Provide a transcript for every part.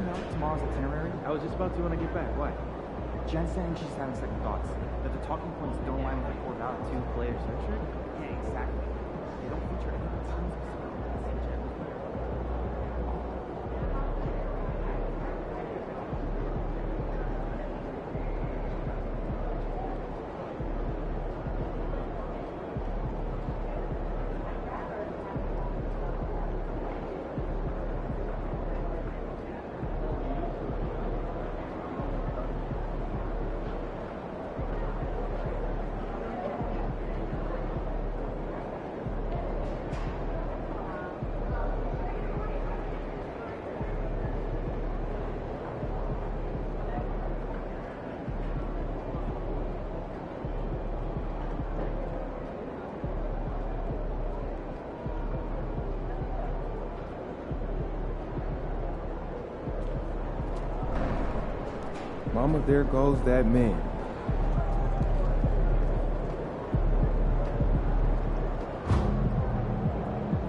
out tomorrow's itinerary? I was just about to when I get back. Why? Jen's saying she's having second thoughts. That the talking points don't align with the core value. Two-player centric? Yeah, exactly. They don't feature any of the teams specific. Mama, there goes that man.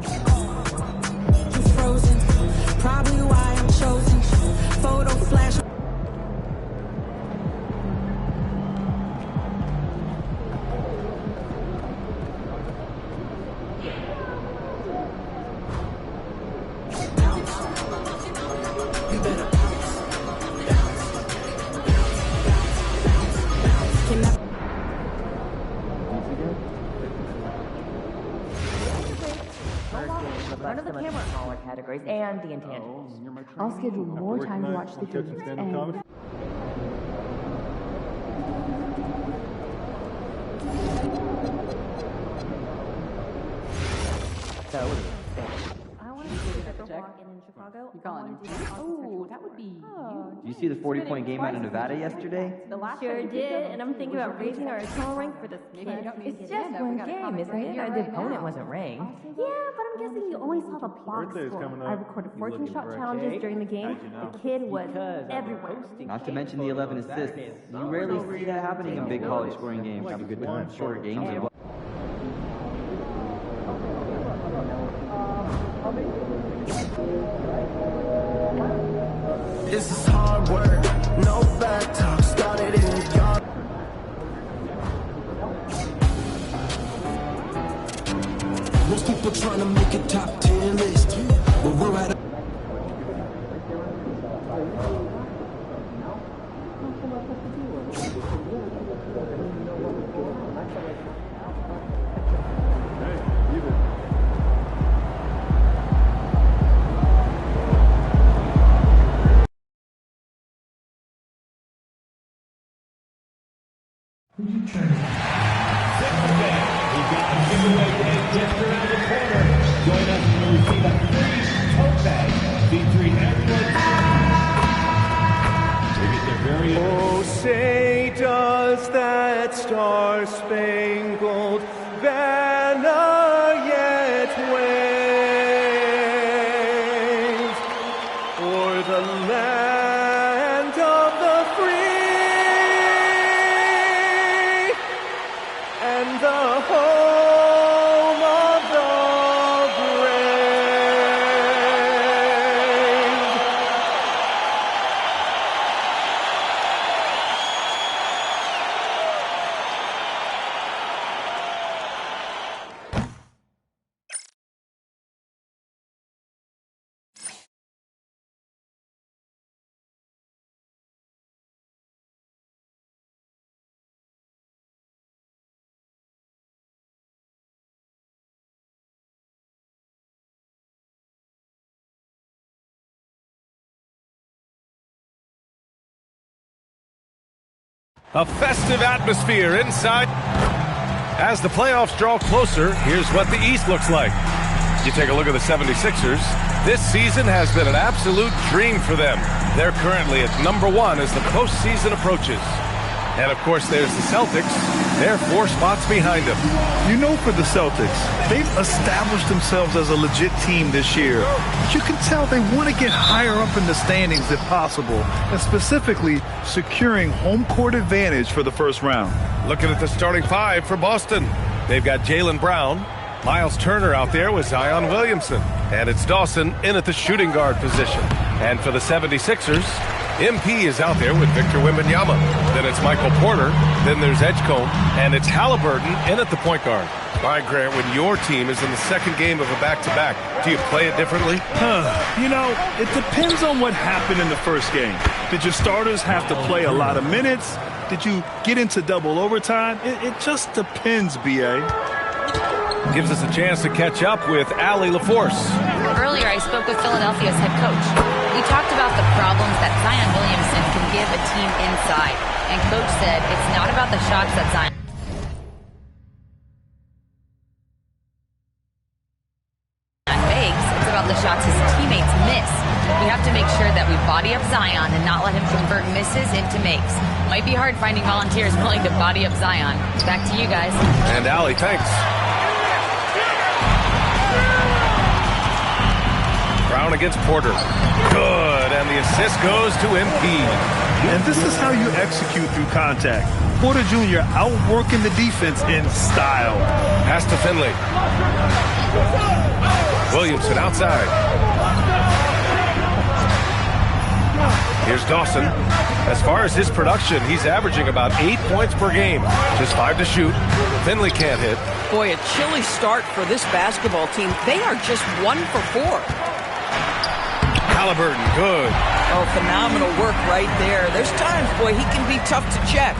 He's frozen, probably why I'm chosen. Photo flash. You better One of the camera smaller categories and the intangibles. I'll schedule more time to watch the games and... I want to see the block in Chicago. You calling him? Oh, that would be Did you see the 40-point game out of Nevada yesterday? Sure did, and I'm thinking about raising our total rank for this kid. It's just one game, isn't it? The opponent wasn't ranked. Yeah, but I'm guessing you only saw the box score. I recorded 14 shot challenges during the game. The kid was everywhere. Not to mention the 11 assists. You rarely see that happening in big college scoring games. Have a good time. Shorter games as well. This is hard work, no back talk, started in the yard. Most people trying to make a top 10 list, but we're at a... Who'd you turn it? We've got the giveaway and just around the corner. Join us and you'll receive a free tote bag featuring everyone. They get their very own. Oh, say does that star-spangled banner yet wave o'er the land of the free and the home of the brave. A festive atmosphere inside. As the playoffs draw closer, here's what the East looks like. You take a look at the 76ers. This season has been an absolute dream for them. They're currently at #1 as the postseason approaches. And, of course, there's the Celtics. They're 4 spots behind them. You know, for the Celtics, they've established themselves as a legit team this year. But you can tell they want to get higher up in the standings if possible, and specifically securing home court advantage for the first round. Looking at the starting 5 for Boston. They've got Jaylen Brown, Miles Turner out there with Zion Williamson, and it's Dawson in at the shooting guard position. And for the 76ers, MP is out there with Victor Wembanyama. Then it's Michael Porter. Then there's Edgecombe. And it's Halliburton in at the point guard. All right, Grant, when your team is in the second game of a back-to-back, do you play it differently? You know, it depends on what happened in the first game. Did your starters have to play a lot of minutes? Did you get into double overtime? It just depends, B.A. Gives us a chance to catch up with Allie LaForce. Earlier, I spoke with Philadelphia's head coach. We talked about the problems that Zion Williamson can give a team inside. And coach said it's not about the shots that Zion makes, it's about the shots his teammates miss. We have to make sure that we body up Zion and not let him convert misses into makes. Might be hard finding volunteers willing to body up Zion. Back to you guys. And Allie, thanks. Brown against Porter. Good, and the assist goes to MP. And this is how you execute through contact. Porter Jr. outworking the defense in style. Pass to Finley. Williamson outside. Here's Dawson. As far as his production, he's averaging about 8 points per game. Just 5 to shoot. Finley can't hit. Boy, a chilly start for this basketball team. They are just 1 for 4. Halliburton, good. Oh, phenomenal work right there. There's times, boy, he can be tough to check.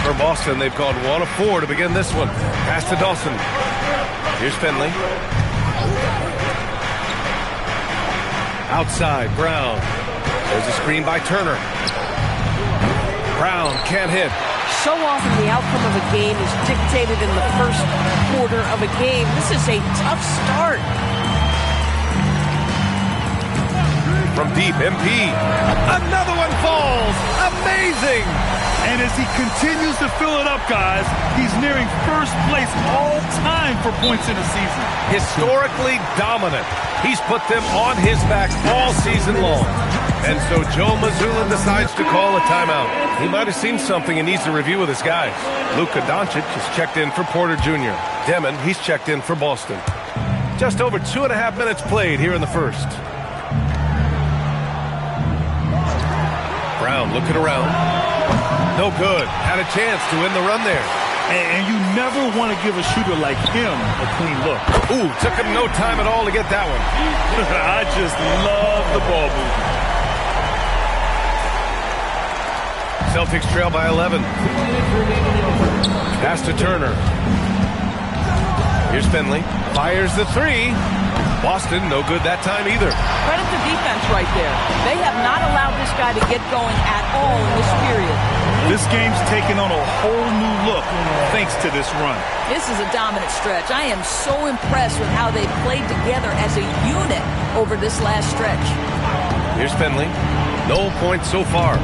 For Boston, they've gone 1 of 4 to begin this one. Pass to Dawson. Here's Finley. Outside, Brown. There's a screen by Turner. Brown can't hit. So often the outcome of a game is dictated in the first quarter of a game. This is a tough start. From deep, MP. Another one falls. Amazing. And as he continues to fill it up, guys, he's nearing first place all time for points in a season. Historically dominant. He's put them on his back all season long. And so Joe Mazzulla decides to call a timeout. He might have seen something and needs to review with his guys. Luka Doncic is checked in for Porter Jr. Demon, he's checked in for Boston. Just over 2.5 minutes played here in the first. Brown looking around. No good. Had a chance to win the run there. And you never want to give a shooter like him a clean look. Ooh, took him no time at all to get that one. I just love the ball movement. Celtics trail by 11. Pass to Turner. Here's Finley. Fires the 3. Boston, no good that time either. Credit the defense right there. They have not allowed this guy to get going at all in this period. This game's taken on a whole new look thanks to this run. This is a dominant stretch. I am so impressed with how they played together as a unit over this last stretch. Here's Finley. No points so far.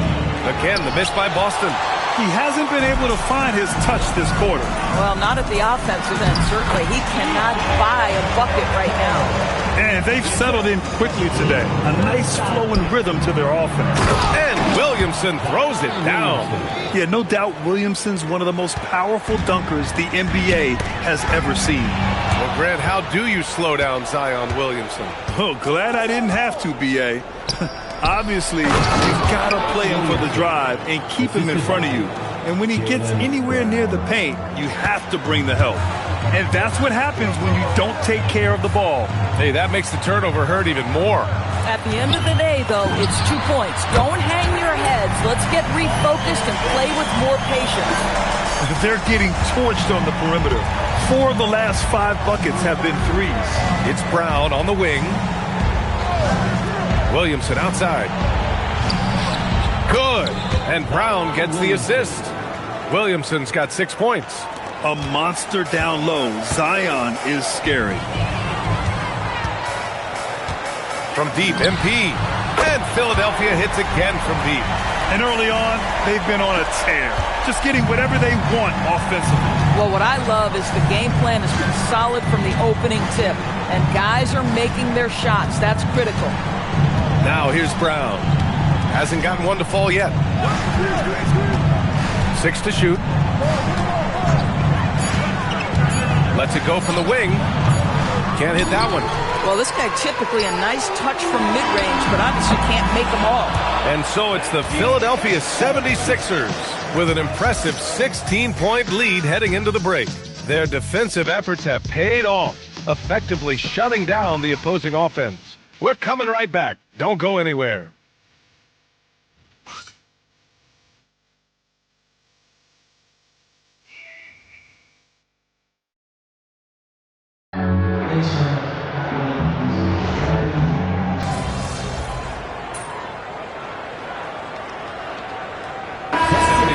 Again, the miss by Boston. He hasn't been able to find his touch this quarter. Well, not at the offensive end, certainly. He cannot buy a bucket right now. And they've settled in quickly today. A nice flowing rhythm to their offense. And Williamson throws it down. Yeah, no doubt Williamson's one of the most powerful dunkers the NBA has ever seen. Well, Grant, how do you slow down Zion Williamson? Oh, glad I didn't have to, B.A. Obviously, you've got to play him for the drive and keep him in front of you. And when he gets anywhere near the paint, you have to bring the help. And that's what happens when you don't take care of the ball. Hey, that makes the turnover hurt even more. At the end of the day, though, it's 2 points. Don't hang your heads. Let's get refocused and play with more patience. They're getting torched on the perimeter. 4 of the last 5 buckets have been threes. It's Brown on the wing. Williamson outside. Good. And Brown gets the assist. Williamson's got 6 points. A monster down low. Zion is scary. From deep, MP. And Philadelphia hits again from deep. And early on, they've been on a tear. Just getting whatever they want offensively. Well, what I love is the game plan has been solid from the opening tip. And guys are making their shots. That's critical. Now here's Brown. Hasn't gotten one to fall yet. 6 to shoot. Lets it go from the wing. Can't hit that one. Well, this guy typically a nice touch from mid-range, but obviously can't make them all. And so it's the Philadelphia 76ers with an impressive 16-point lead heading into the break. Their defensive efforts have paid off, effectively shutting down the opposing offense. We're coming right back. Don't go anywhere.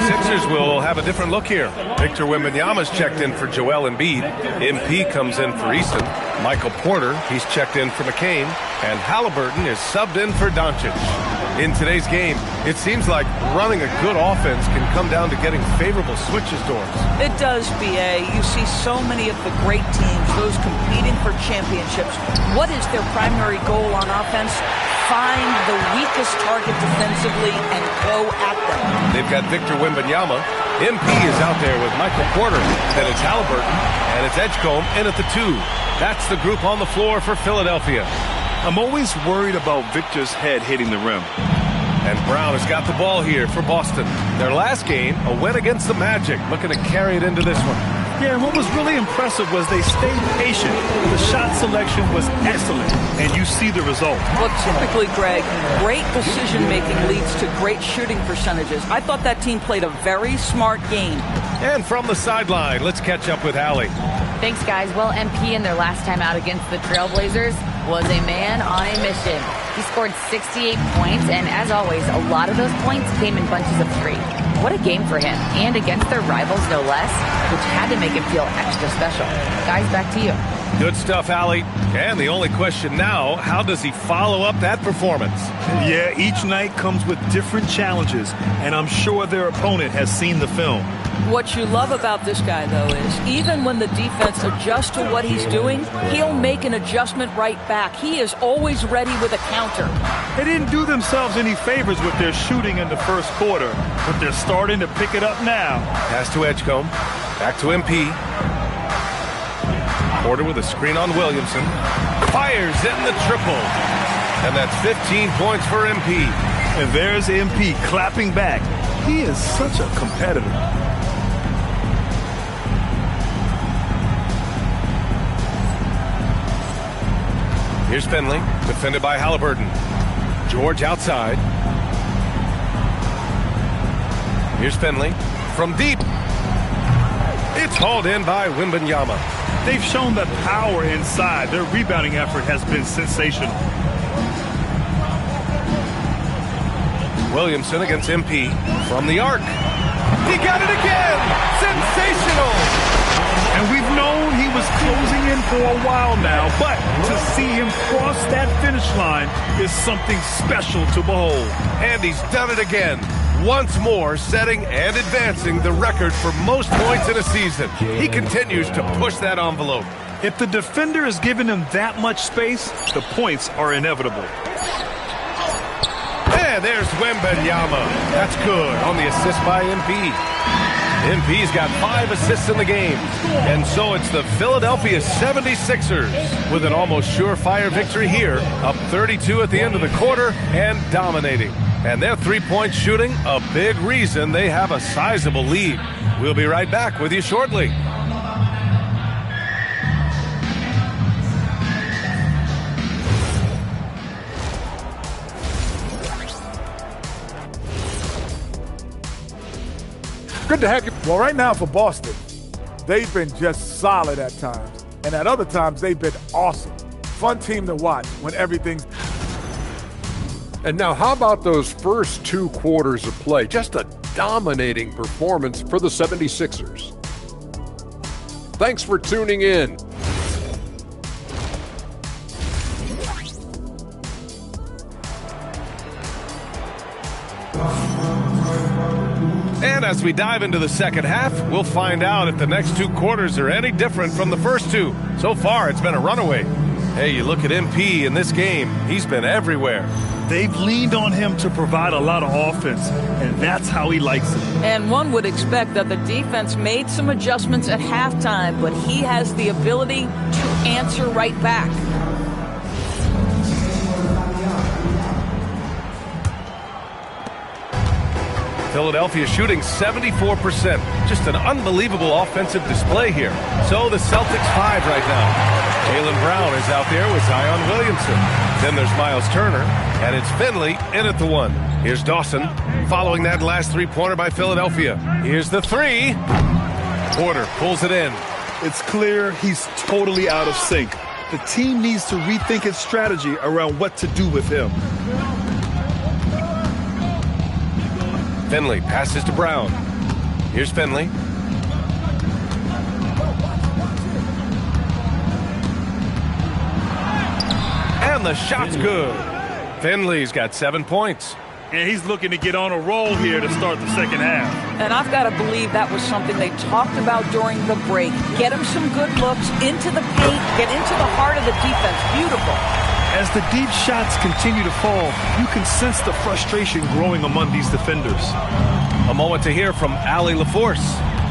Sixers will have a different look here. Victor Wembanyama's checked in for Joel Embiid. MP comes in for Easton. Michael Porter, he's checked in for McCain. And Halliburton is subbed in for Doncic. In today's game, it seems like running a good offense can come down to getting favorable switches, Doors. It does, B.A. You see so many of the great teams, those competing for championships. What is their primary goal on offense? Find the weakest target defensively and go at them. They've got Victor Wembanyama. MP is out there with Michael Porter. Then it's Halliburton. And it's Edgecombe in at the 2. That's the group on the floor for Philadelphia. I'm always worried about Victor's head hitting the rim. And Brown has got the ball here for Boston. Their last game, a win against the Magic, looking to carry it into this one. Yeah, and what was really impressive was they stayed patient. The shot selection was excellent, and you see the result. Well, typically, Greg, great decision-making leads to great shooting percentages. I thought that team played a very smart game. And from the sideline, let's catch up with Allie. Thanks, guys. Well, MP in their last time out against the Trailblazers was a man on a mission. He scored 68 points, and as always, a lot of those points came in bunches of 3. What a game for him, and against their rivals, no less, which had to make him feel extra special. Guys, back to you. Good stuff, Allie. And the only question now, how does he follow up that performance? Yeah, each night comes with different challenges, and I'm sure their opponent has seen the film. What you love about this guy, though, is even when the defense adjusts to what he's doing, he'll make an adjustment right back. He is always ready with a counter. They didn't do themselves any favors with their shooting in the first quarter, but they're starting to pick it up now. Pass to Edgecombe. Back to MP. Porter with a screen on Williamson. Fires in the triple. And that's 15 points for MP. And there's MP clapping back. He is such a competitor. Here's Finley, defended by Halliburton. George outside. Here's Finley from deep. It's hauled in by Wembanyama. They've shown the power inside. Their rebounding effort has been sensational. Williamson against MP from the arc. He got it again! Sensational! And we've known he was closing in for a while now, but to see him cross that finish line is something special to behold. And he's done it again. Once more, setting and advancing the record for most points in a season. He continues to push that envelope. If the defender is giving him that much space, the points are inevitable. And there's Wembanyama. That's good on the assist by MP. MP's got 5 assists in the game. And so it's the Philadelphia 76ers with an almost surefire victory here, up 32 at the end of the quarter and dominating. And their three-point shooting, a big reason they have a sizable lead. We'll be right back with you shortly. Good to have you. Well, right now for Boston, they've been just solid at times. And at other times, they've been awesome. Fun team to watch when everything's... And now, how about those first 2 quarters of play? Just a dominating performance for the 76ers. Thanks for tuning in. And as we dive into the second half, we'll find out if the next 2 quarters are any different from the first 2. So far, it's been a runaway. Hey, you look at MP in this game, he's been everywhere. They've leaned on him to provide a lot of offense, and that's how he likes it. And one would expect that the defense made some adjustments at halftime, but he has the ability to answer right back. Philadelphia shooting 74%. Just an unbelievable offensive display here. So the Celtics 5 right now. Jaylen Brown is out there with Zion Williamson. Then there's Miles Turner, and it's Finley in at the 1. Here's Dawson following that last three-pointer by Philadelphia. Here's the 3. Porter pulls it in. It's clear he's totally out of sync. The team needs to rethink its strategy around what to do with him. Finley passes to Brown. Here's Finley. And the shot's good. Finley's got 7 points. And he's looking to get on a roll here to start the second half. And I've got to believe that was something they talked about during the break. Get him some good looks into the paint, get into the heart of the defense. Beautiful. As the deep shots continue to fall, you can sense the frustration growing among these defenders. A moment to hear from Allie LaForce.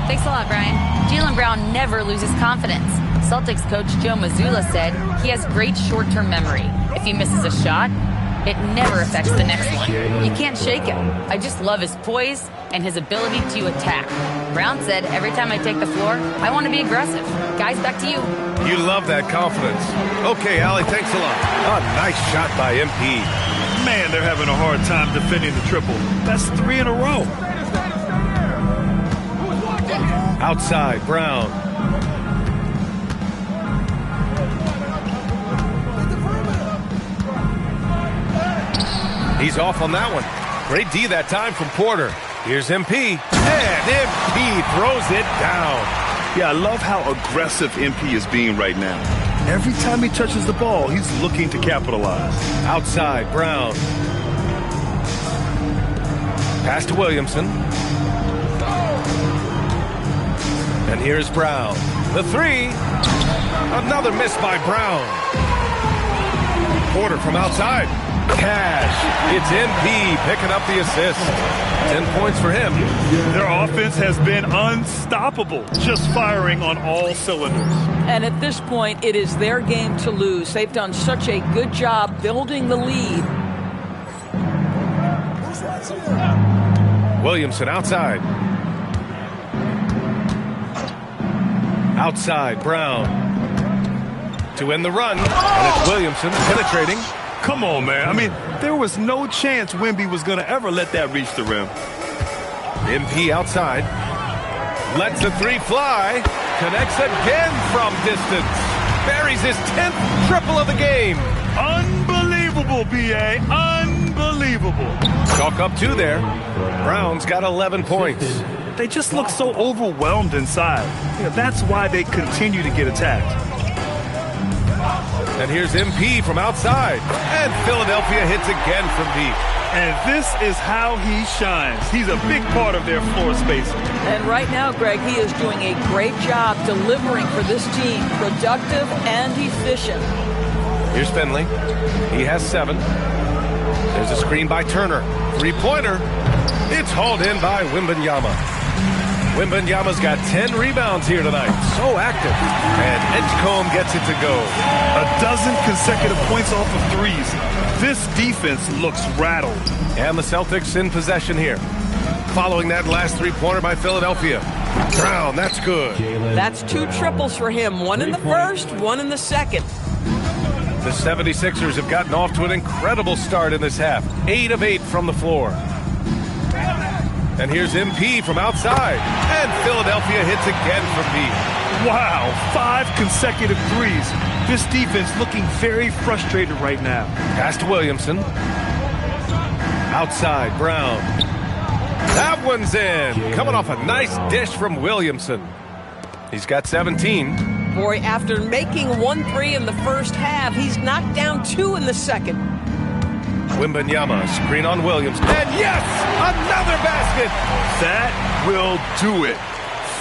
Thanks a lot, Brian. Jaylen Brown never loses confidence. Celtics coach Joe Mazzulla said he has great short-term memory. If he misses a shot, it never affects the next one. You can't shake him. I just love his poise and his ability to attack. Brown said, every time I take the floor, I want to be aggressive. Guys, back to you. You love that confidence. Okay, Allie, thanks a lot. A nice shot by MP. Man, they're having a hard time defending the triple. That's 3 in a row. Outside, Brown. He's off on that one. Great D that time from Porter. Here's MP. And MP throws it down. Yeah, I love how aggressive MP is being right now. Every time he touches the ball, he's looking to capitalize. Outside, Brown. Pass to Williamson. And here's Brown. The 3. Another miss by Brown. Porter from outside. Cash. It's MP picking up the assist. 10 points for him. Their offense has been unstoppable, just firing on all cylinders. And at this point, it is their game to lose. They've done such a good job building the lead. Williamson outside. Outside, Brown. To end the run. And it's Williamson penetrating. Come on, man. I mean, there was no chance Wemby was going to ever let that reach the rim. MP outside. Lets the 3 fly. Connects again from distance. Buries his 10th triple of the game. Unbelievable, B.A. Unbelievable. Chalk up 2 there. Brown's got 11 points. They just look so overwhelmed inside. Yeah, that's why they continue to get attacked. And here's MP from outside. And Philadelphia hits again from deep. And this is how he shines. He's a big part of their floor space. And right now, Greg, he is doing a great job delivering for this team. Productive and efficient. Here's Finley. He has 7. There's a screen by Turner. 3-pointer. It's hauled in by Wembanyama. Wembanyama's got 10 rebounds here tonight. So active. And Edgecombe gets it to go. A dozen consecutive points off of 3s. This defense looks rattled. And the Celtics in possession here. Following that last 3-pointer by Philadelphia. Brown, that's good. That's 2 triples for him. 1 in the first, 1 in the second. The 76ers have gotten off to an incredible start in this half. 8 of 8 from the floor. And here's MP from outside. And Philadelphia hits again from deep. Wow, 5 consecutive 3s. This defense looking very frustrated right now. Pass to Williamson. Outside, Brown. That one's in. Coming off a nice dish from Williamson. He's got 17. Boy, after making 1 3 in the first half, he's knocked down 2 in the second. Wembanyama, screen on Williams. And yes, another basket. That will do it.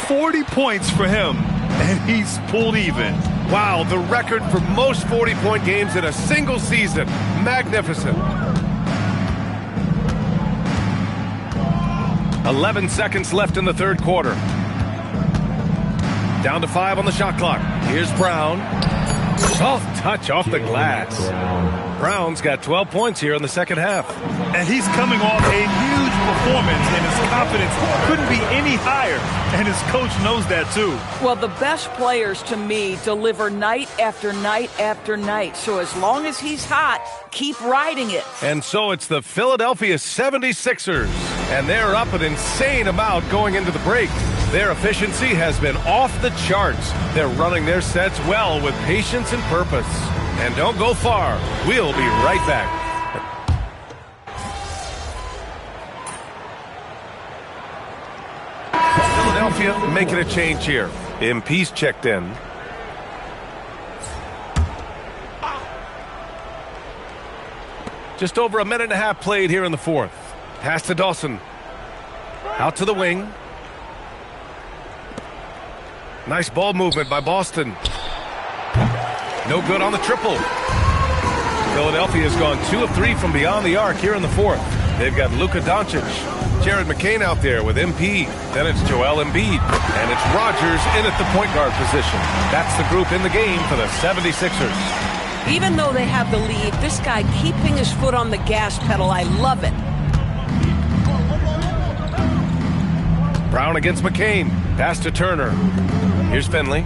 40 points for him, and he's pulled even. Wow, the record for most 40-point games in a single season. Magnificent. 11 seconds left in the third quarter. Down to 5 on the shot clock. Here's Brown. Soft touch off the glass. Brown's got 12 points here in the second half. And he's coming off a huge performance, and his confidence couldn't be any higher, and his coach knows that too. Well, the best players to me deliver night after night after night. So as long as he's hot, keep riding it. And so it's the Philadelphia 76ers, and they're up an insane amount going into the break. Their efficiency has been off the charts. They're running their sets well with patience and purpose. And don't go far. We'll be right back. Philadelphia making a change here. MP's checked in. Just over a minute and a half played here in the fourth. Pass to Dawson. Out to the wing. Nice ball movement by Boston. No good on the triple. Philadelphia has gone 2 of 3 from beyond the arc here in the fourth. They've got Luka Doncic, Jared McCain out there with MP. Then it's Joel Embiid. And it's Rodgers in at the point guard position. That's the group in the game for the 76ers. Even though they have the lead, this guy keeping his foot on the gas pedal, I love it. Brown against McCain. Pass to Turner. Here's Finley.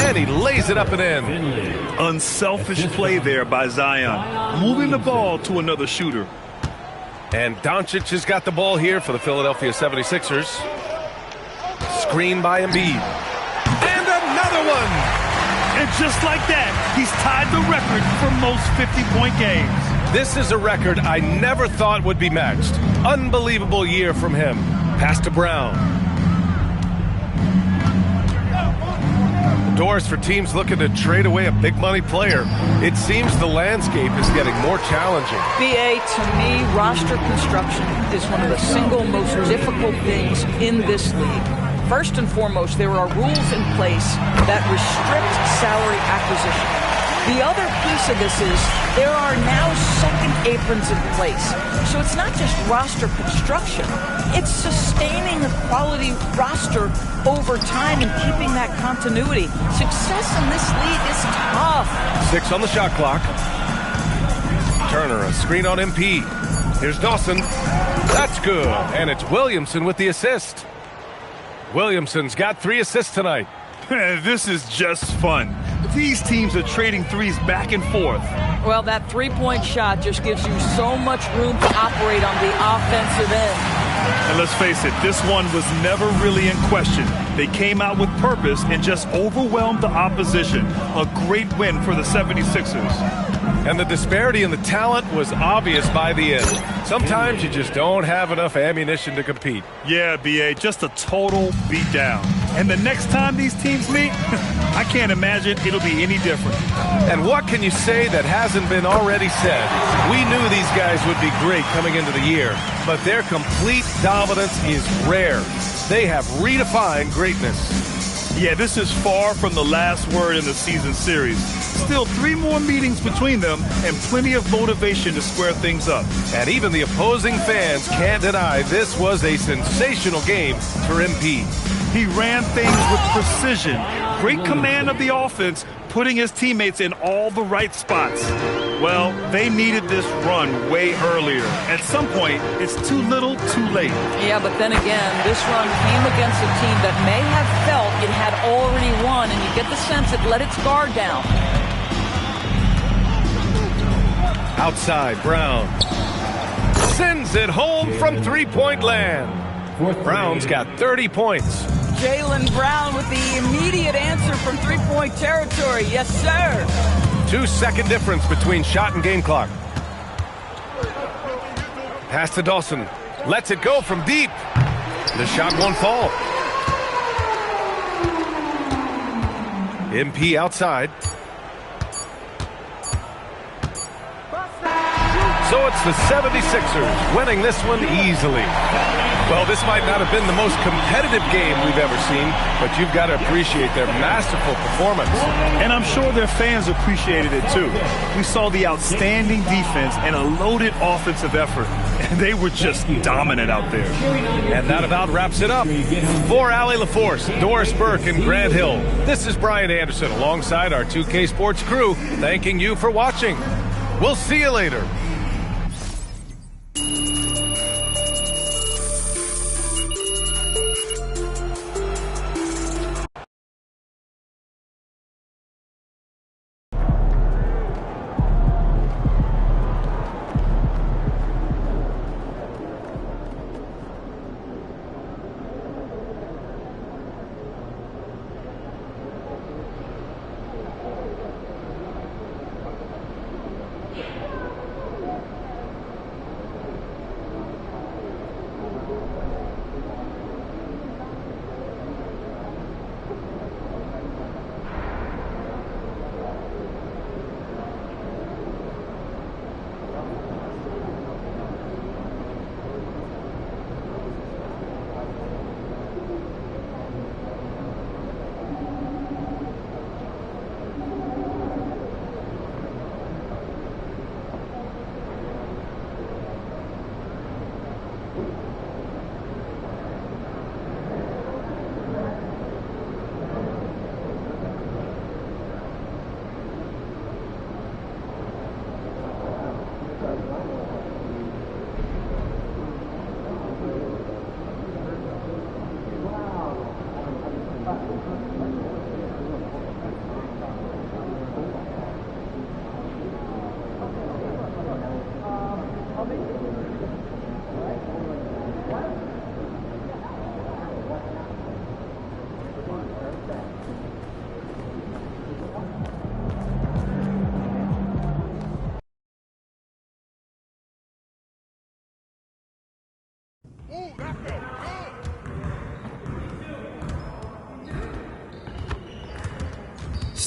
And he lays it up and in. Unselfish play there by Zion, moving the ball to another shooter. And Doncic has got the ball here for the Philadelphia 76ers. Screen by Embiid. And another one! And just like that, he's tied the record for most 50-point games. This is a record I never thought would be matched. Unbelievable year from him. Pass to Brown. Doors for teams looking to trade away a big money player. It seems the landscape is getting more challenging. BA, to me, roster construction is one of the single most difficult things in this league. First and foremost, there are rules in place that restrict salary acquisition. The other piece of this is there are now second aprons in place. So it's not just roster construction, it's sustaining a quality roster over time and keeping that continuity. Success in this league is tough. 6 on the shot clock. Turner, a screen on MP. Here's Dawson. That's good. And it's Williamson with the assist. Williamson's got 3 assists tonight. This is just fun. These teams are trading threes back and forth. Well, that three-point shot just gives you so much room to operate on the offensive end. And let's face it, this one was never really in question. They came out with purpose and just overwhelmed the opposition. A great win for the 76ers. And the disparity in the talent was obvious by the end. Sometimes you just don't have enough ammunition to compete. Yeah, BA, just a total beatdown. And the next time these teams meet, I can't imagine it'll be any different. And what can you say that hasn't been already said? We knew these guys would be great coming into the year, but their complete dominance is rare. They have redefined greatness. Yeah, this is far from the last word in the season series. Still 3 more meetings between them and plenty of motivation to square things up. And even the opposing fans can't deny this was a sensational game for MP. He ran things with precision, great command of the offense, putting his teammates in all the right spots. Well, they needed this run way earlier. At some point, it's too little, too late. Yeah, but then again, this run came against a team that may have felt it had already won, and you get the sense it let its guard down. Outside, Brown sends it home from three-point land. Brown's got 30 points. Jaylen Brown with the immediate answer from three-point territory. Yes, sir. 2-second difference between shot and game clock. Pass to Dawson. Lets it go from deep. The shot won't fall. MP outside. So it's the 76ers winning this one easily. Well, this might not have been the most competitive game we've ever seen, but you've got to appreciate their masterful performance. And I'm sure their fans appreciated it too. We saw the outstanding defense and a loaded offensive effort, and they were just dominant out there. And that about wraps it up. For Allie LaForce, Doris Burke, and Grant Hill, this is Brian Anderson alongside our 2K Sports crew, thanking you for watching. We'll see you later.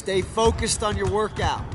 Stay focused on your workout.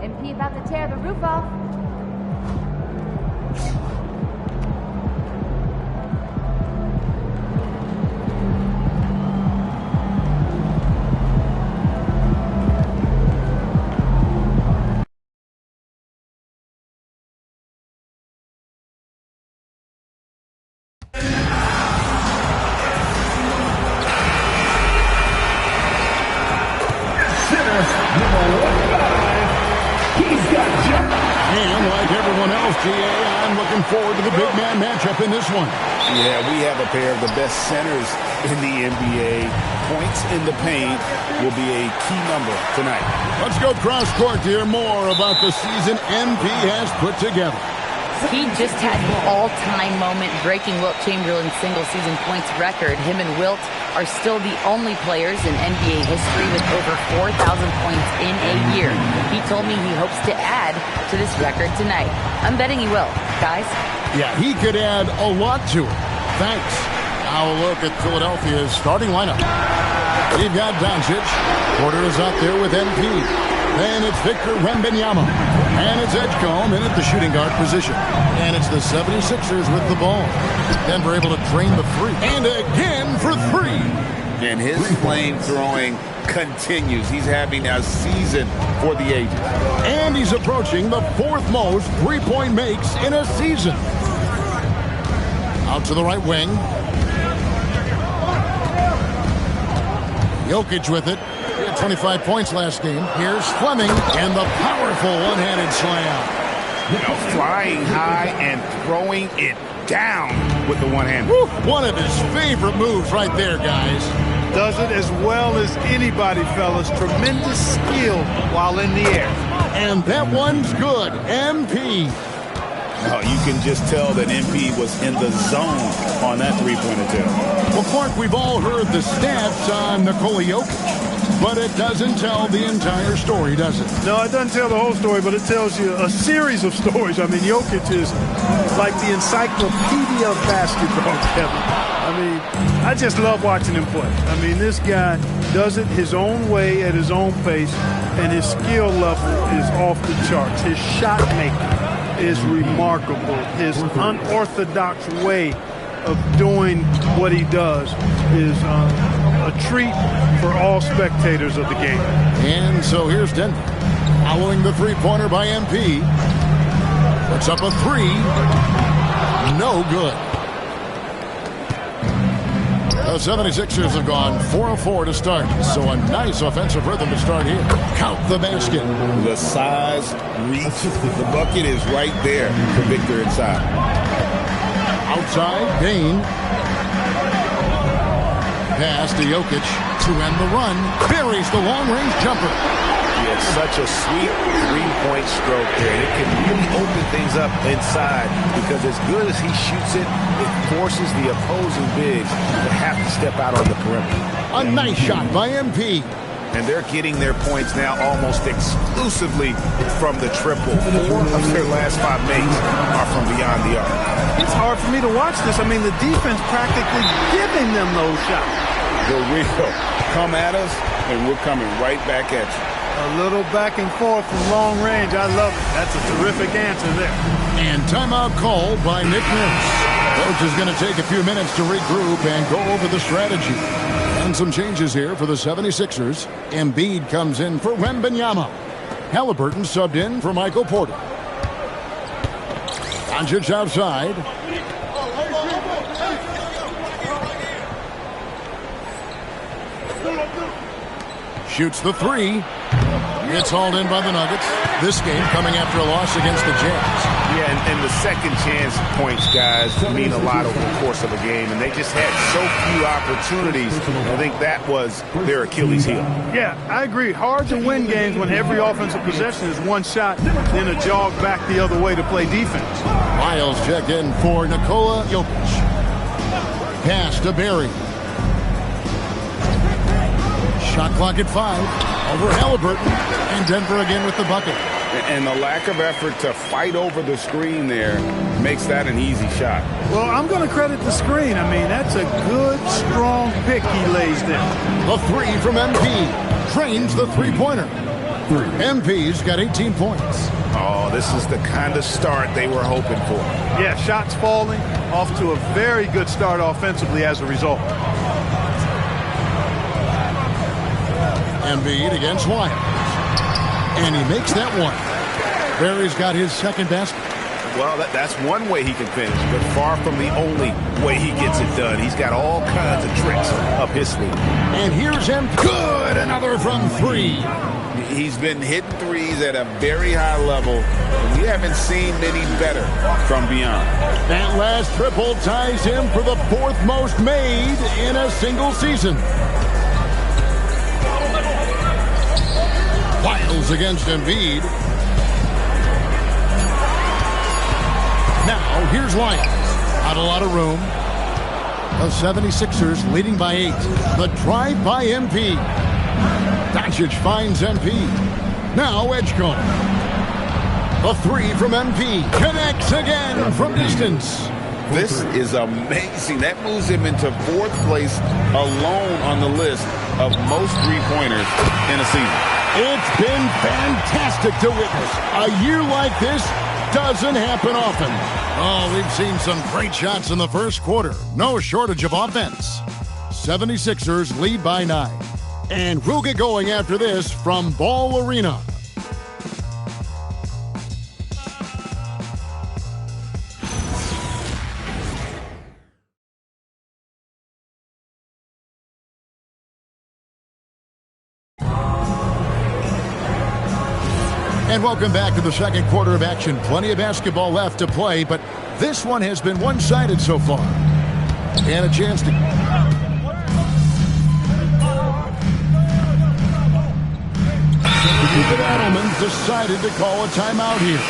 MP about to tear the roof off. And like everyone else, GA, I'm looking forward to the big man matchup in this one. Yeah, we have a pair of the best centers in the NBA. Points in the paint will be a key number tonight. Let's go cross court to hear more about the season MP has put together. He just had an all-time moment breaking Wilt Chamberlain's single-season points record. Him and Wilt are still the only players in NBA history with over 4,000 points in a year. He told me he hopes to add to this record tonight. I'm betting he will. Guys? Yeah, he could add a lot to it. Thanks. Now a look at Philadelphia's starting lineup. We've got Doncic. Porter is out there with MP. Then it's Victor Wembanyama. And it's Edgecombe in at the shooting guard position. And it's the 76ers with the ball. Denver able to drain the three. And again for three. And his flame-throwing continues. He's having a season for the ages. And he's approaching the fourth most three-point makes in a season. Out to the right wing. Jokic with it. He had 25 points last game. Here's Fleming and the powerful one-handed slam. Flying high and throwing it down with the one hand. One of his favorite moves right there, guys. Does it as well as anybody, fellas. Tremendous skill while in the air. And that one's good. MP. Oh, you can just tell that MP was in the zone on that three-point attempt. Well, Clark, we've all heard the stats on Nikola Jokic, but it doesn't tell the entire story, does it? No, it doesn't tell the whole story, but it tells you a series of stories. I mean, Jokic is like the encyclopedia of basketball, Kevin. I mean, I just love watching him play. I mean, this guy does it his own way at his own pace, and his skill level is off the charts. His shot making is remarkable. His unorthodox way of doing what he does is a treat for all spectators of the game. And so here's Denver. Following the three-pointer by MP. Puts up a three. No good. The 76ers have gone 4 of 4 to start. So a nice offensive rhythm to start here. Count the basket. The size, reach, the bucket is right there for Victor inside. Outside, Dane. Pass to Jokic to end the run. Buries the long-range jumper. He has such a sweet three-point stroke there. It can really open things up inside because as good as he shoots it, it forces the opposing bigs to have to step out on the perimeter. A nice shot by MP. And they're getting their points now almost exclusively from the triple. 4 of their last 5 makes are from beyond the arc. It's hard for me to watch this. I mean, the defense practically giving them those shots. The real come at us, and we're coming right back at you. A little back and forth from long range. I love it. That's a terrific answer there. And timeout called by Nick Nurse. Coach is going to take a few minutes to regroup and go over the strategy. And some changes here for the 76ers. Embiid comes in for Wembanyama. Halliburton subbed in for Michael Porter. Doncic outside. Shoots the three. It's hauled in by the Nuggets. This game coming after a loss against the Jazz. Yeah, and the second chance points, guys, mean a lot over the course of a game. And they just had so few opportunities. I think that was their Achilles heel. Yeah, I agree. Hard to win games when every offensive possession is one shot, then a jog back the other way to play defense. Miles check in for Nikola Jokic. Pass to Barry. Shot clock at 5. Over Halliburton. And Denver again with the bucket. And the lack of effort to fight over the screen there makes that an easy shot. Well, I'm going to credit the screen. I mean, that's a good, strong pick he lays there. The three from MP. Trains the three-pointer. MP's got 18 points. Oh, this is the kind of start they were hoping for. Yeah, shots falling, off to a very good start offensively as a result. Embiid against Wyatt. And he makes that one. Barry's got his second basket. Well, that's one way he can finish, but far from the only way he gets it done. He's got all kinds of tricks up his sleeve. And here's him. Good. Another from three. He's been hitting threes at a very high level. We haven't seen many better from beyond. That last triple ties him for the fourth most made in a single season. Wiles against Embiid. Now, here's Lyons. Not a lot of room. The 76ers leading by 8. The drive by MP. Doncic finds MP. Now Edgecombe. The three from MP. Connects again from distance. This is amazing. That moves him into fourth place alone on the list of most three-pointers in a season. It's been fantastic to witness. A year like this doesn't happen often. Oh, we've seen some great shots in the first quarter. No shortage of offense. 76ers lead by 9. And we'll get going after this from Ball Arena. And welcome back to the second quarter of action. Plenty of basketball left to play, but this one has been one-sided so far. And a chance to... David Adelman decided to call a timeout here.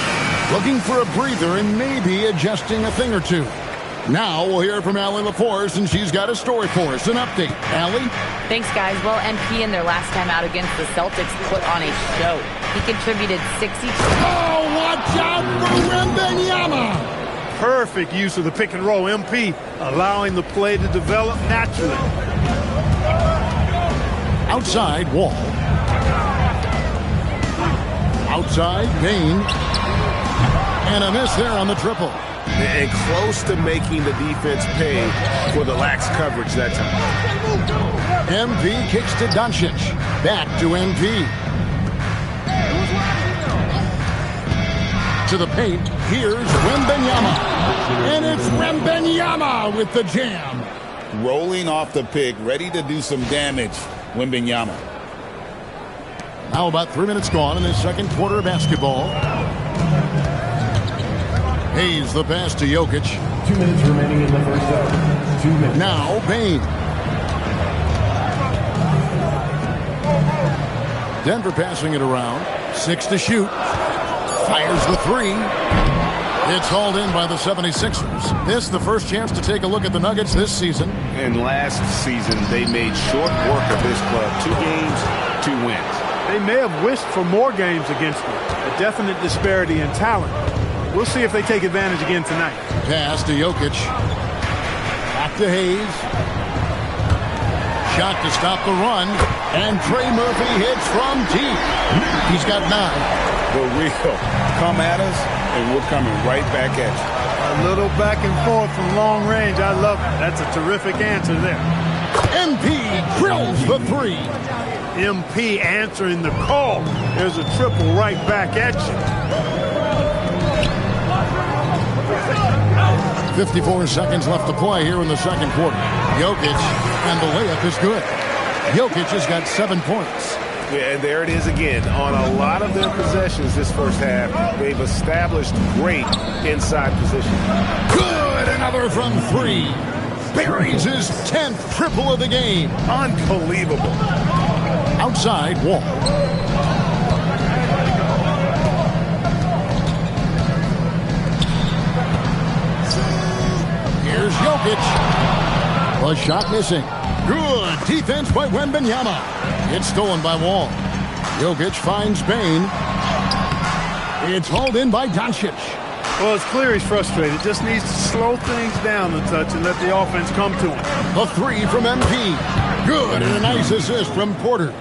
Looking for a breather and maybe adjusting a thing or two. Now we'll hear from Allie LaForce, and she's got a story for us. An update. Allie? Thanks, guys. Well, MP in their last time out against the Celtics put on a show. He contributed 60... Oh, watch out for Wembanyama! Perfect use of the pick and roll. MP allowing the play to develop naturally. Outside, Wall. Outside, Bain. And a miss there on the triple. And close to making the defense pay for the lax coverage that time. MP kicks to Doncic. Back to MP. To the paint. Here's Wembanyama. And it's Wembanyama with the jam. Rolling off the pick, ready to do some damage. Wembanyama. Now about 3 minutes gone in this second quarter of basketball. Hayes the pass to Jokic. 2 minutes remaining in the first half. 2 minutes. Now Bain. Denver passing it around. 6 to shoot. Fires the three. It's hauled in by the 76ers. This the first chance to take a look at the Nuggets this season. And last season, they made short work of this club. 2 games, 2 wins. They may have wished for more games against them. A definite disparity in talent. We'll see if they take advantage again tonight. Pass to Jokic. Back to Hayes. Shot to stop the run. And Trey Murphy hits from deep. He's got 9. The real come at us, and we're coming right back at you. A little back and forth from long range. I love it. That's a terrific answer there. MP drills the three. MP answering the call. There's a triple right back at you. 54 seconds left to play here in the second quarter. Jokic, and the layup is good. Jokic has got 7 points. Yeah, and there it is again. On a lot of their possessions this first half, they've established great inside position. Good! Another from 3. Buries his 10th triple of the game. Unbelievable. Outside, Wall. Here's Jokic. The shot missing. Good defense by Wembanyama. It's stolen by Wall. Jokic finds Bain. It's hauled in by Doncic. Well, it's clear he's frustrated. Just needs to slow things down a touch and let the offense come to him. The 3 from MP. Good, and a nice assist from Porter.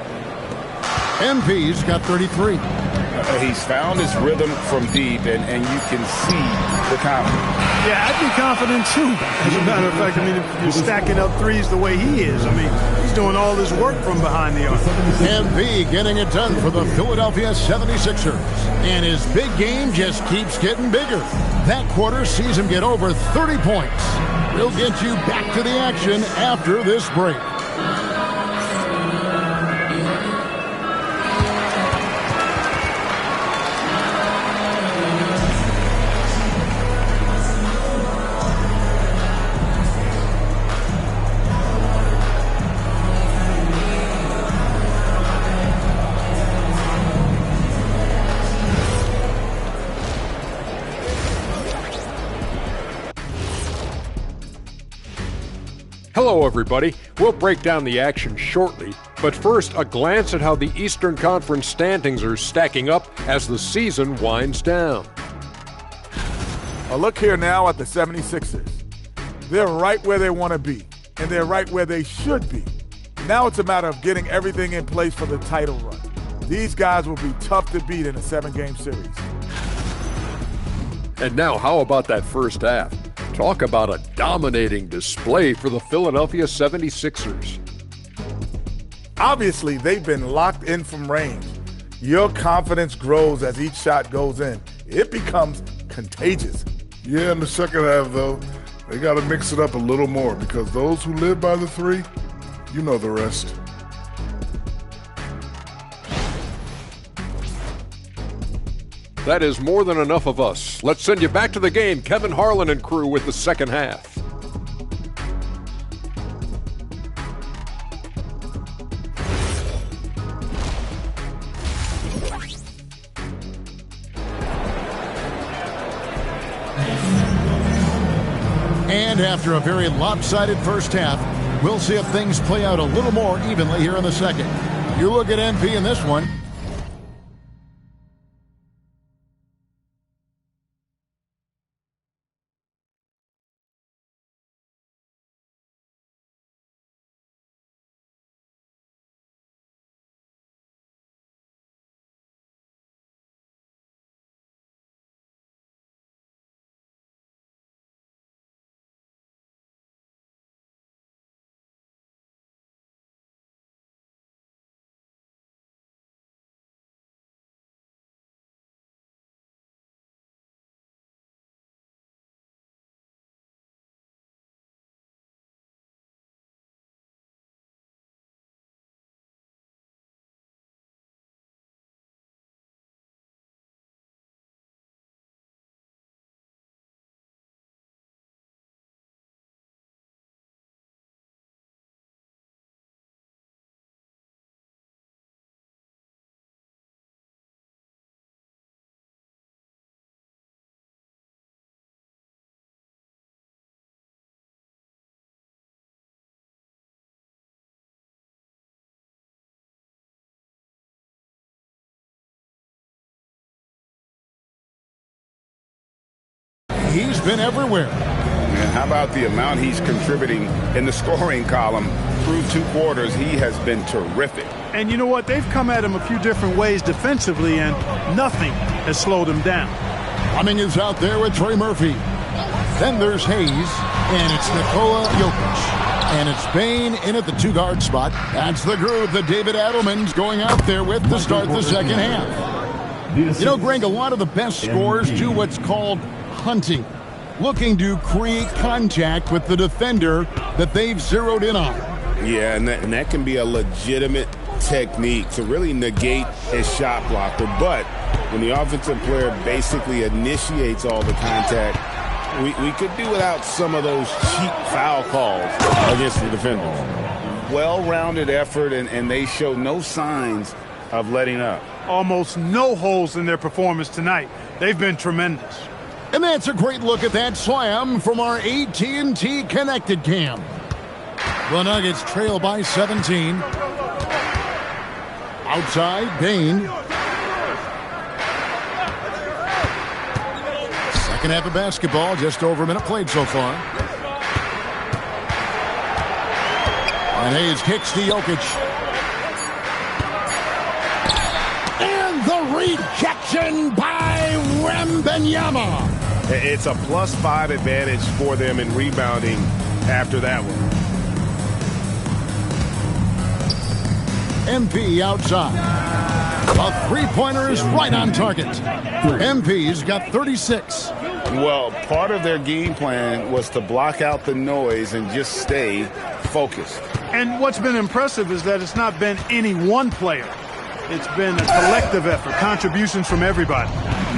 MP's got 33. He's found his rhythm from deep, and you can see the confidence. Yeah, I'd be confident too. As a matter of fact, I mean, if you're stacking up threes the way he is, I mean, he's doing all this work from behind the arc. MP getting it done for the Philadelphia 76ers. And his big game just keeps getting bigger. That quarter sees him get over 30 points. We'll get you back to the action after this break. Hello, everybody. We'll break down the action shortly, but first, a glance at how the Eastern Conference standings are stacking up as the season winds down. A look here now at the 76ers. They're right where they want to be, and they're right where they should be. Now it's a matter of getting everything in place for the title run. These guys will be tough to beat in a 7-game series. And now, how about that first half? Talk about a dominating display for the Philadelphia 76ers. Obviously, they've been locked in from range. Your confidence grows as each shot goes in. It becomes contagious. Yeah, in the second half, though, they got to mix it up a little more because those who live by the three, you know the rest. That is more than enough of us. Let's send you back to the game, Kevin Harlan and crew, with the second half. And after a very lopsided first half, we'll see if things play out a little more evenly here in the second. You look at MP in this one. He's been everywhere. And how about the amount he's contributing in the scoring column through 2 quarters? He has been terrific. And you know what? They've come at him a few different ways defensively, and nothing has slowed him down. Cumming is out there with Trey Murphy. Then there's Hayes, and it's Nikola Jokic. And it's Bain in at the 2-guard spot. That's the groove that David Adelman's going out there with to start the second half. You know, Greg, a lot of the best scorers do what's called hunting, looking to create contact with the defender that they've zeroed in on. Yeah, and that can be a legitimate technique to really negate his shot blocker. But when the offensive player basically initiates all the contact, we could do without some of those cheap foul calls against the defenders. Well-rounded effort, and they show no signs of letting up. Almost no holes in their performance tonight. They've been tremendous. And that's a great look at that slam from our AT&T Connected Cam. The Nuggets trail by 17. Outside, Bain. Second half of basketball, just over a minute played so far. And Hayes kicks to Jokic. Rejection by Wembanyama. It's a +5 advantage for them in rebounding after that one. MP outside. A three-pointer is right on target. MP's got 36. Well, part of their game plan was to block out the noise and just stay focused. And what's been impressive is that it's not been any one player. It's been a collective effort, contributions from everybody.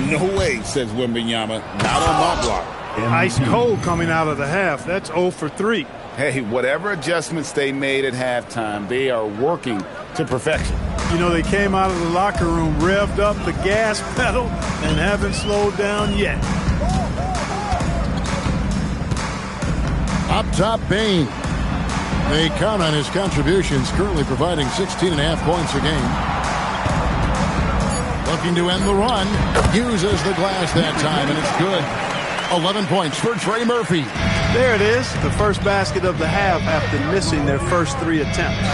No way, says Wembanyama. Not on my block. Ice cold coming out of the half. That's 0 for 3. Hey, whatever adjustments they made at halftime, they are working to perfection. You know, they came out of the locker room, revved up the gas pedal, and haven't slowed down yet. Up top, Bain. They count on his contributions, currently providing 16.5 points a game. Looking to end the run. Uses the glass that time, and it's good. 11 points for Trey Murphy. There it is, the first basket of the half after missing their first 3 attempts.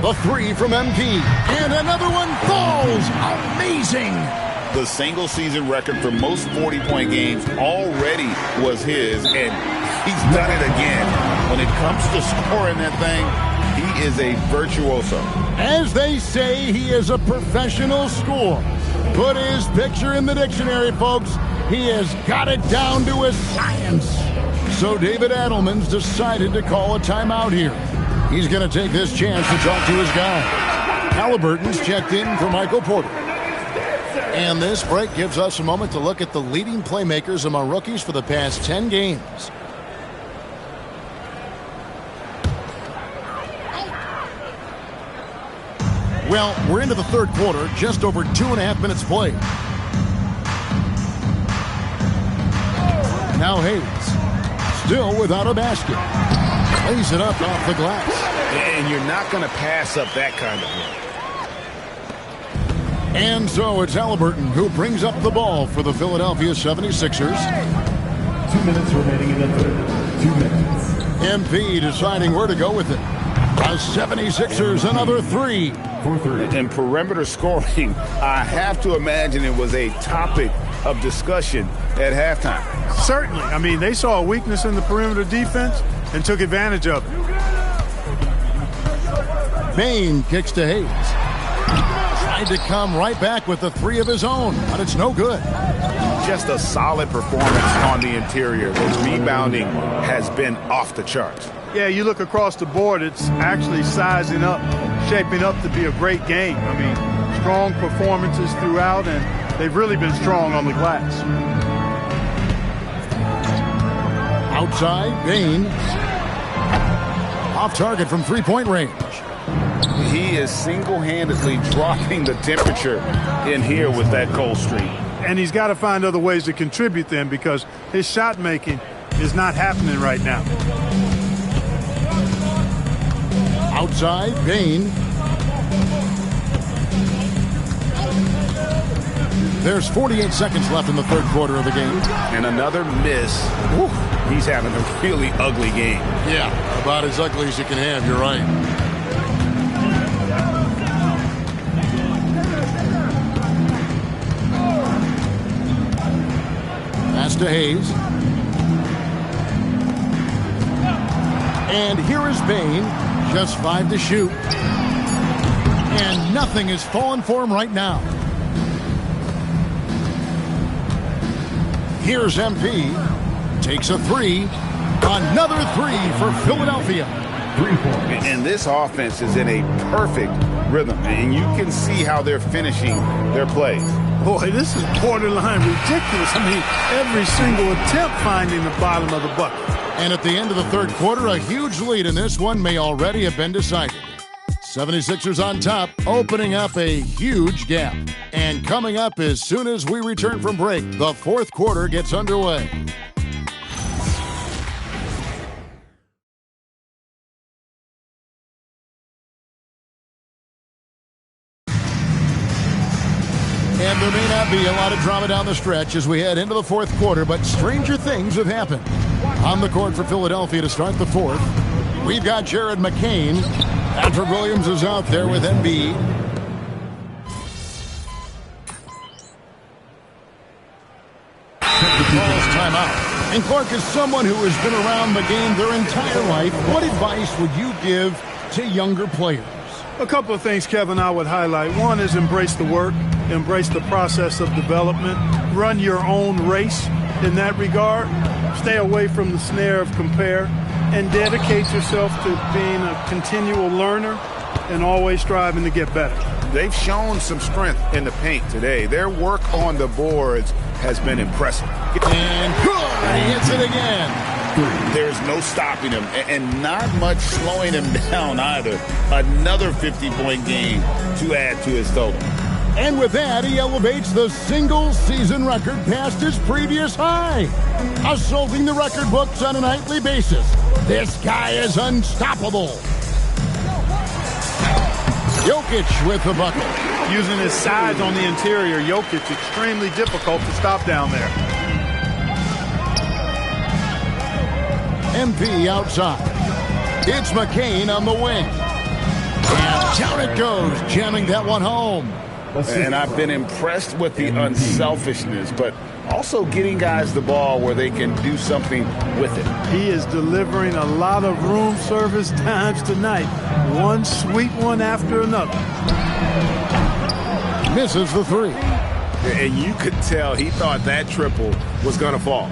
The 3 from MP. And another one falls. Amazing. The single season record for most 40-point games already was his, and he's done it again. When it comes to scoring that thing, he is a virtuoso. As they say, he is a professional scorer. Put his picture in the dictionary, folks. He has got it down to a science. So David Adelman's decided to call a timeout here. He's going to take this chance to talk to his guy. Halliburton's checked in for Michael Porter. And this break gives us a moment to look at the leading playmakers among rookies for the past 10 games. Well, we're into the third quarter, just over 2.5 minutes played. Now Hayes, still without a basket. Lays it up off the glass. And you're not going to pass up that kind of look. And so it's Halliburton who brings up the ball for the Philadelphia 76ers. 2 minutes remaining in the third. 2 minutes. MP deciding where to go with it. The 76ers, another 3. And perimeter scoring, I have to imagine it was a topic of discussion at halftime. Certainly. I mean, they saw a weakness in the perimeter defense and took advantage of it. Bain kicks to Hayes. Tried to come right back with the 3 of his own, but it's no good. Just a solid performance on the interior. The rebounding has been off the charts. Yeah, you look across the board, it's actually sizing up, shaping up to be a great game. I mean, strong performances throughout, and they've really been strong on the glass. Outside, Bain. Off target from three-point range. He is single-handedly dropping the temperature in here with that cold streak. And he's got to find other ways to contribute then, because his shot making is not happening right now. Outside, Bain. There's 48 seconds left in the third quarter of the game. And another miss. Woo, he's having a really ugly game. Yeah, about as ugly as you can have, you're right. Pass to Hayes. And here is Bain. Just 5 to shoot. And nothing is falling for him right now. Here's MP. Takes a 3. Another 3 for Philadelphia. 3 points. And this offense is in a perfect rhythm. And you can see how they're finishing their plays. Boy, this is borderline ridiculous. I mean, every single attempt finding the bottom of the bucket. And at the end of the third quarter, a huge lead in this one may already have been decided. 76ers on top, opening up a huge gap. And coming up as soon as we return from break, the fourth quarter gets underway. And there may not be a lot of drama down the stretch as we head into the fourth quarter, but stranger things have happened. On the court for Philadelphia to start the fourth, we've got Jared McCain. Patrick Williams is out there with Embiid. timeout. And Clark, is someone who has been around the game their entire life, what advice would you give to younger players? A couple of things, Kevin, I would highlight. One is embrace the work, embrace the process of development, run your own race in that regard, stay away from the snare of compare, and dedicate yourself to being a continual learner and always striving to get better. They've shown some strength in the paint today. Their work on the boards has been impressive. And good, he hits it again. There's no stopping him, and not much slowing him down either. Another 50-point game to add to his total. And with that, he elevates the single-season record past his previous high. Assaulting the record books on a nightly basis, this guy is unstoppable. Jokic with the bucket. Using his size on the interior, Jokic extremely difficult to stop down there. MP outside. It's McCain on the wing. And down it goes, jamming that one home. And I've been impressed with the unselfishness, but also getting guys the ball where they can do something with it. He is delivering a lot of room service times tonight. One sweet one after another. Misses the three. And you could tell he thought that triple was going to fall.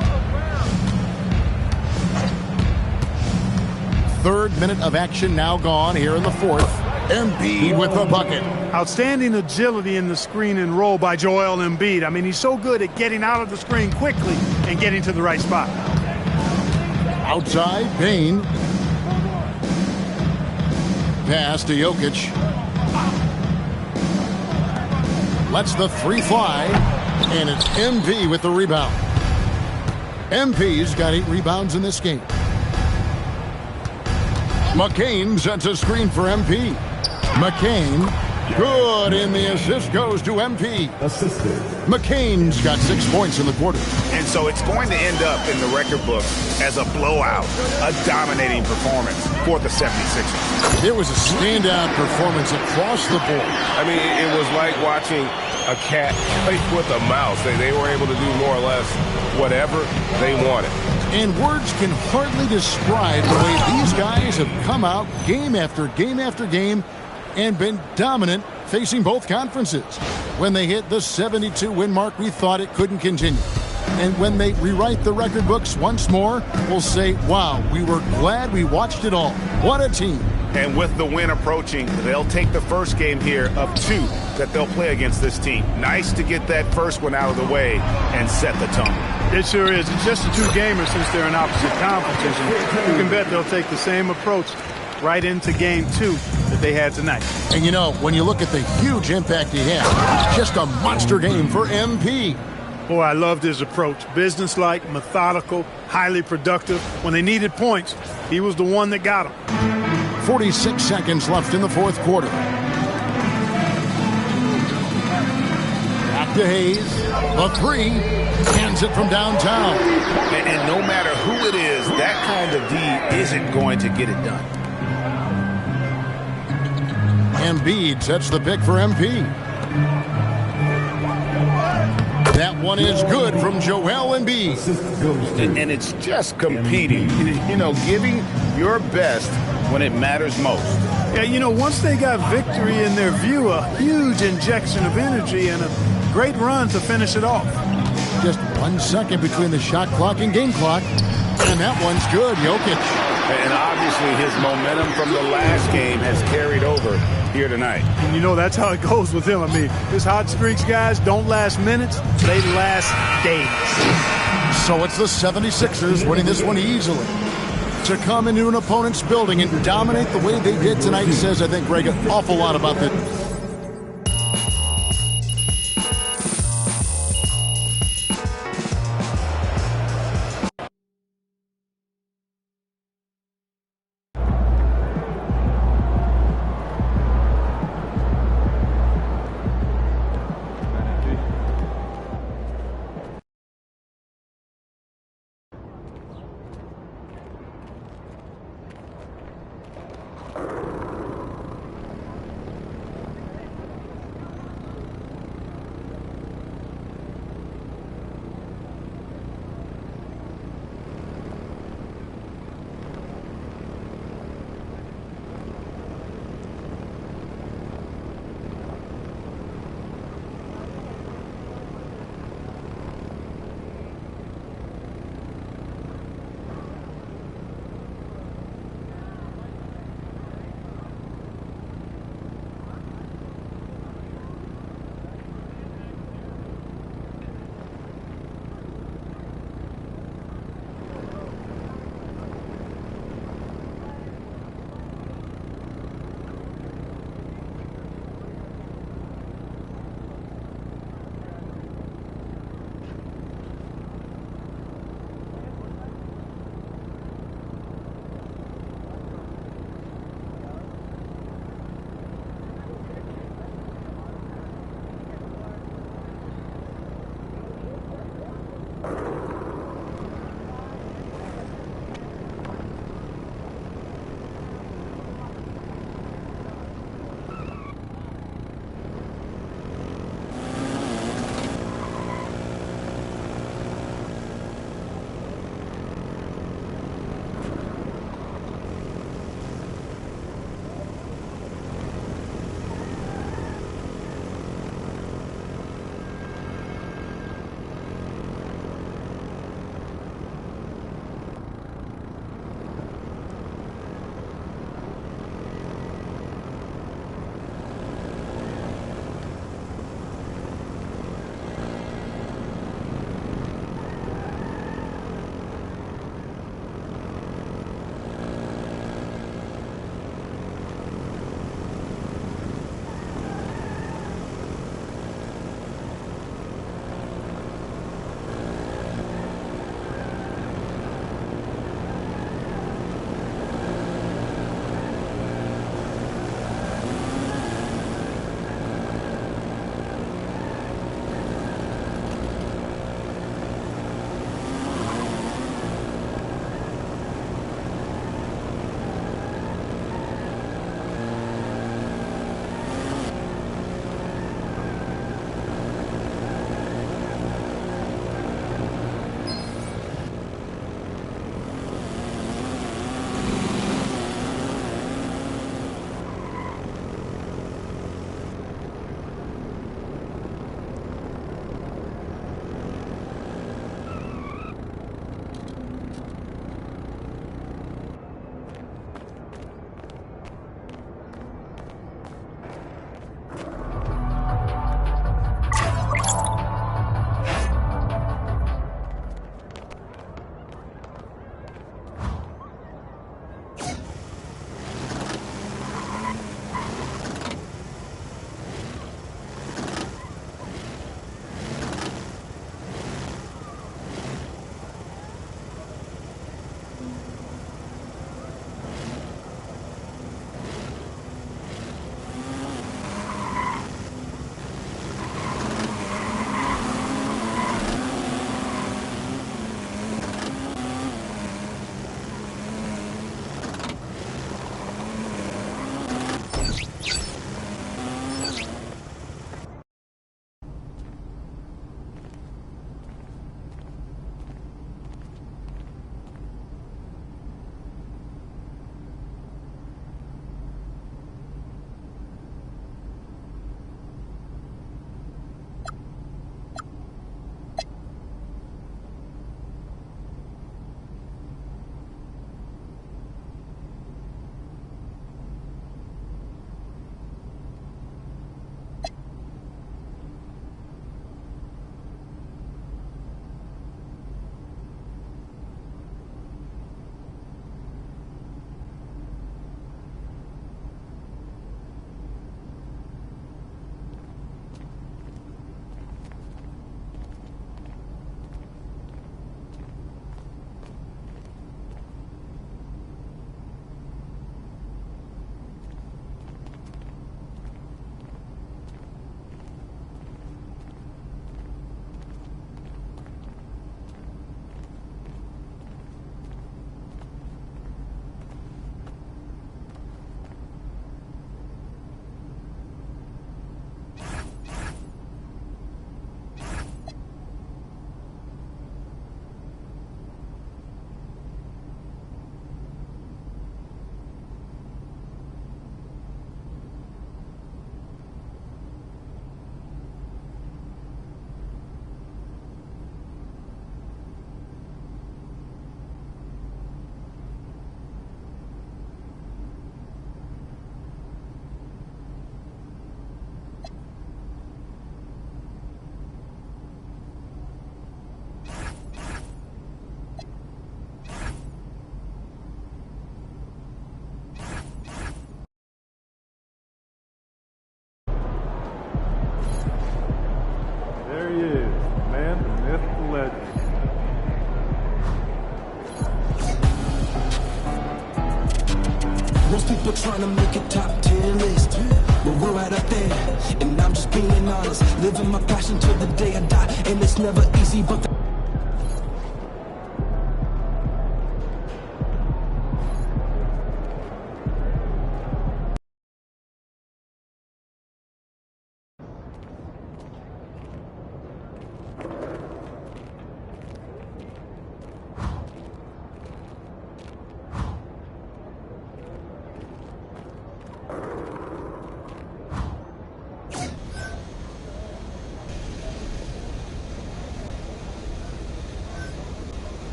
Third minute of action now gone here in the fourth. Embiid with the bucket. Outstanding agility in the screen and roll by Joel Embiid. I mean, he's so good at getting out of the screen quickly and getting to the right spot. Outside, Payne. Pass to Jokic. Lets the three fly, and it's MP with the rebound. MP's got 8 rebounds in this game. McCain sets a screen for MP. McCain, good, and the assist goes to MP. Assisted. McCain's got 6 points in the quarter. And so it's going to end up in the record book as a blowout, a dominating performance for the 76ers. It was a standout performance across the board. I mean, it was like watching a cat play with a mouse. They were able to do more or less whatever they wanted. And words can hardly describe the way these guys have come out game after game after game and been dominant facing both conferences. When they hit the 72-win mark, we thought it couldn't continue. And when they rewrite the record books once more, we'll say, wow, we were glad we watched it all. What a team. And with the win approaching, they'll take the first game here of 2 that they'll play against this team. Nice to get that first one out of the way and set the tone. It sure is. It's just a 2-gamer since they're in opposite conferences. And you can bet they'll take the same approach right into game 2 that they had tonight. And you know, when you look at the huge impact he had, just a monster game for MP. Boy, I loved his approach. Businesslike, methodical, highly productive. When they needed points, he was the one that got them. 46 seconds left in the fourth quarter. Back to Hayes. A three. Hands it from downtown. And no matter who it is, that kind of D isn't going to get it done. Embiid sets the pick for MP. That one is good from Joel Embiid. And it's just competing, you know, giving your best when it matters most. Yeah, you know, once they got victory in their view, a huge injection of energy and a great run to finish it off. Just 1 second between the shot clock and game clock. And that one's good, Jokic. And obviously his momentum from the last game has carried over here tonight. And you know, that's how it goes with him. I mean, his hot streaks, guys, don't last minutes. They last days. So it's the 76ers winning this one easily. To come into an opponent's building and dominate the way they did tonight says, I think, Greg, an awful lot about the... legend. Most people trying to make a top 10 list, but we're right up there, and I'm just being honest, living my passion till the day I die, and it's never easy, but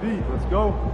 Pete, let's go.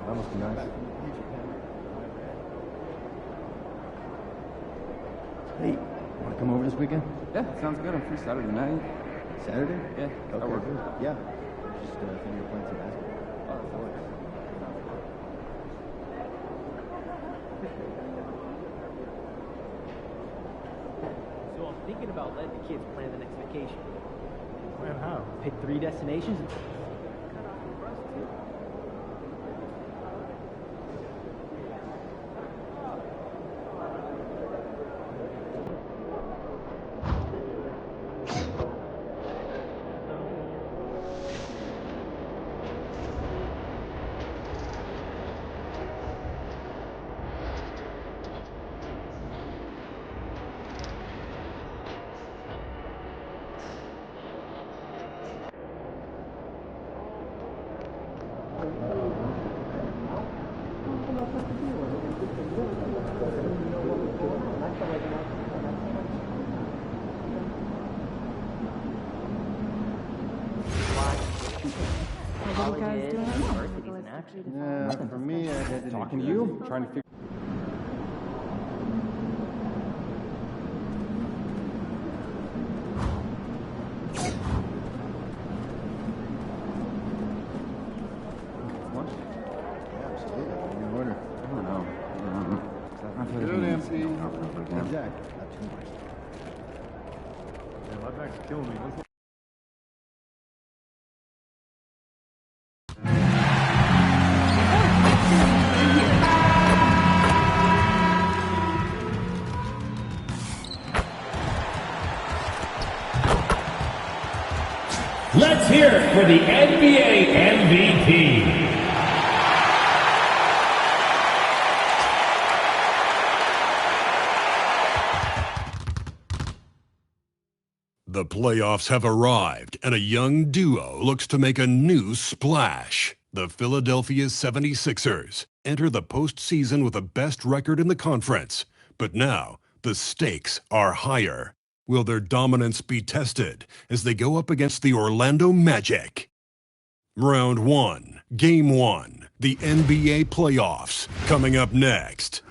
That must be nice. Hey, want to come over this weekend? Yeah, sounds good. I'm free Saturday night. Saturday? Yeah, that works. Good. Yeah. Just think you're playing some basketball. Oh, that works. So I'm thinking about letting the kids plan the next vacation. Plan how? Pick 3 destinations. Yeah, for me, I had to Talking to you, trying to figure. Absolutely. In order. I don't know. Good, MC. Exactly. Not too much. Yeah, my back's killing me. Let's hear it for the NBA MVP. The playoffs have arrived, and a young duo looks to make a new splash. The Philadelphia 76ers enter the postseason with the best record in the conference. But now, the stakes are higher. Will their dominance be tested as they go up against the Orlando Magic? Round 1, Game 1, the NBA playoffs, coming up next.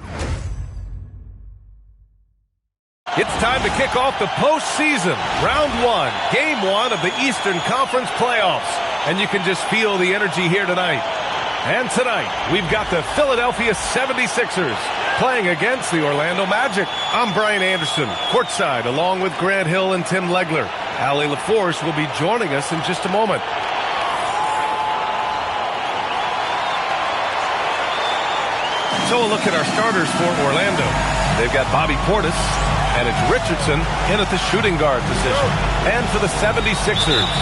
It's time to kick off the postseason. Round 1, Game 1 of the Eastern Conference playoffs. And you can just feel the energy here tonight. And tonight, we've got the Philadelphia 76ers playing against the Orlando Magic. I'm Brian Anderson, courtside, along with Grant Hill and Tim Legler. Allie LaForce will be joining us in just a moment. So a look at our starters for Orlando. They've got Bobby Portis, and it's Richardson in at the shooting guard position. And for the 76ers,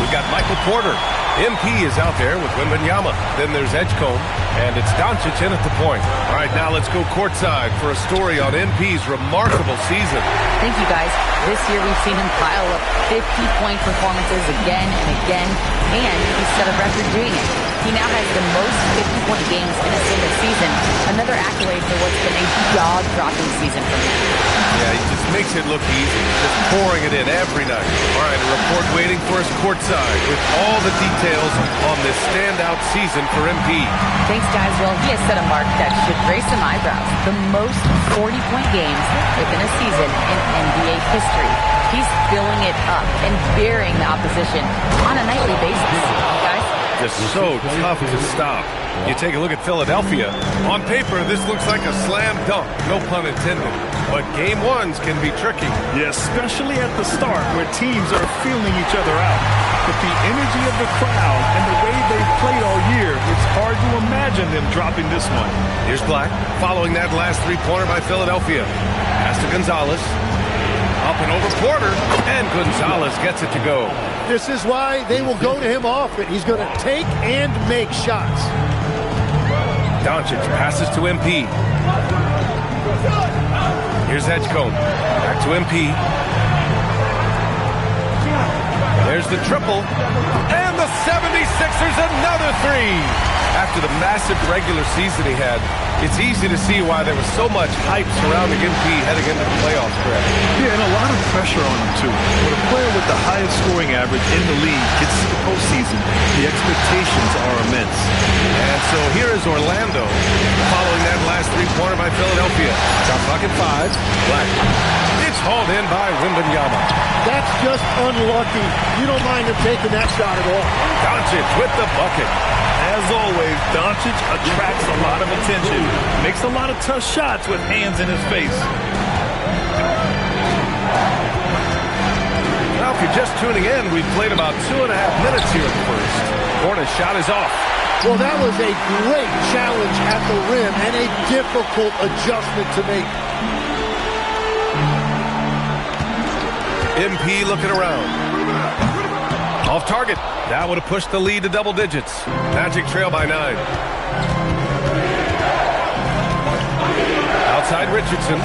we've got Michael Porter. MP is out there with Wembanyama. Then there's Edgecombe, and it's Doncic in at the point. All right, now let's go courtside for a story on MP's remarkable season. Thank you, guys. This year we've seen him pile up 50-point performances again and again, and he set a record doing it. He now has the most 50-point games in a single season. Another accolade for what's been a jaw-dropping season for him. Yeah, he just makes it look easy, just pouring it in every night. All right, a report waiting for us courtside with all the details on this standout season for MP. Thanks, guys. Well, he has set a mark that should raise some eyebrows. The most 40-point games within a season in NBA history. He's filling it up and burying the opposition on a nightly basis. Guys? Just so tough to stop. You take a look at Philadelphia. On paper, this looks like a slam dunk, no pun intended. But game ones can be tricky. Yeah, especially at the start where teams are feeling each other out. But the energy of the crowd and the way they've played all year, it's hard to imagine them dropping this one. Here's Black following that last three-pointer by Philadelphia. Pass to Gonzalez. Up and over Porter, and Gonzalez gets it to go. This is why they will go to him often. He's going to take and make shots. Doncic passes to MP. Here's Edgecombe. Back to MP. There's the triple. And the 76ers another three. After the massive regular season he had, it's easy to see why there was so much hype surrounding MP heading into the playoff stretch. Yeah, and a lot of pressure on him, too. When a player with the highest scoring average in the league gets to the postseason, the expectations are immense. And so here is Orlando following that last three-pointer by Philadelphia. Shot clock at 5. Black. It's hauled in by Wembanyama. That's just unlucky. You don't mind him taking that shot at all. Doncic with the bucket. As always, Doncic attracts a lot of attention. Makes a lot of tough shots with hands in his face. Now, if you're just tuning in, we've played about 2.5 minutes here in the first. Porter's shot is off. Well, that was a great challenge at the rim and a difficult adjustment to make. MP looking around. Off target. That would have pushed the lead to double digits. Magic trail by 9. Outside Richardson.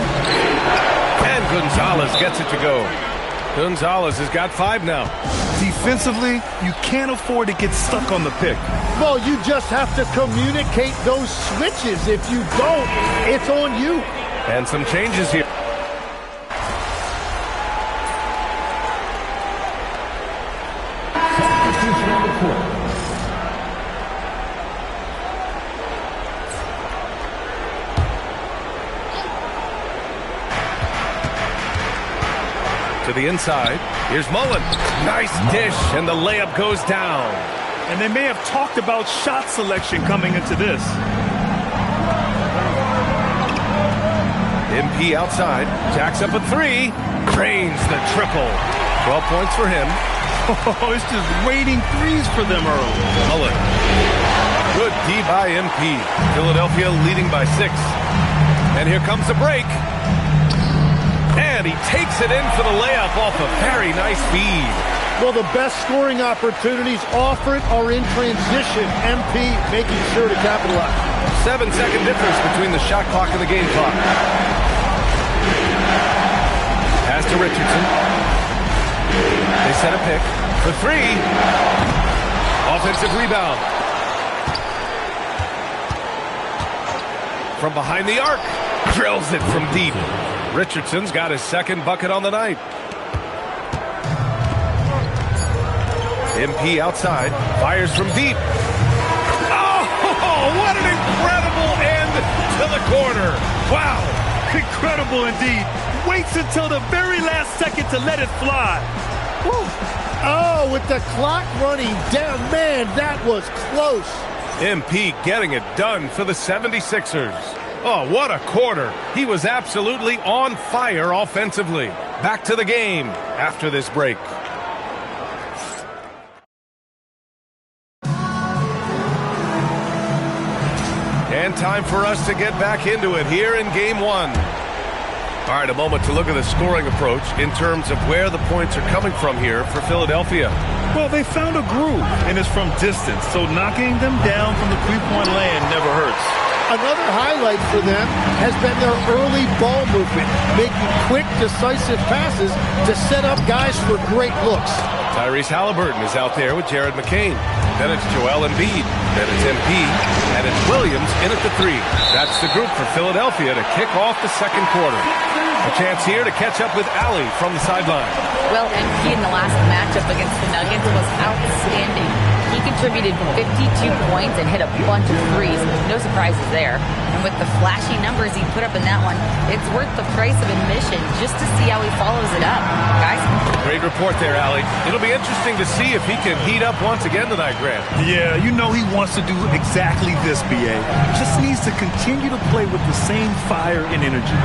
And Gonzalez gets it to go. Gonzalez has got 5 now. Defensively, you can't afford to get stuck on the pick. Well, you just have to communicate those switches. If you don't, it's on you. And some changes here. To the inside. Here's Mullen. Nice dish, and the layup goes down. And they may have talked about shot selection coming into this. MP outside. Jacks up a 3. Cranes the triple. 12 points for him. Oh, it's just raining threes for them early. Mullen. Good D by MP. Philadelphia leading by 6. And here comes the break. And he takes it in for the layup off a very nice feed. Well, the best scoring opportunities offered are in transition. MP making sure to capitalize. 7-second difference between the shot clock and the game clock. Pass to Richardson. They set a pick for 3. Offensive rebound. From behind the arc. Drills it from deep. Richardson's got his second bucket on the night. MP outside. Fires from deep. Oh, what an incredible end to the corner. Wow. Incredible indeed. Waits until the very last second to let it fly. Woo. Oh, with the clock running down. Man, that was close. MP getting it done for the 76ers. Oh, what a quarter. He was absolutely on fire offensively. Back to the game after this break. And time for us to get back into it here in Game 1. All right, a moment to look at the scoring approach in terms of where the points are coming from here for Philadelphia. Well, they found a groove, and it's from distance, so knocking them down from the three-point land never hurts. Another highlight for them has been their early ball movement, making quick, decisive passes to set up guys for great looks. Tyrese Halliburton is out there with Jared McCain. Then it's Joel Embiid. Then it's MP. And it's Williams in at the 3. That's the group for Philadelphia to kick off the second quarter. A chance here to catch up with Allie from the sideline. Well, MP in the last matchup against the Nuggets was outstanding. He contributed 52 points and hit a bunch of threes. No surprises there. And with the flashy numbers he put up in that one, it's worth the price of admission just to see how he follows it up. Guys? Great report there, Allie. It'll be interesting to see if he can heat up once again tonight, Grant. Yeah, you know he wants to do exactly this, BA. Just needs to continue to play with the same fire and energy.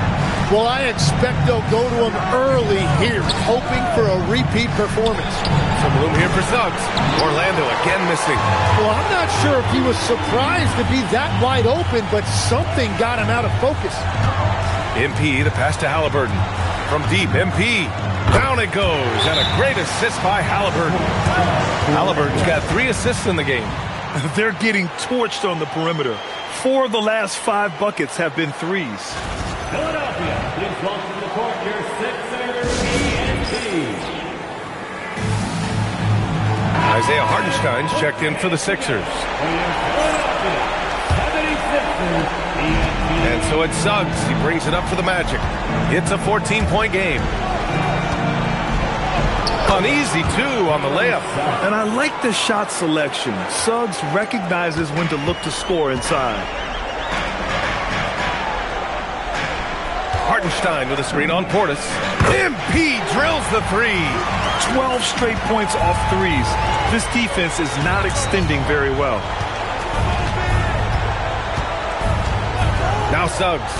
Well, I expect they'll go to him early here, hoping for a repeat performance. Some room here for Suggs. Orlando again missing. Well, I'm not sure if he was surprised to be that wide open, but something got him out of focus. MP, the pass to Halliburton. From deep, MP. Down it goes, and a great assist by Halliburton. Halliburton's got 3 assists in the game. They're getting torched on the perimeter. 4 of the last 5 buckets have been threes. Philadelphia, please welcome to the court your 6-setter ENT. Isaiah Hartenstein's checked in for the Sixers. And so it's Suggs. He brings it up for the Magic. It's a 14-point game. An easy 2 on the layup. And I like the shot selection. Suggs recognizes when to look to score inside. Hartenstein with a screen on Portis. MP drills the 3. 12 straight points off threes. This defense is not extending very well. Now Suggs.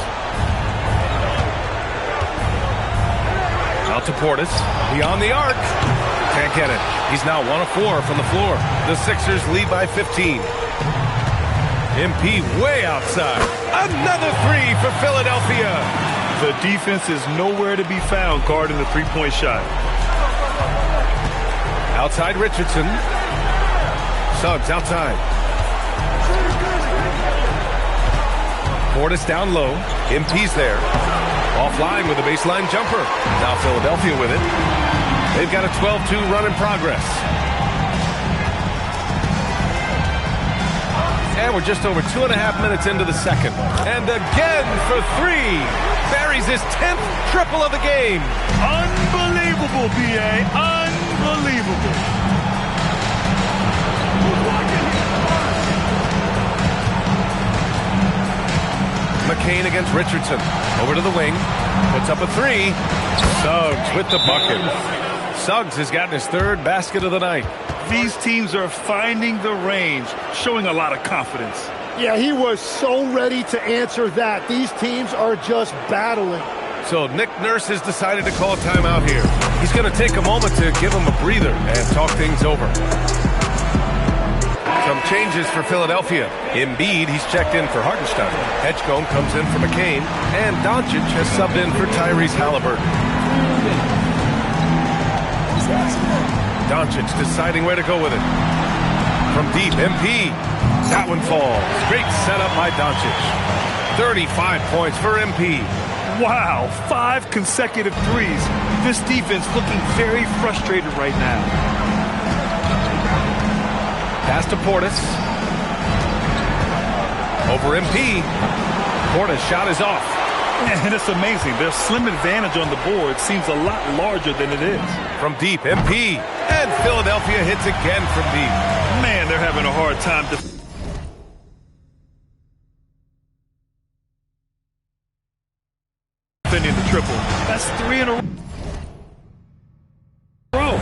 Out to Portis. Beyond the arc. Can't get it. He's now 1 of 4 from the floor. The Sixers lead by 15. MP way outside. Another 3 for Philadelphia. The defense is nowhere to be found guarding the three-point shot. Outside Richardson. Suggs outside. Portis down low. MP's there. Offline with a baseline jumper. Now Philadelphia with it. They've got a 12-2 run in progress. And we're just over 2.5 minutes into the second. And again for 3. Buries his 10th triple of the game. Unbelievable, B.A. Unbelievable. McCain against Richardson. Over to the wing. Puts up a 3. Suggs with the bucket. Suggs has gotten his 3rd basket of the night. These teams are finding the range, showing a lot of confidence. Yeah, he was so ready to answer that. These teams are just battling. So Nick Nurse has decided to call a timeout here. He's going to take a moment to give him a breather and talk things over. Some changes for Philadelphia. Embiid, he's checked in for Hartenstein. Edgecombe comes in for McCain. And Doncic has subbed in for Tyrese Halliburton. Doncic deciding where to go with it. From deep, MP. That one falls. Great setup by Doncic. 35 points for MP. Wow, 5 consecutive threes. This defense looking very frustrated right now. Pass to Portis. Over MP. Portis' shot is off. And it's amazing. Their slim advantage on the board seems a lot larger than it is. From deep, MP. And Philadelphia hits again from deep. Man, they're having a hard time defending the triple. That's 3 in a row.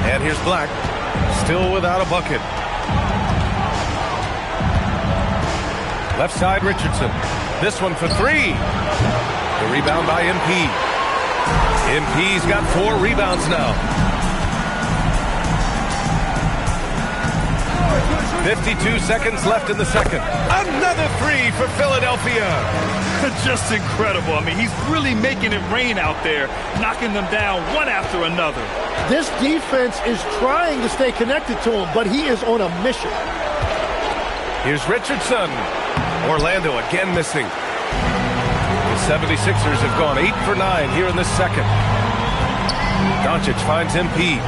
And here's Black. Still without a bucket. Left side, Richardson. This one for 3. The rebound by MP. MP's got 4 rebounds now. 52 seconds left in the second. Another 3 for Philadelphia. Just incredible. I mean, he's really making it rain out there, knocking them down one after another. This defense is trying to stay connected to him, but he is on a mission. Here's Richardson. Orlando again missing. The 76ers have gone 8 for 9 here in the second. Doncic finds MP.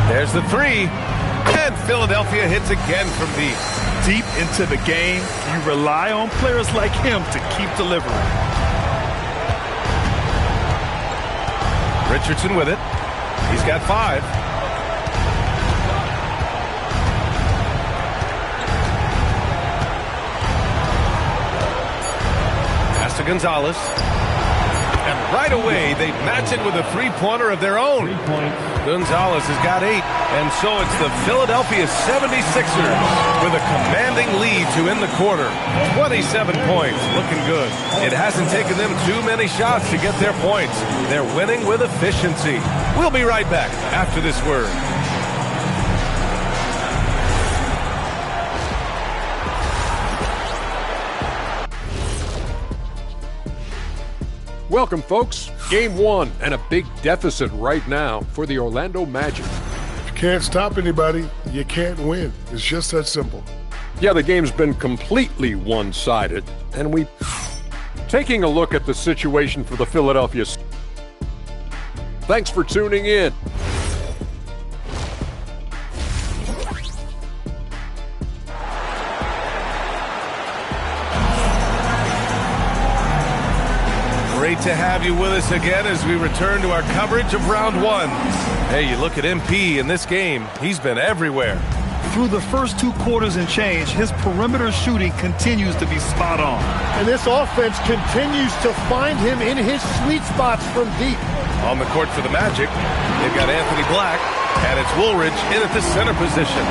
There's the 3. And Philadelphia hits again from deep. Deep into the game, you rely on players like him to keep delivering. Richardson with it. He's got 5. Pass to Gonzalez. And right away, they match it with a 3-pointer of their own. Gonzalez has got 8. And so it's the Philadelphia 76ers with a commanding lead to end the quarter. 27 points, looking good. It hasn't taken them too many shots to get their points. They're winning with efficiency. We'll be right back after this word. Welcome, folks. Game 1 and a big deficit right now for the Orlando Magic. If you can't stop anybody, you can't win. It's just that simple. Yeah, the game's been completely one-sided, and we... Taking a look at the situation for the Philadelphia... Thanks for tuning in. Great to have you with us again as we return to our coverage of round one. Hey, you look at MP in this game, he's been everywhere. Through the first 2 quarters and change, his perimeter shooting continues to be spot on. And this offense continues to find him in his sweet spots from deep. On the court for the Magic, they've got Anthony Black, and it's Woolridge in at the center position.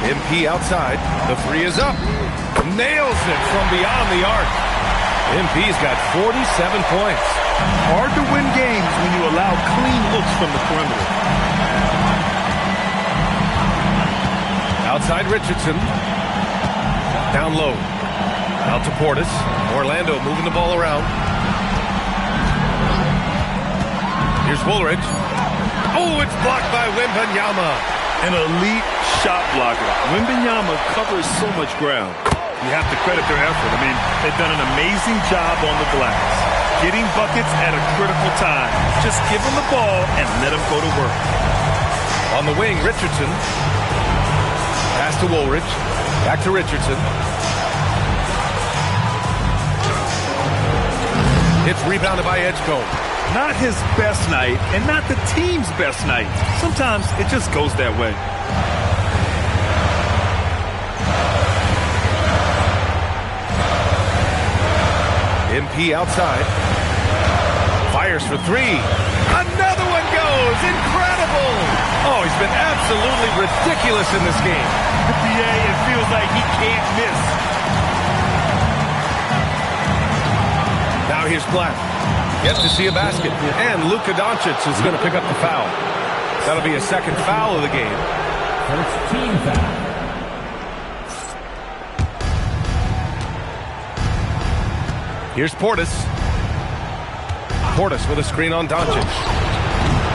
MP outside, the three is up. Nails it from beyond the arc. MP's got 47 points. Hard to win games when you allow clean looks from the perimeter. Outside Richardson. Down low. Out to Portis. Orlando moving the ball around. Here's Woolridge. Oh, it's blocked by Wembanyama. An elite shot blocker. Wembanyama covers so much ground. You have to credit their effort. I mean, they've done an amazing job on the glass. Getting buckets at a critical time. Just give them the ball and let them go to work. On the wing, Richardson. Pass to Woolridge. Back to Richardson. It's rebounded by Edgecombe. Not his best night, and not the team's best night. Sometimes it just goes that way. MP outside. Fires for three. Another one goes. Incredible. Oh, he's been absolutely ridiculous in this game. NBA, it feels like he can't miss. Now here's Black. Gets to see a basket. And Luka Doncic is going to pick up the foul. That'll be a second foul of the game. First team foul. Here's Portis. Portis with a screen on Doncic.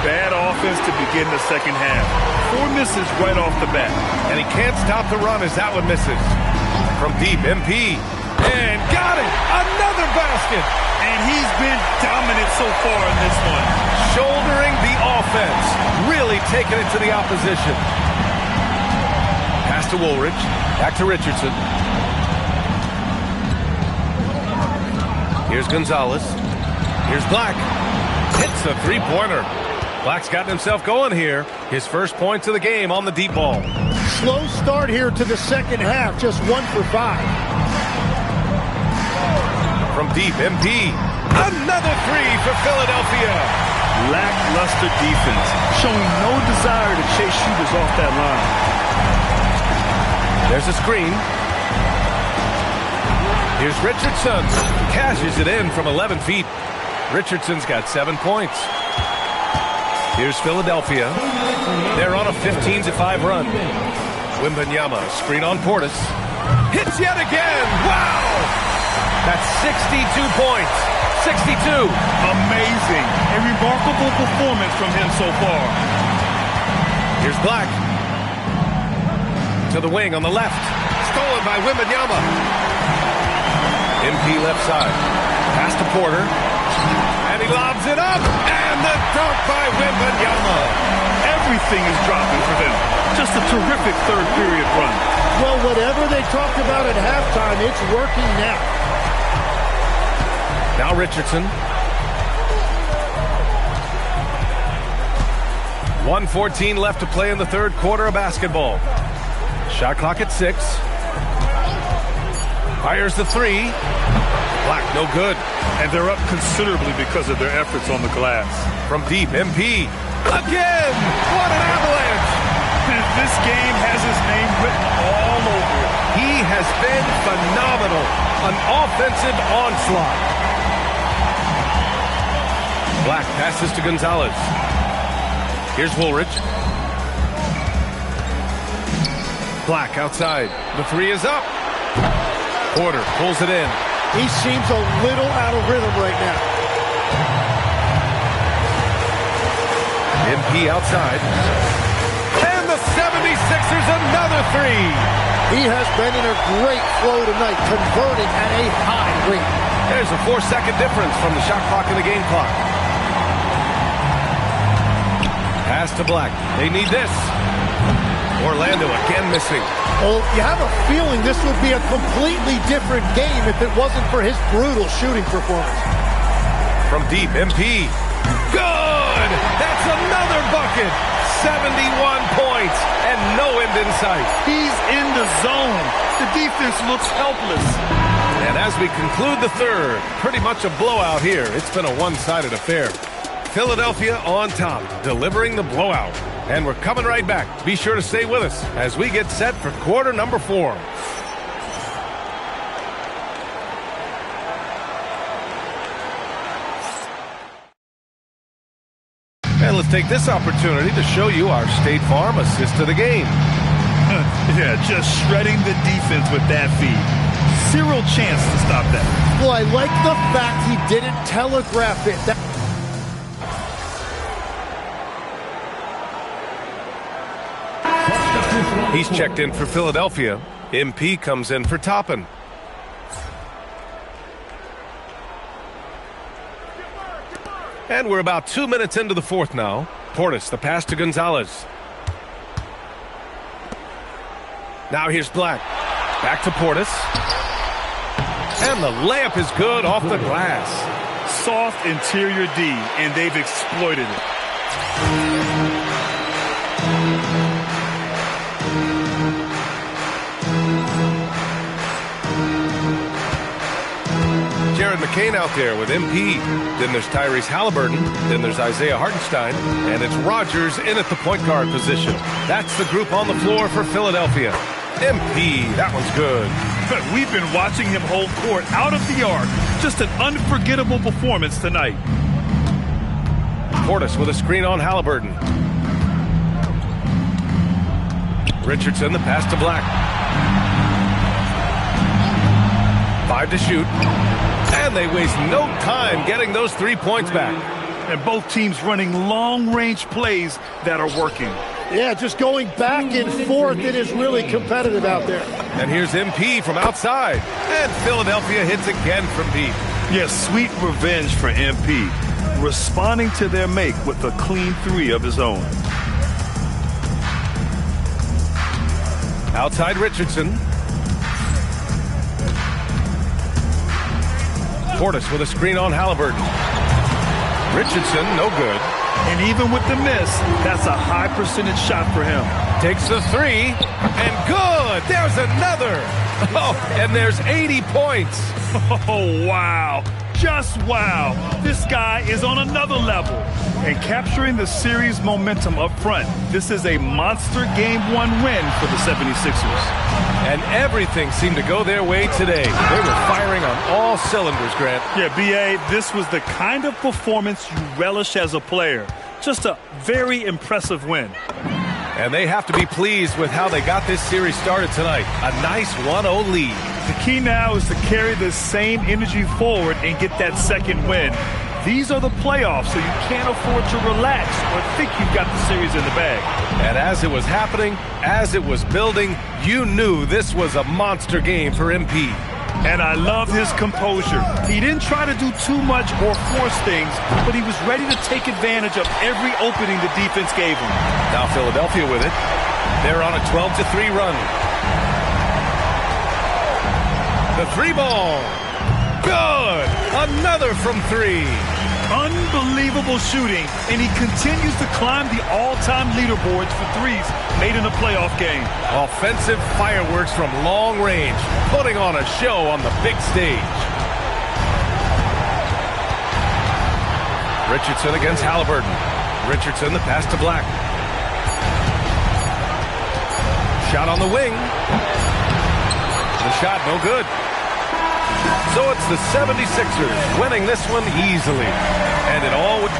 Bad offense to begin the second half. 4 misses right off the bat. And he can't stop the run as that one misses. From deep, MP. And got it! Another basket! And he's been dominant so far in this one. Shouldering the offense. Really taking it to the opposition. Pass to Woolridge. Back to Richardson. Here's Gonzalez. Here's Black. Hits a three-pointer. Black's gotten himself going here. His first points of the game on the deep ball. Slow start here to the second half. Just 1 for 5. From deep, MP. Another three for Philadelphia. Lackluster defense. Showing no desire to chase shooters off that line. There's a screen. Here's Richardson. Cashes it in from 11 feet. Richardson's got 7 points. Here's Philadelphia. They're on a 15-5 run. Wembanyama, screen on Portis. Hits yet again. Wow! That's 62 points. 62. Amazing. A remarkable performance from him so far. Here's Black. To the wing on the left. Stolen by Wembanyama. MP left side. Pass to Porter. And he lobs it up. And the dunk by Wembanyama. Everything is dropping for them. Just a terrific third period run. Well, whatever they talked about at halftime, it's working now. Now Richardson. 1:14 left to play in the third quarter of basketball. Shot clock at 6. Fires the three. Black, no good. And they're up considerably because of their efforts on the glass. From deep, MP. Again! What an avalanche! This game has his name written all over it. He has been phenomenal. An offensive onslaught. Black passes to Gonzalez. Here's Woolridge. Black outside. The three is up. Porter pulls it in. He seems a little out of rhythm right now. MP outside. And the 76ers another three. He has been in a great flow tonight, converting at a high rate. There's a 4-second difference from the shot clock and the game clock. Pass to Black. They need this. Orlando again missing. Well, you have a feeling this would be a completely different game if it wasn't for his brutal shooting performance. From deep, MP. Good! That's another bucket! 71 points and no end in sight. He's in the zone. The defense looks helpless. And as we conclude the third, pretty much a blowout here. It's been a one-sided affair. Philadelphia on top, delivering the blowout. And we're coming right back. Be sure to stay with us as we get set for quarter number 4. And let's take this opportunity to show you our State Farm assist to the game. Yeah, just shredding the defense with that feed. Zero chance to stop that. Well, I like the fact he didn't telegraph it. He's checked in for Philadelphia. MP comes in for Toppin. And we're about 2 minutes into the fourth now. Portis, the pass to Gonzalez. Now here's Black. Back to Portis. And the layup is good off the glass. Soft interior D, and they've exploited it. Jared McCain out there with MP. Then there's Tyrese Halliburton. Then there's Isaiah Hartenstein. And it's Rodgers in at the point guard position. That's the group on the floor for Philadelphia. MP, that one's good. We've been watching him hold court out of the arc. Just an unforgettable performance tonight. Portis with a screen on Halliburton. Richardson, the pass to Black. 5 to shoot. And they waste no time getting those 3 points back. And both teams running long-range plays that are working. Yeah, just going back and forth. It is really competitive out there. And here's MP from outside. And Philadelphia hits again from deep. Yes, sweet revenge for MP. Responding to their make with a clean 3 of his own. Outside Richardson. Portis with a screen on Halliburton. Richardson, no good. And even with the miss, that's a high percentage shot for him. Takes the 3, and good! There's another! Oh, and there's 80 points. Oh, wow. Just wow. This guy is on another level. And capturing the series momentum up front, this is a monster Game 1 win for the 76ers. And everything seemed to go their way today. They were firing on all cylinders, Grant. Yeah, B.A., this was the kind of performance you relish as a player. Just a very impressive win. And they have to be pleased with how they got this series started tonight. A nice 1-0 lead. The key now is to carry this same energy forward and get that second win. These are the playoffs, so you can't afford to relax or think you've got the series in the bag. And as it was happening, as it was building, you knew this was a monster game for MP. And I love his composure. He didn't try to do too much or force things, but he was ready to take advantage of every opening the defense gave him. Now Philadelphia with it. They're on a 12-3 run. The 3 ball. Good! Another from 3. Unbelievable shooting, and he continues to climb the all-time leaderboards for threes made in a playoff game. Offensive fireworks from long range, putting on a show on the big stage. Richardson against Halliburton. Richardson, the pass to Black. Shot on the wing. The shot no good. So it's the 76ers winning this one easily. And it all would...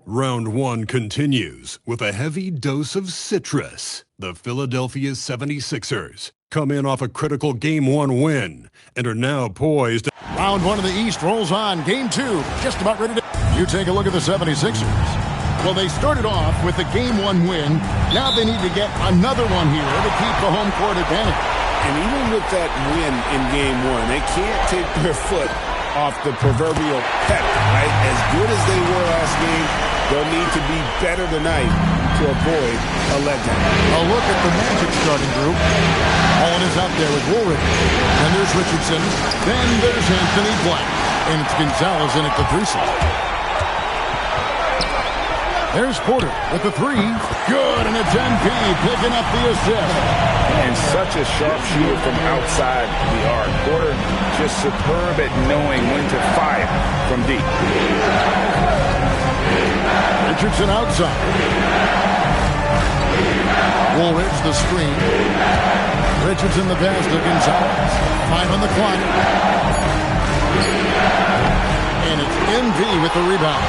Round 1 continues with a heavy dose of citrus. The Philadelphia 76ers come in off a critical Game 1 win and are now poised. Round 1 of the East rolls on. Game 2 just about ready to... You take a look at the 76ers. Well, they started off with a Game 1 win. Now they need to get another one here to keep the home court advantage. And even with that win in Game 1, they can't take their foot off the proverbial pedal, right? As good as they were last game, they'll need to be better tonight to avoid a letdown. A look at the Magic starting group. Holland is out there with Woolridge. Then there's Richardson. Then there's Anthony Black. And it's Gonzalez in at the 3 slot. There's Porter with the 3. Good, and it's MP picking up the assist. And such a sharp shooter from outside the arc. Porter just superb at knowing when to fire from deep. Richardson outside. Woolridge the screen. Richardson the pass to Gonzalez. 5 on the clock. And it's MV with the rebound.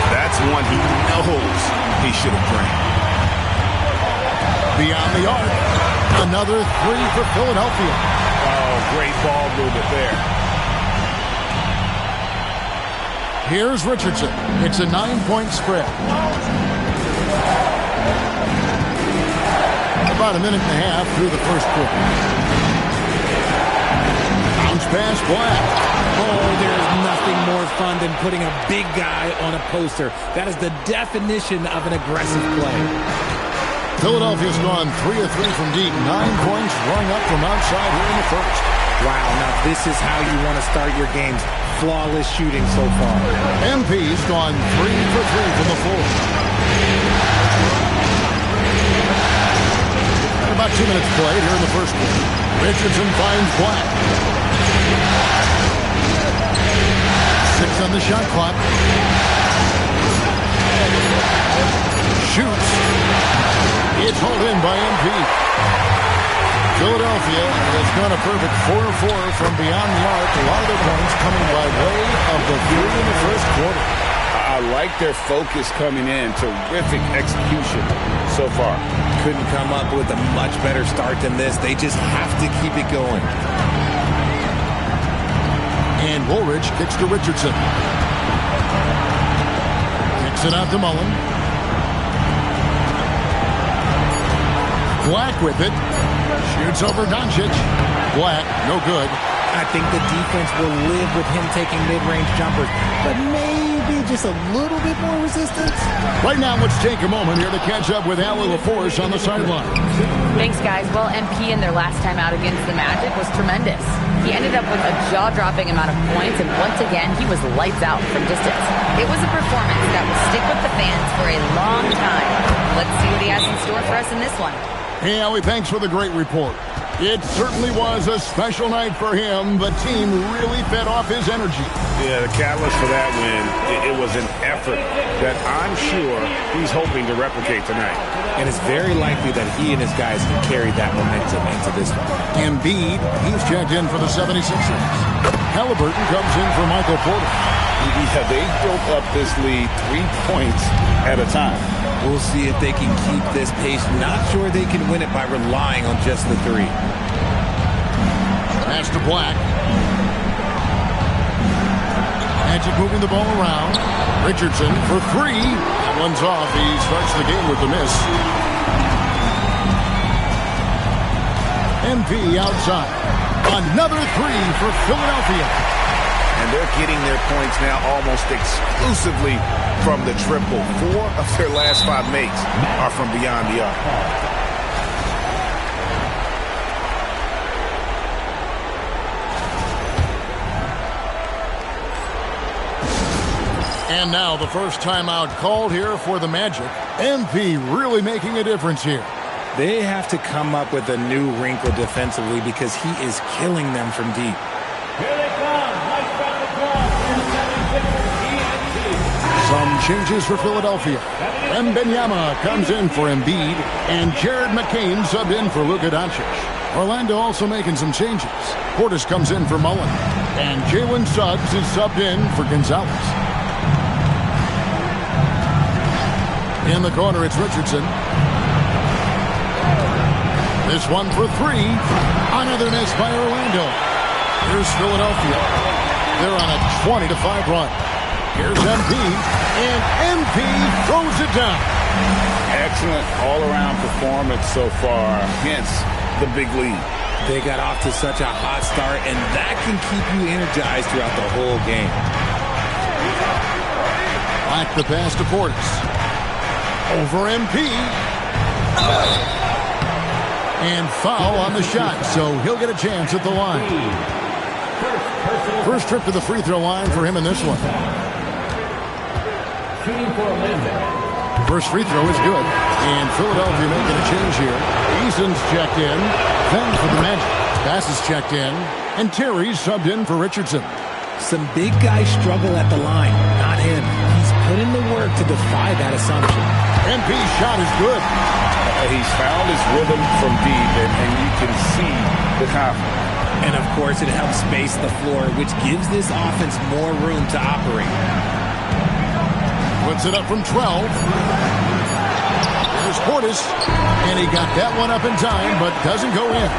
That's one he knows he should have drained. Beyond the arc. Another 3 for Philadelphia. Oh, great ball movement there. Here's Richardson. It's a 9-point spread. About a minute and a half through the first quarter. Bounce pass, Black. Oh, there's nothing more fun than putting a big guy on a poster. That is the definition of an aggressive play. Philadelphia's gone 3 of 3 from deep. 9 points running up from outside here in the first. Wow, now this is how you want to start your games. Flawless shooting so far. MP's gone 3 for 3 from the floor. And about 2 minutes played here in the first quarter. Richardson finds Black. 6 on the shot clock. Shoots. It's hauled in by MP. Philadelphia has gone a perfect 4-4 from beyond the arc. A lot of their points coming by way of the 3 in the first quarter. I like their focus coming in. Terrific execution so far. Couldn't come up with a much better start than this. They just have to keep it going. And Woolridge kicks to Richardson. Kicks it out to Mullen. Black with it. Shoots over Doncic. Black, no good. I think the defense will live with him taking mid-range jumpers, but maybe just a little bit more resistance. Right now, let's take a moment here to catch up with Allie LaForce on the sideline. Thanks, guys. Well, MP in their last time out against the Magic was tremendous. He ended up with a jaw-dropping amount of points, and once again, he was lights out from distance. It was a performance that will stick with the fans for a long time. Let's see what he has in store for us in this one. Hey, Allie, thanks for the great report. It certainly was a special night for him. The team really fed off his energy. Yeah, the catalyst for that win, it was an effort that I'm sure he's hoping to replicate tonight. And it's very likely that he and his guys can carry that momentum into this one. Embiid, he's checked in for the 76ers. Halliburton comes in for Michael Porter. Yeah, they built up this lead 3 points at a time. We'll see if they can keep this pace. Not sure they can win it by relying on just the 3. Pass to Black. Magic moving the ball around. Richardson for 3. That one's off. He starts the game with the miss. MP outside. Another 3 for Philadelphia. And they're getting their points now almost exclusively from the triple. 4 of their last 5 makes are from beyond the arc. And now the first timeout called here for the Magic. MP really making a difference here. They have to come up with a new wrinkle defensively because he is killing them from deep. Here they come. Nice round of applause for the 76ers. Some changes for Philadelphia. Wembanyama comes in for Embiid, and Jared McCain subbed in for Luka Doncic. Orlando also making some changes. Portis comes in for Mullen. And Jalen Suggs is subbed in for Gonzalez. In the corner, it's Richardson. This one for three. Another miss by Orlando. Here's Philadelphia. They're on a 20-5 run. Here's MP. And MP throws it down. Excellent all-around performance so far, hence the big lead. They got off to such a hot start, and that can keep you energized throughout the whole game. Back the pass to Portis. Over MP. And foul on the shot, so he'll get a chance at the line. First trip to the free throw line for him in this one. First free throw is good. And Philadelphia making a change here. Eason's checked in. Then for the Magic. Bass is checked in. And Terry's subbed in for Richardson. Some big guys struggle at the line. Not him. He's put in the work to defy that assumption. MP's shot is good. He's found his rhythm from deep, and you can see the confidence. And, of course, it helps space the floor, which gives this offense more room to operate. Puts it up from 12. Here's Portis. And he got that one up in time, but doesn't go in.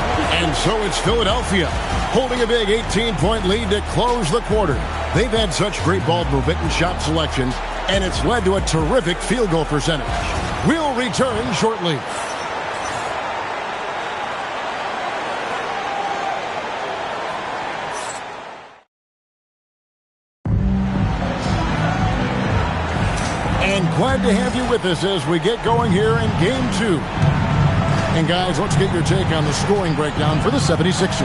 And so it's Philadelphia holding a big 18-point lead to close the quarter. They've had such great ball movement and shot selection, and it's led to a terrific field goal percentage. We'll return shortly. And glad to have you with us as we get going here in Game 2. And guys, let's get your take on the scoring breakdown for the 76ers.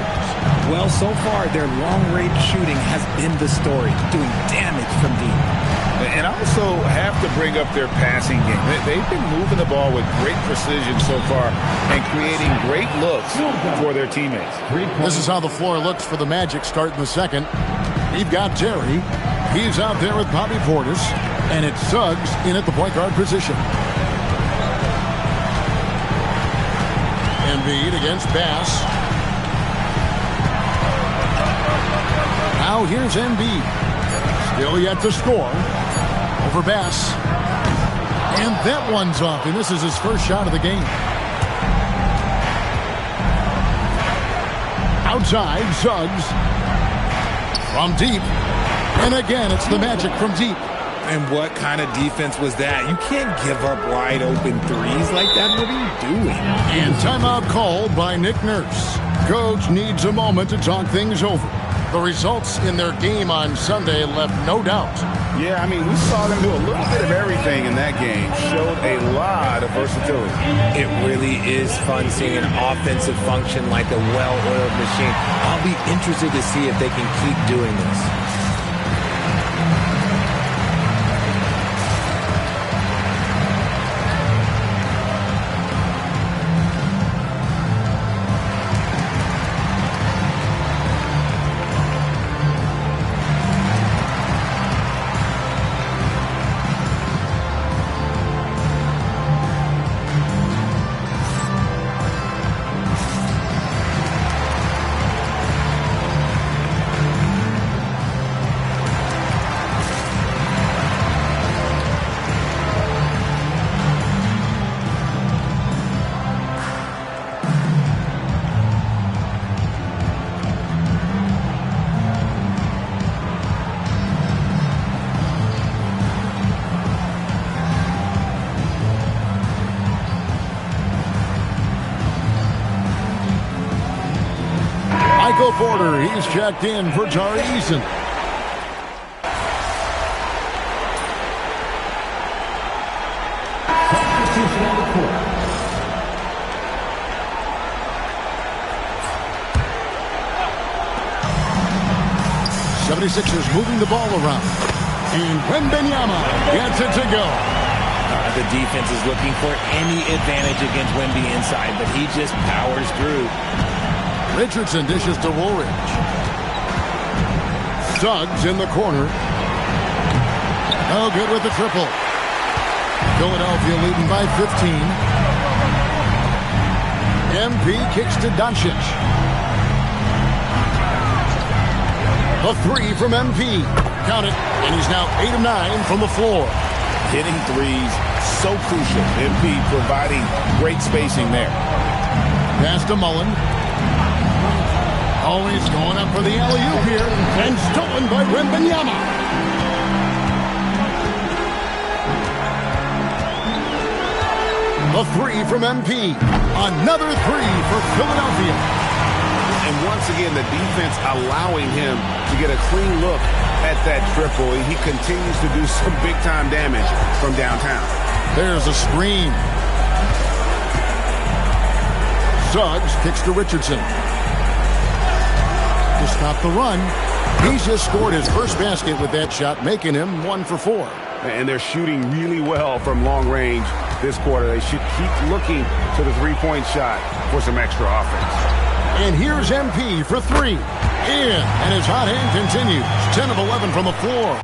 Well, so far, their long-range shooting has been the story, doing damage from deep. And also have to bring up their passing game. They've been moving the ball with great precision so far and creating great looks for their teammates. This is how the floor looks for the Magic starting the second. We've got Terry. He's out there with Bobby Portis. And it's Suggs in at the point guard position. Embiid against Bass. Now here's Embiid. Still yet to score. Over Bass. And that one's off, and this is his first shot of the game. Outside, Suggs. From deep. And again, it's the Magic from deep. And what kind of defense was that? You can't give up wide open threes like that. What are you doing? And timeout called by Nick Nurse. Coach needs a moment to talk things over. The results in their game on Sunday left no doubt. Yeah, I mean, we saw them do a little bit of everything in that game. Showed a lot of versatility. It really is fun seeing an offensive function like a well-oiled machine. I'll be interested to see if they can keep doing this. Porter, he's checked in for Tari Eason. '76ers moving the ball around. And Wembanyama gets it to go. The defense is looking for any advantage against Wemby inside, but he just powers through. Richardson dishes to Woolridge. Suggs in the corner. Oh, good with the triple. Philadelphia leading by 15. MP kicks to Doncic. A three from MP. Count it. And he's now 8 of 9 from the floor. Hitting threes, so crucial. MP providing great spacing there. Pass to Mullen. Always going up for the alley-oop here. And stolen by Wembanyama. A three from MP. Another three for Philadelphia. And once again, the defense allowing him to get a clean look at that triple. He continues to do some big-time damage from downtown. There's a screen. Suggs kicks to Richardson. To stop the run. He's just scored his first basket with that shot, making him 1 for 4. And they're shooting really well from long range this quarter. They should keep looking to the three-point shot for some extra offense. And here's MP for 3. In. And his hot hand continues. 10 of 11 from the floor.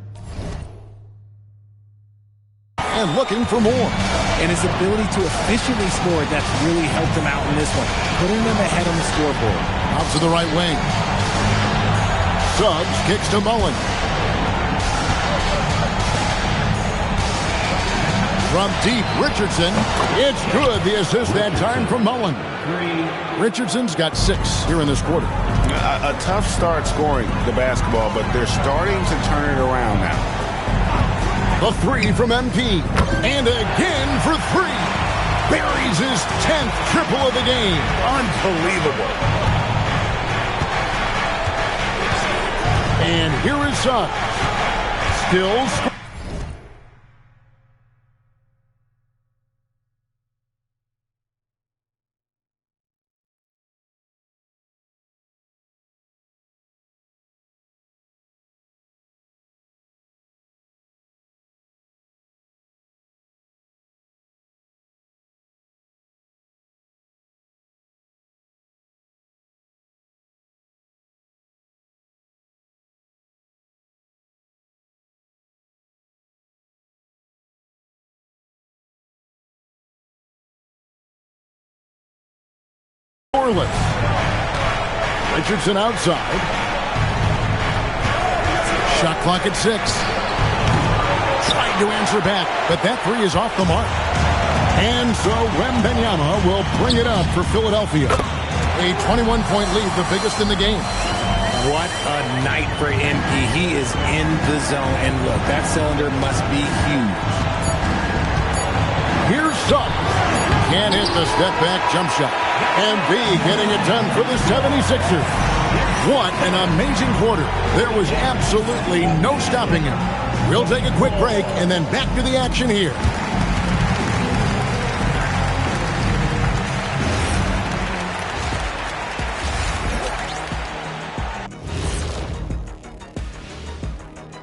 And looking for more. And his ability to efficiently score, that's really helped him out in this one, putting them ahead on the scoreboard. Out to the right wing. Suggs kicks to Mullen. From deep, Richardson. It's good. The assist that time from Mullen. Richardson's got 6 here in this quarter. A tough start scoring the basketball, but they're starting to turn it around now. The three from MP. And again for 3. Buries his 10th triple of the game. Unbelievable. And here is Suggs. Still scoring. Richardson outside. Shot clock at 6. Trying to answer back, but that 3 is off the mark. And so Wembanyama will bring it up for Philadelphia. A 21-point lead, the biggest in the game. What a night for MP. He is in the zone. And look, that cylinder must be huge. Here's Suggs. Can't hit the step-back jump shot. And B getting it done for the 76ers. What an amazing quarter. There was absolutely no stopping him. We'll take a quick break and then back to the action here.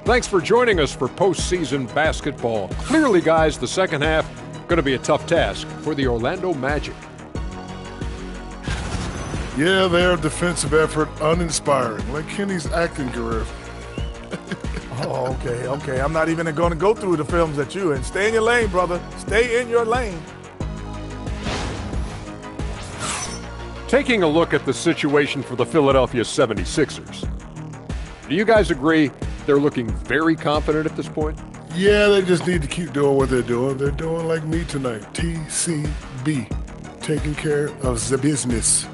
Thanks for joining us for postseason basketball. Clearly, guys, the second half going to be a tough task for the Orlando Magic. Yeah, their defensive effort uninspiring. Like Kenny's acting career. Oh, okay. I'm not even going to go through the films at you. And stay in your lane, brother. Stay in your lane. Taking a look at the situation for the Philadelphia 76ers. Do you guys agree they're looking very confident at this point? Yeah, they just need to keep doing what they're doing. They're doing like me tonight. TCB. Taking care of the business.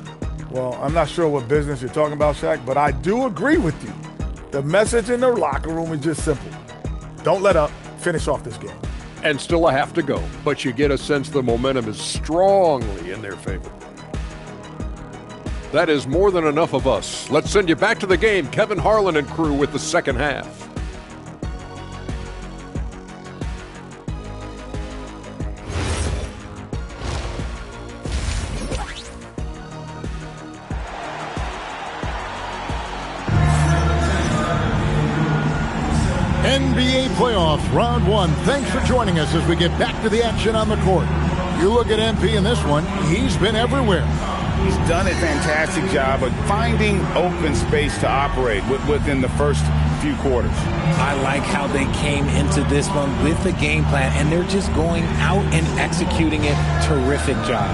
Well, I'm not sure what business you're talking about, Shaq, but I do agree with you. The message in the locker room is just simple. Don't let up. Finish off this game. And still a half to go, but you get a sense the momentum is strongly in their favor. That is more than enough of us. Let's send you back to the game. Kevin Harlan and crew with the second half. NBA playoffs, round 1. Thanks for joining us as we get back to the action on the court. You look at MP in this one, he's been everywhere. He's done a fantastic job of finding open space to operate within the first few quarters. I like how they came into this one with the game plan, and they're just going out and executing it. Terrific job.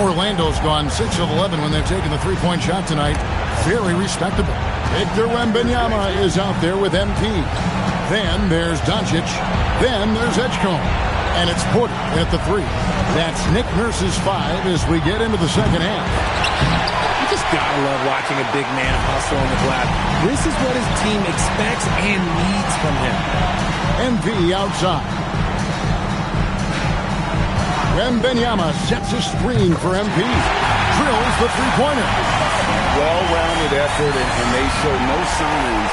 Orlando's gone 6 of 11 when they've taken the three-point shot tonight. Very respectable. Victor Wembanyama is out there with MP. Then there's Doncic. Then there's Edgecombe. And it's Porter at the 3. That's Nick Nurse's 5 as we get into the second half. You just gotta love watching a big man hustle on the glass. This is what his team expects and needs from him. MP outside. Wembanyama sets a screen for MP. Drills the three-pointer. Well-rounded effort, and they show no signs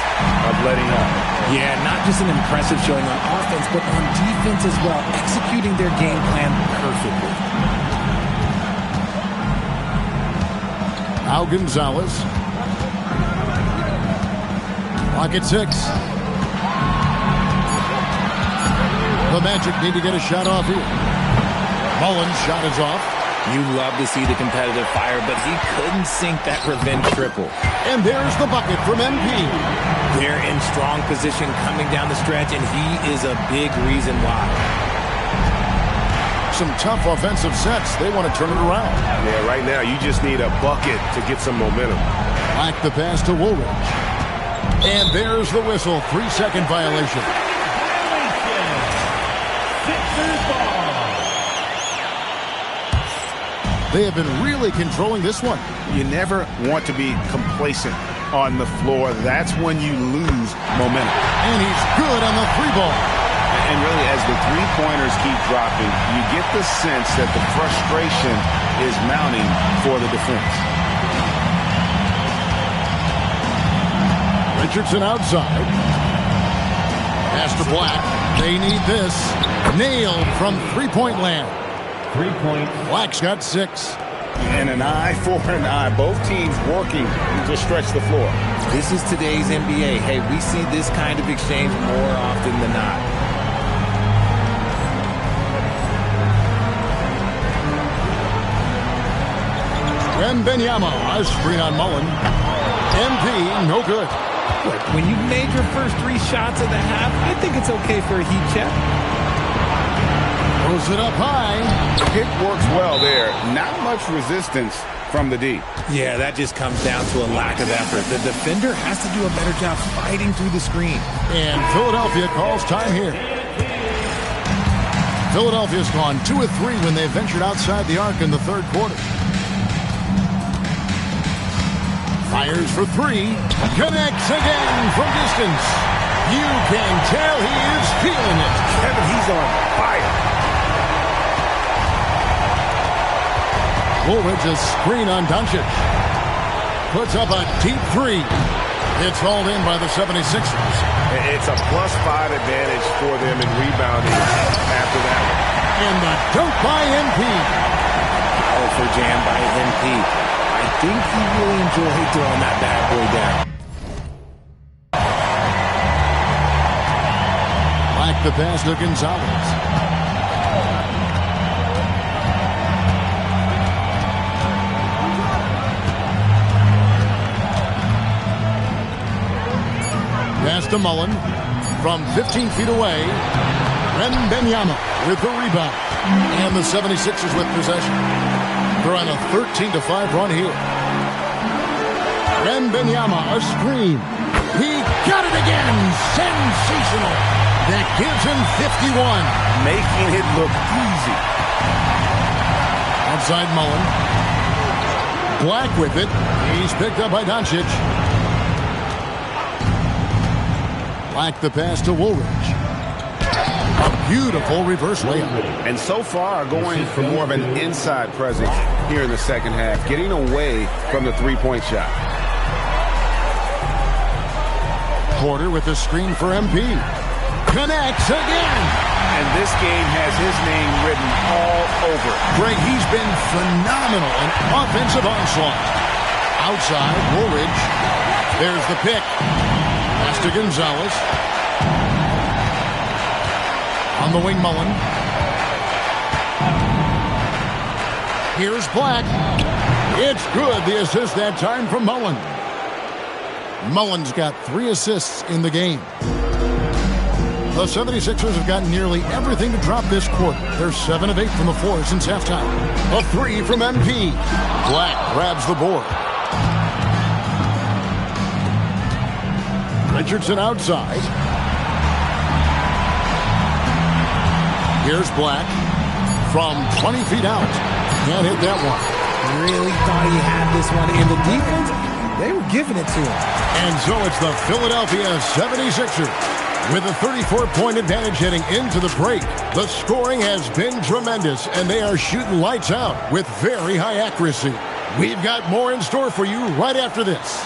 of letting up. Yeah, not just an impressive showing on offense, but on defense as well, executing their game plan perfectly. Now Gonzalez. Clock at 6. The Magic need to get a shot off here. Mullins' shot is off. You love to see the competitive fire, but he couldn't sink that revenge triple. And there's the bucket from MP. They're in strong position coming down the stretch, and he is a big reason why. Some tough offensive sets. They want to turn it around. Yeah, right now you just need a bucket to get some momentum. Back the pass to Woolridge. And there's the whistle. 3-second violation. They have been really controlling this one. You never want to be complacent on the floor. That's when you lose momentum. And he's good on the 3-ball. And really, as the three-pointers keep dropping, you get the sense that the frustration is mounting for the defense. Richardson outside. Pass to Black. They need this. Nailed from three-point land. 3 points. Black's got 6. And an eye for an eye. Both teams working to stretch the floor. This is today's NBA. Hey, we see this kind of exchange more often than not. Wembanyama, a screen on Mullen. MP, no good. Look, when you've made your first 3 shots of the half, I think it's okay for a heat check. Throws it up high. It works well there. Not much resistance from the D. Yeah, that just comes down to a lack of effort. The defender has to do a better job fighting through the screen. And Philadelphia calls time here. Philadelphia's gone 2 of 3 when they ventured outside the arc in the third quarter. Fires for 3. Connects again from distance. You can tell he is feeling it. Kevin, he's on fire. Woolridge a screen on Doncic. Puts up a deep 3. It's hauled in by the 76ers. It's a +5 advantage for them in rebounding after that one. And the dunk by MP. Powerful jam by MP. I think he really enjoyed throwing that bad boy down. Like the pass to Gonzalez. Pass to Mullen from 15 feet away. Wembanyama with the rebound. And the 76ers with possession. They're on a 13-5 run here. Wembanyama, a screen. He got it again. Sensational. That gives him 51. Making it look easy. Outside Mullen. Black with it. He's picked up by Doncic. Black the pass to Woolridge. A beautiful reverse layup. And so far going for more of an inside presence here in the second half. Getting away from the three-point shot. Porter with the screen for MP. Connects again. And this game has his name written all over it. Greg, he's been phenomenal in offensive onslaught. Outside, Woolridge. There's the pick. Pass to Gonzalez. On the wing, Mullen. Here's Black. It's good. The assist that time from Mullen. Mullen's got 3 assists in the game. The 76ers have gotten nearly everything to drop this quarter. They're 7 of 8 from the floor since halftime. A three from MP. Black grabs the board. Richardson outside. Here's Black from 20 feet out. Can't hit that one. Really thought he had this one in the defense. They were giving it to him. And so it's the Philadelphia 76ers with a 34-point advantage heading into the break. The scoring has been tremendous, and they are shooting lights out with very high accuracy. We've got more in store for you right after this.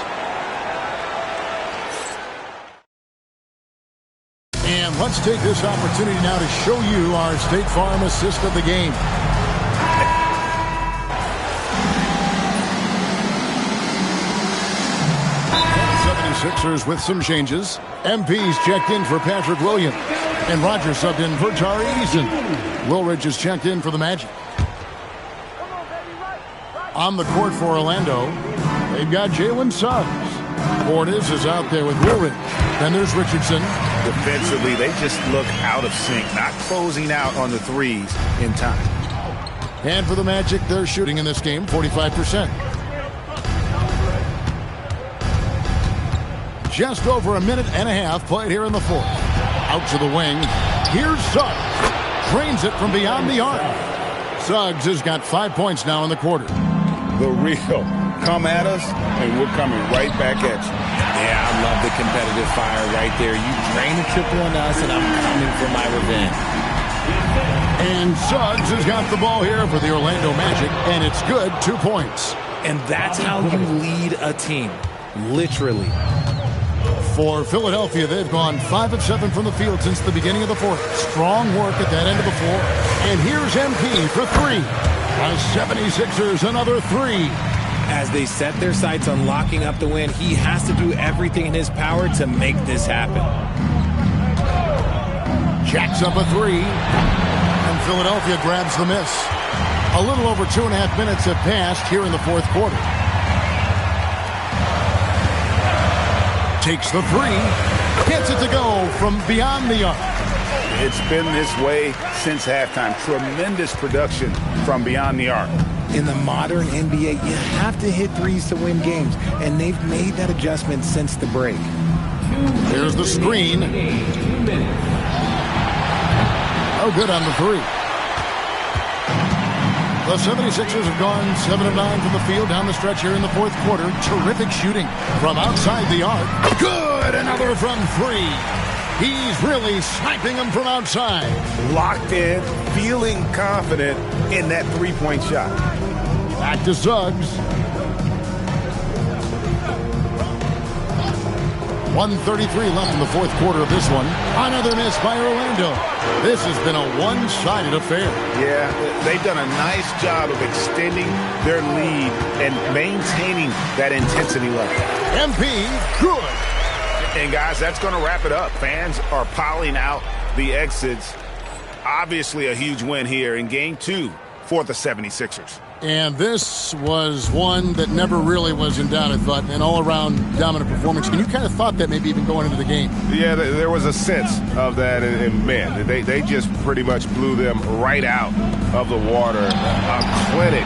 And let's take this opportunity now to show you our State Farm assist of the game. Sixers with some changes. MP's checked in for Patrick Williams. And Rogers subbed in for Tari Eason. Woolridge is checked in for the Magic. On the court for Orlando, they've got Jalen Suggs. Portis is out there with Woolridge. Then there's Richardson. Defensively, they just look out of sync, not closing out on the threes in time. And for the Magic, they're shooting in this game 45%. Just over a minute and a half played here in the fourth. Out to the wing. Here's Suggs. Drains it from beyond the arc. Suggs has got 5 points now in the quarter. The real. Come at us, and we're coming right back at you. Yeah, I love the competitive fire right there. You drain a triple on us, and I'm coming for my revenge. And Suggs has got the ball here for the Orlando Magic, and it's good, 2 points. And that's how you lead a team. Literally. For Philadelphia, they've gone 5 of 7 from the field since the beginning of the fourth. Strong work at that end of the floor. And here's MP for three. The 76ers, another three. As they set their sights on locking up the win, he has to do everything in his power to make this happen. Jacks up a three. And Philadelphia grabs the miss. A little over 2.5 minutes have passed here in the fourth quarter. Takes the three, gets it to go from beyond the arc. It's been this way since halftime. Tremendous production from beyond the arc. In the modern NBA, you have to hit threes to win games, and they've made that adjustment since the break. Here's the screen. Oh, good on the three. The 76ers have gone 7 of 9 from the field down the stretch here in the fourth quarter. Terrific shooting from outside the arc. Good! Another from three. He's really sniping them from outside. Locked in, feeling confident in that three-point shot. Back to Suggs. 1:33 left in the fourth quarter of this one. Another miss by Orlando. This has been a one-sided affair. Yeah, they've done a nice job of extending their lead and maintaining that intensity level. MP, good. And guys, that's going to wrap it up. Fans are piling out the exits. Obviously a huge win here in game 2 for the 76ers. And this was one that never really was in doubt, I thought, an all-around dominant performance. And you kind of thought that maybe even going into the game. Yeah, there was a sense of that, and man, they just pretty much blew them right out of the water. A clinic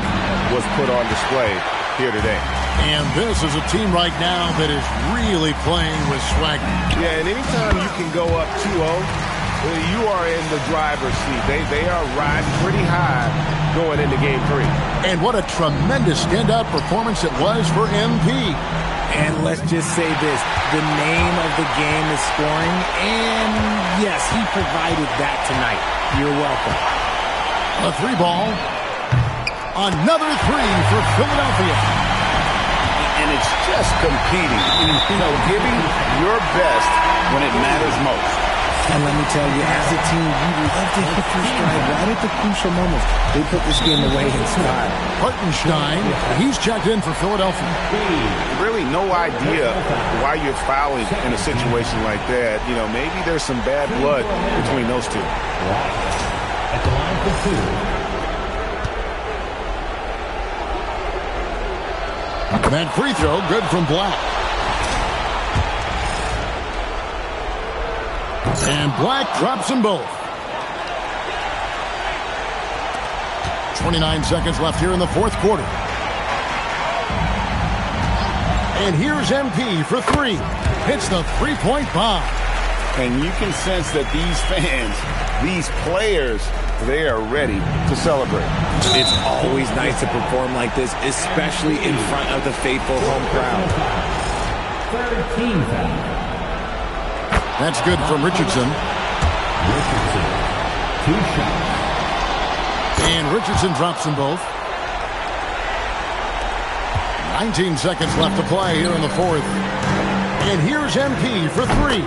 was put on display here today. And this is a team right now that is really playing with swagger. Yeah, and anytime you can go up 2-0, you are in the driver's seat. They are riding pretty high going into game 3. And what a tremendous standout performance it was for MP. And let's just say this, the name of the game is scoring, and yes, he provided that tonight. You're welcome. A three ball. Another three for Philadelphia. And it's just competing, giving your best when it matters most. And let me tell you, as a team, you love to hit your stride right at the crucial moments. They put this game away in style. Hartenstein, he's checked in for Philadelphia. Really no idea why you're fouling in a situation like that. Maybe there's some bad blood between those two. At the line for two. That free throw, good from Black. And Black drops them both. 29 seconds left here in the fourth quarter. And here's MP for three. Hits the three-point bomb. And you can sense that these fans, these players, they are ready to celebrate. It's always nice to perform like this, especially in front of the faithful home crowd. 13 foul. That's good from Richardson. Richardson, 2 shots. And Richardson drops them both. 19 seconds left to play here in the fourth. And here's MP for three.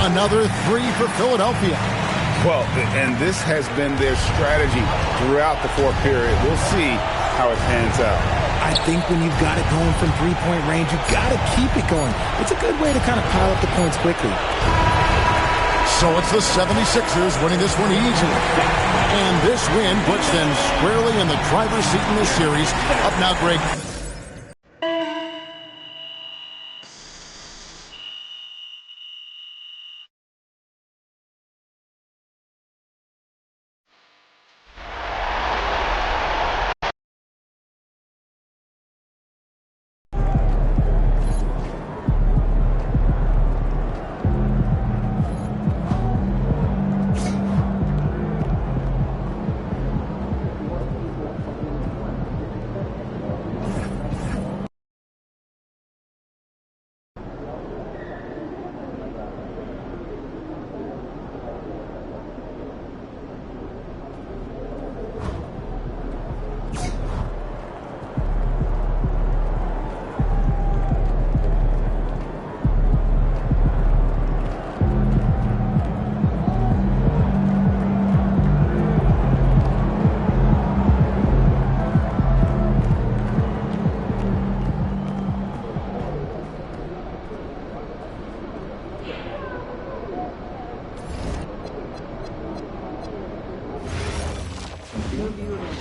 Another three for Philadelphia. Well, and this has been their strategy throughout the fourth period. We'll see how it pans out. I think when you've got it going from three-point range, you've got to keep it going. It's a good way to kind of pile up the points quickly. So it's the 76ers winning this one easily. And this win puts them squarely in the driver's seat in this series. Up now, Greg.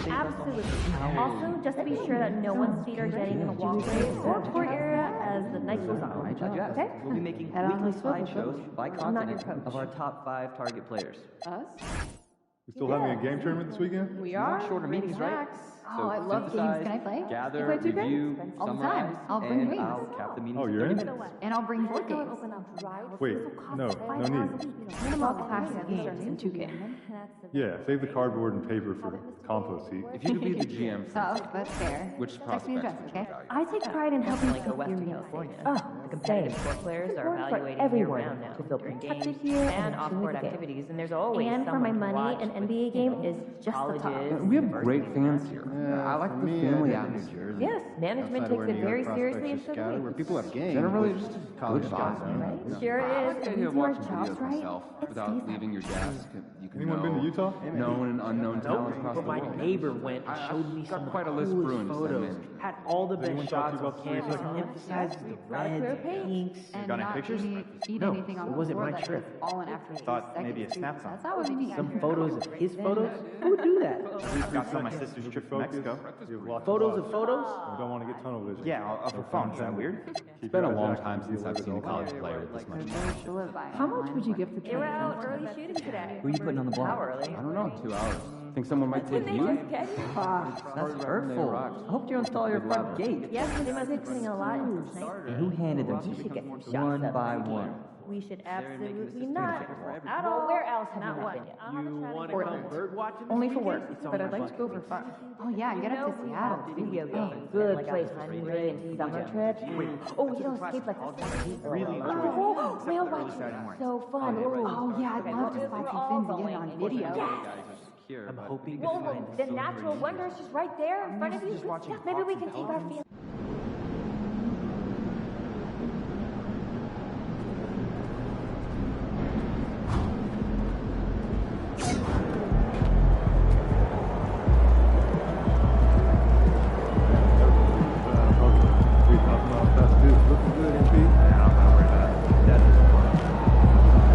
Absolutely. Also, just to be sure that no one's feet are getting in the walkway or court area as the night goes on. Okay? We'll be making weekly slideshows by continent of our top 5 target players. Us? We still having a game tournament this weekend? We are. Shorter meetings, right? Oh, I love games. Can I play? Gather, you play 2K? review, All the summarize, time. I'll bring and rings. I'll cap the meetings. Oh, you're in? And I'll bring board games. Wait, no need. Minimal capacity games in 2K. Yeah, save the cardboard and paper for compost heap. If you could be the GM, Oh, that's fair. which Text me prospects address, would you okay? value? I take pride in helping Like a Western California. Oh, The competitive sport players are evaluated year-round now during games and off-court activities, and there's always And for my someone to money, watch an with, NBA game is just the top. colleges. We have great fans here. I like the family atmosphere. Yes, management takes it very seriously and so do we. where people have games. Generally, just college good guys, vibes, right? Sure I is. like the idea We of do our watching jobs videos right. myself without leaving your desk. You can Anyone know been to Utah? known and unknown talent across the But my world. neighbor went and showed me I've some got quite a list brewing to send photos. in. Had all the Anyone best talk to shots you on about the campus. second Emphasizes the reds, the pinks. And got any not pictures? eat No, anything on it the wasn't floor my that's trip. fallen after 3 Thought seconds. maybe a snapshot. That's how it would be. Some photos of his photos. Who would do that? Got some of my sister's trip to Mexico. Photos of photos? You don't want to get tunnel vision. Yeah, off her phone. Is that weird? It's been a long time since I've seen a college player with this much. How much would you give to They were out early shooting today. Who are you putting on the block? How early? I don't know, 2 hours. Think someone might take you? That's hurtful. I hope you install your front gate. Yes, but they must be putting a lot into tonight. And who handed them to you? One by one. We should absolutely not at all. Where else not what? You want to come bird watching? Only for work, but I'd like to go for fun. Oh yeah, and get up to Seattle. Video games. Good like place a for honeymoon and summer trip. Oh, you know, escape like this. Really Oh, whale watching. So fun. Oh yeah, I'd love to spy some fins and get it on video. I'm hoping to Whoa, find the natural wonder is just right there in front of you. Yeah, maybe we can take our feelings. Looking good, MP. Yeah, I'm not worried about it. That is fun.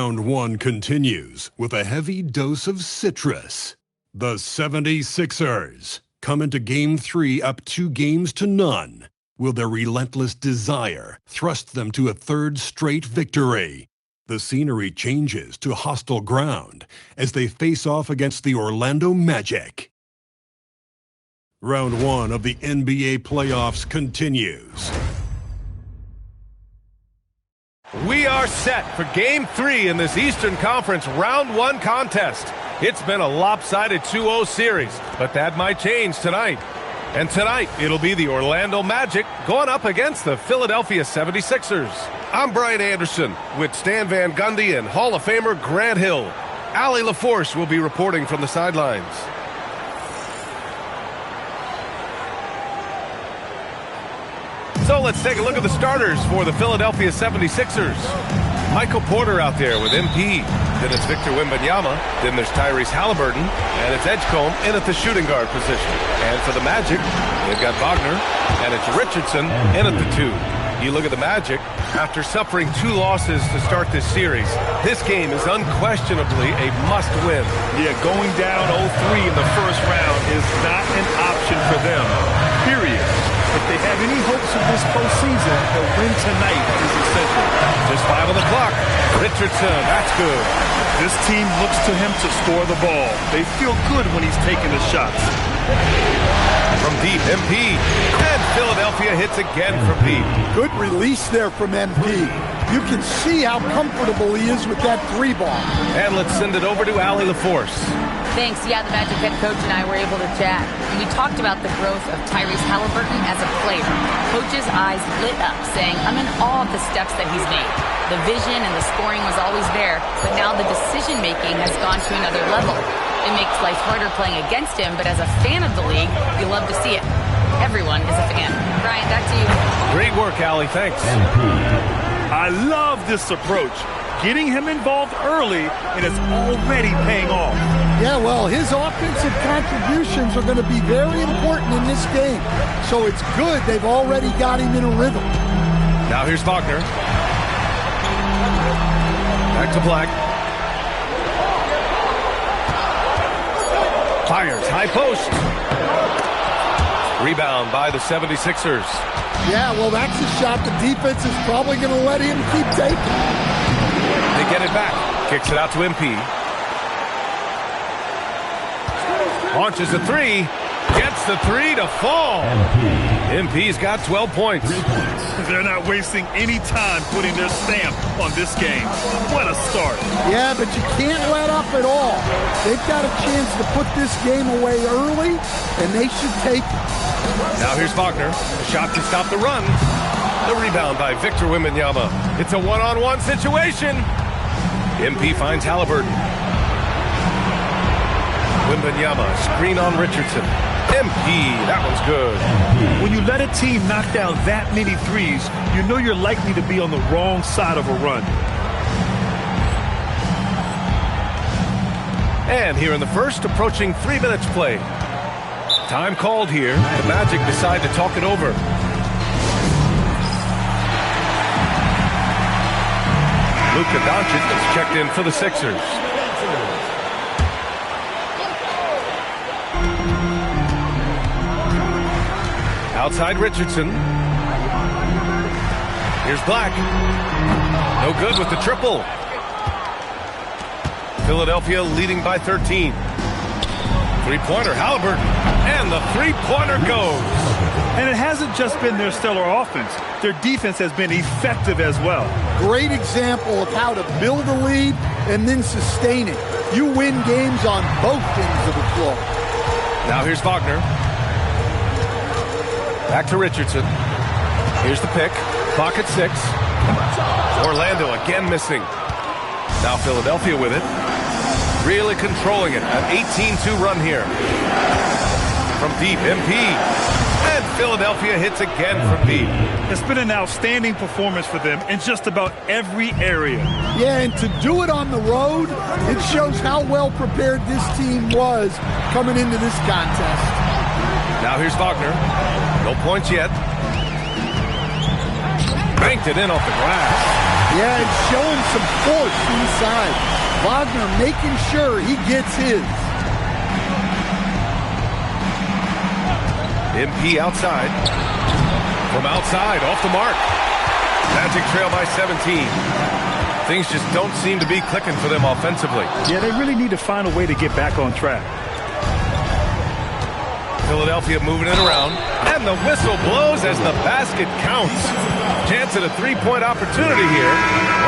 Round 1 continues with a heavy dose of citrus. The 76ers come into Game 3 up 2 games to none. Will their relentless desire thrust them to a third straight victory? The scenery changes to hostile ground as they face off against the Orlando Magic. Round 1 of the NBA playoffs continues. We are set for Game 3 in this Eastern Conference Round 1 contest. It's been a lopsided 2-0 series, but that might change tonight. And tonight, it'll be the Orlando Magic going up against the Philadelphia 76ers. I'm Brian Anderson with Stan Van Gundy and Hall of Famer Grant Hill. Allie LaForce will be reporting from the sidelines. So let's take a look at the starters for the Philadelphia 76ers. Michael Porter out there with MP. Then it's Victor Wembanyama. Then there's Tyrese Halliburton. And it's Edgecombe in at the shooting guard position. And for the Magic, they've got Wagner. And it's Richardson in at the 2. You look at the Magic, after suffering 2 losses to start this series, this game is unquestionably a must-win. Yeah, going down 0-3 in the first round is not an option for them, period. If they have any hopes of this postseason, a win tonight is essential. Just 5 on the clock. Richardson, that's good. This team looks to him to score the ball. They feel good when he's taking the shots. From deep, MP. And Philadelphia hits again from deep. Good release there from MP. You can see how comfortable he is with that 3-ball. And let's send it over to Allie LaForce. Thanks. Yeah, the Magic head coach and I were able to chat. And we talked about the growth of Tyrese Halliburton as a player. Coach's eyes lit up, saying, I'm in awe of the steps that he's made. The vision and the scoring was always there, but now the decision-making has gone to another level. It makes life harder playing against him, but as a fan of the league, you love to see it. Everyone is a fan. Brian, back to you. Great work, Allie. Thanks. I love this approach. Getting him involved early, and it's already paying off. Yeah, well, his offensive contributions are going to be very important in this game. So it's good they've already got him in a rhythm. Now here's Wagner. Back to Black. Fires, high post. Rebound by the 76ers. Yeah, well, that's a shot the defense is probably going to let him keep taking. They get it back. Kicks it out to MP. Launches a 3. Gets the 3 to fall. MP's got 12 points. They're not wasting any time putting their stamp on this game. What a start. Yeah, but you can't let up at all. They've got a chance to put this game away early, and they should take it. Now here's Wagner. A shot to stop the run. The rebound by Victor Wembanyama. It's a one-on-one situation. MP finds Halliburton. Wembanyama, screen on Richardson. MP, that one's good. When you let a team knock down that many threes, you know you're likely to be on the wrong side of a run. And here in the first, approaching 3 minutes play. Time called here. The Magic decide to talk it over. Luka Doncic is checked in for the Sixers. Outside Richardson. Here's Black. No good with the triple. Philadelphia leading by 13. Three-pointer, Halliburton. And the three-pointer goes. And it hasn't just been their stellar offense. Their defense has been effective as well. Great example of how to build a lead and then sustain it. You win games on both ends of the floor. Now here's Wagner. Back to Richardson. Here's the pick. Clock at 6. Orlando again missing. Now Philadelphia with it. Really controlling it. An 18-2 run here. From deep, MP. And Philadelphia hits again from deep. It's been an outstanding performance for them in just about every area. Yeah, and to do it on the road, it shows how well prepared this team was coming into this contest. Now here's Wagner. No points yet. Banked it in off the glass. Yeah, and showing some force inside. Wagner making sure he gets his. MP outside. From outside, off the mark. Magic trail by 17. Things just don't seem to be clicking for them offensively. Yeah, they really need to find a way to get back on track. Philadelphia moving it around. And the whistle blows as the basket counts. Chance at a three-point opportunity here.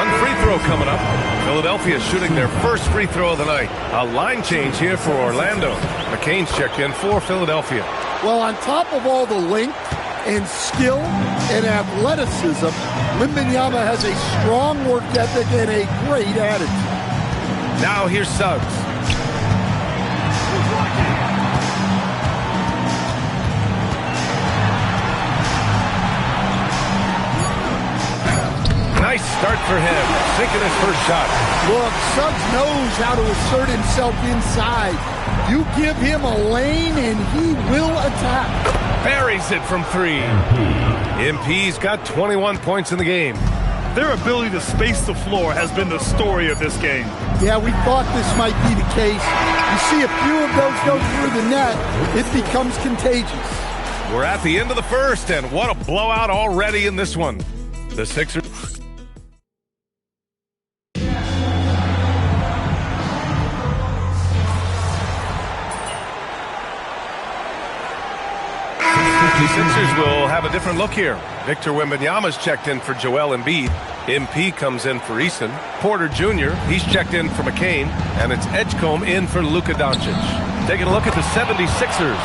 One free throw coming up. Philadelphia shooting their first free throw of the night. A line change here for Orlando. McCain's checked in for Philadelphia. Well, on top of all the length and skill and athleticism, Wembanyama has a strong work ethic and a great attitude. Now here's Suggs. Nice start for him, sinking his first shot. Look, Suggs knows how to assert himself inside. You give him a lane and he will attack. Buries it from three. MP's got 21 points in the game. Their ability to space the floor has been the story of this game. Yeah, we thought this might be the case. You see a few of those go through the net, it becomes contagious. We're at the end of the first, and what a blowout already in this one. The Sixers. The Sixers will have a different look here. Victor Wembanyama's checked in for Joel Embiid. MP comes in for Eason. Porter Jr., he's checked in for McCain. And it's Edgecombe in for Luka Doncic. Taking a look at the 76ers.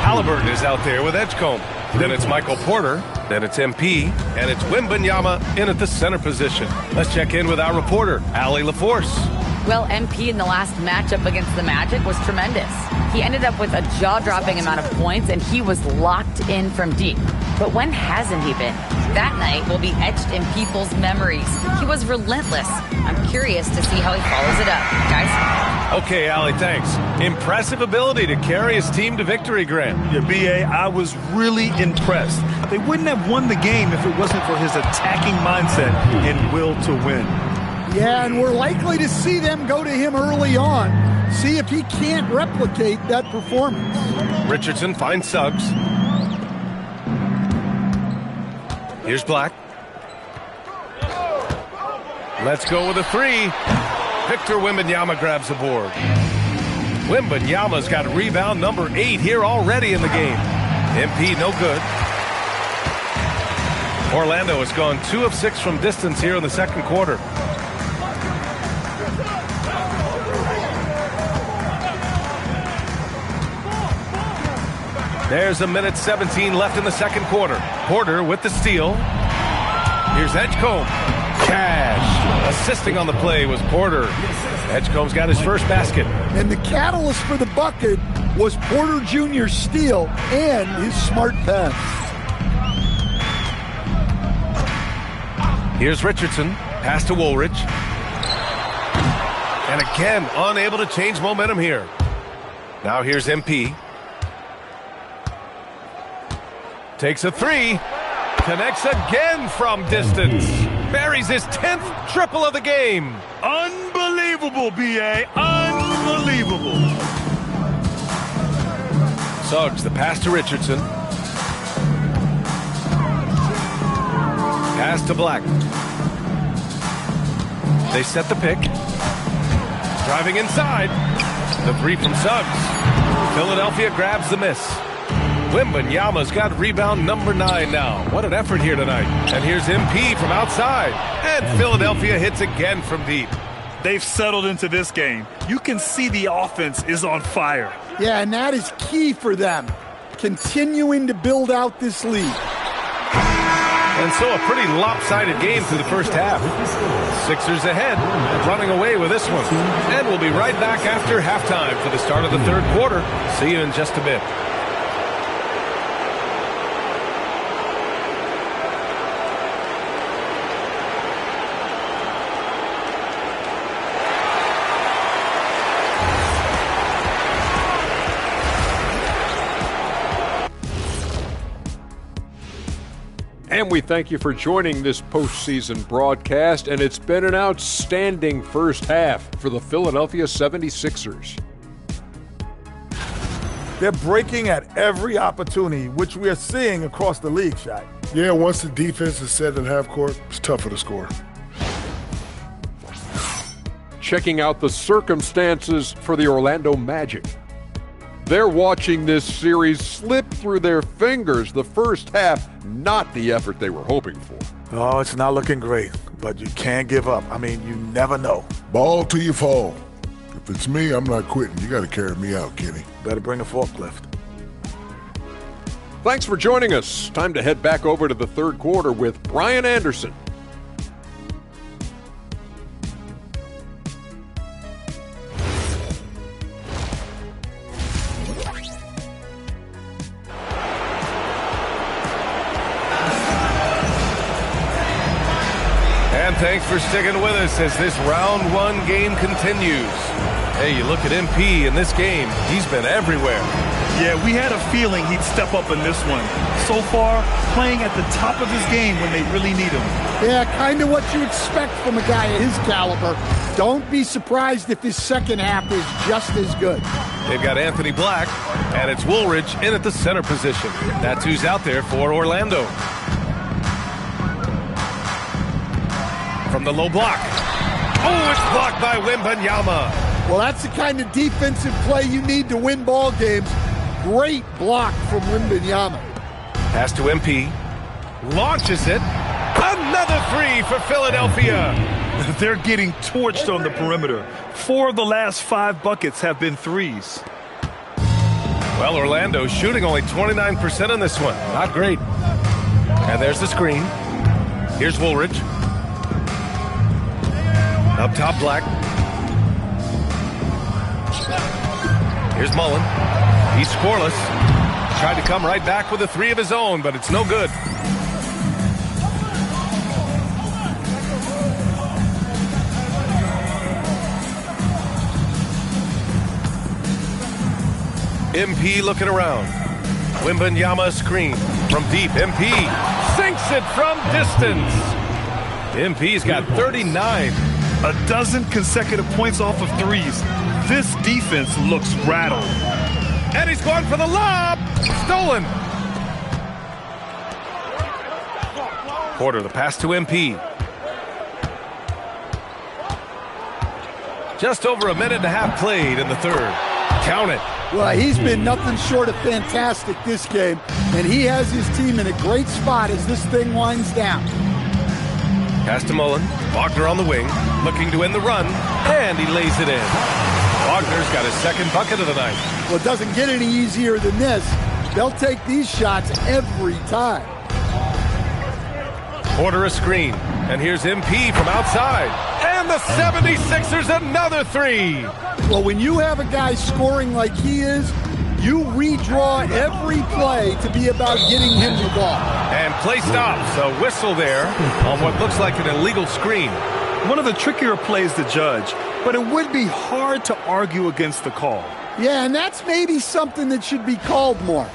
Halliburton is out there with Edgecombe. Then it's Michael Porter. Then it's MP. And it's Wembanyama in at the center position. Let's check in with our reporter, Allie LaForce. Well, MP in the last matchup against the Magic was tremendous. He ended up with a jaw-dropping amount of points, and he was locked in from deep. But when hasn't he been? That night will be etched in people's memories. He was relentless. I'm curious to see how he follows it up. Guys? Okay, Allie, thanks. Impressive ability to carry his team to victory, Grant. Yeah, B.A., I was really impressed. They wouldn't have won the game if it wasn't for his attacking mindset and will to win. Yeah, and we're likely to see them go to him early on. See if he can't replicate that performance. Richardson finds Suggs. Here's Black. Let's go with a three. Victor Wembanyama grabs the board. Wembanyama's got rebound number 8 here already in the game. MP no good. Orlando has gone 2 of 6 from distance here in the second quarter. There's a minute 17 left in the second quarter. Porter with the steal. Here's Edgecombe. Cash. Assisting on the play was Porter. Edgecombe's got his first basket. And the catalyst for the bucket was Porter Jr.'s steal and his smart pass. Here's Richardson. Pass to Woolridge. And again, unable to change momentum here. Now here's MP. Takes a three. Connects again from distance. Buries his 10th triple of the game. Unbelievable, B.A. Unbelievable. Suggs, the pass to Richardson. Pass to Black. They set the pick. Driving inside. The three from Suggs. Philadelphia grabs the miss. Wembanyama's got rebound number 9 now. What an effort here tonight. And here's MP from outside. And Philadelphia hits again from deep. They've settled into this game. You can see the offense is on fire. Yeah, and that is key for them. Continuing to build out this lead. And so a pretty lopsided game through the first half. Sixers ahead, running away with this one. And we'll be right back after halftime for the start of the third quarter. See you in just a bit. And we thank you for joining this postseason broadcast, and it's been an outstanding first half for the Philadelphia 76ers. They're breaking at every opportunity, which we are seeing across the league, Shaq. Yeah, once the defense is set in half court, it's tougher to score. Checking out the circumstances for the Orlando Magic. They're watching this series slip through their fingers. The first half, not the effort they were hoping for. Oh, it's not looking great, but you can't give up. I mean, you never know. Ball till you fall. If it's me, I'm not quitting. You got to carry me out, Kenny. Better bring a forklift. Thanks for joining us. Time to head back over to the third quarter with Brian Anderson. And thanks for sticking with us as this round one game continues. Hey, you look at MP in this game, he's been everywhere. Yeah, we had a feeling he'd step up in this one. So far, playing at the top of his game when they really need him. Yeah, kind of what you expect from a guy of his caliber. Don't be surprised if his second half is just as good. They've got Anthony Black, and it's Woolridge in at the center position. That's who's out there for Orlando. From the low block. Oh, it's blocked by Wembanyama. Well, that's the kind of defensive play you need to win ball games. Great block from Wembanyama. Pass to MP. Launches it. Another three for Philadelphia. They're getting torched on the perimeter. 4 of the last 5 buckets have been threes. Well, Orlando shooting only 29% on this one. Not great. And there's the screen. Here's Woolridge. Up top, Black. Here's Mullen. He's scoreless. Tried to come right back with a three of his own, but it's no good. MP looking around. Wembanyama screen from deep. MP sinks it from distance. MP's got 39. A dozen consecutive points off of threes. This defense looks rattled. And he's going for the lob. Stolen. Porter, the pass to MP. Just over a minute and a half played in the third. Count it. Well, he's been nothing short of fantastic this game, and he has his team in a great spot as this thing winds down. Pass to Mullen. Wagner on the wing, looking to end the run, and he lays it in. Wagner's got his second bucket of the night. Well, it doesn't get any easier than this. They'll take these shots every time. Porter a screen, and here's MP from outside. And the 76ers another three. Well, when you have a guy scoring like he is, you redraw every play to be about getting him the ball. And play stops. A whistle there on what looks like an illegal screen. One of the trickier plays to judge, but it would be hard to argue against the call. Yeah, and that's maybe something that should be called more.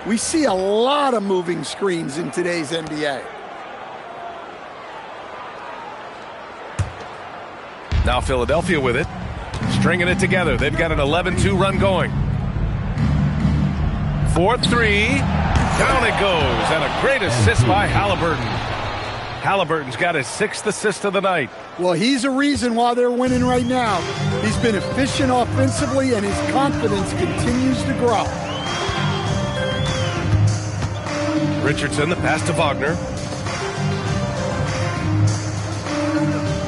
We see a lot of moving screens in today's NBA. Now Philadelphia with it, stringing it together. They've got an 11-2 run going. 4-3, down it goes, and a great assist by Halliburton. Halliburton's got his 6th assist of the night. Well, he's a reason why they're winning right now. He's been efficient offensively, and his confidence continues to grow. Richardson, the pass to Wagner.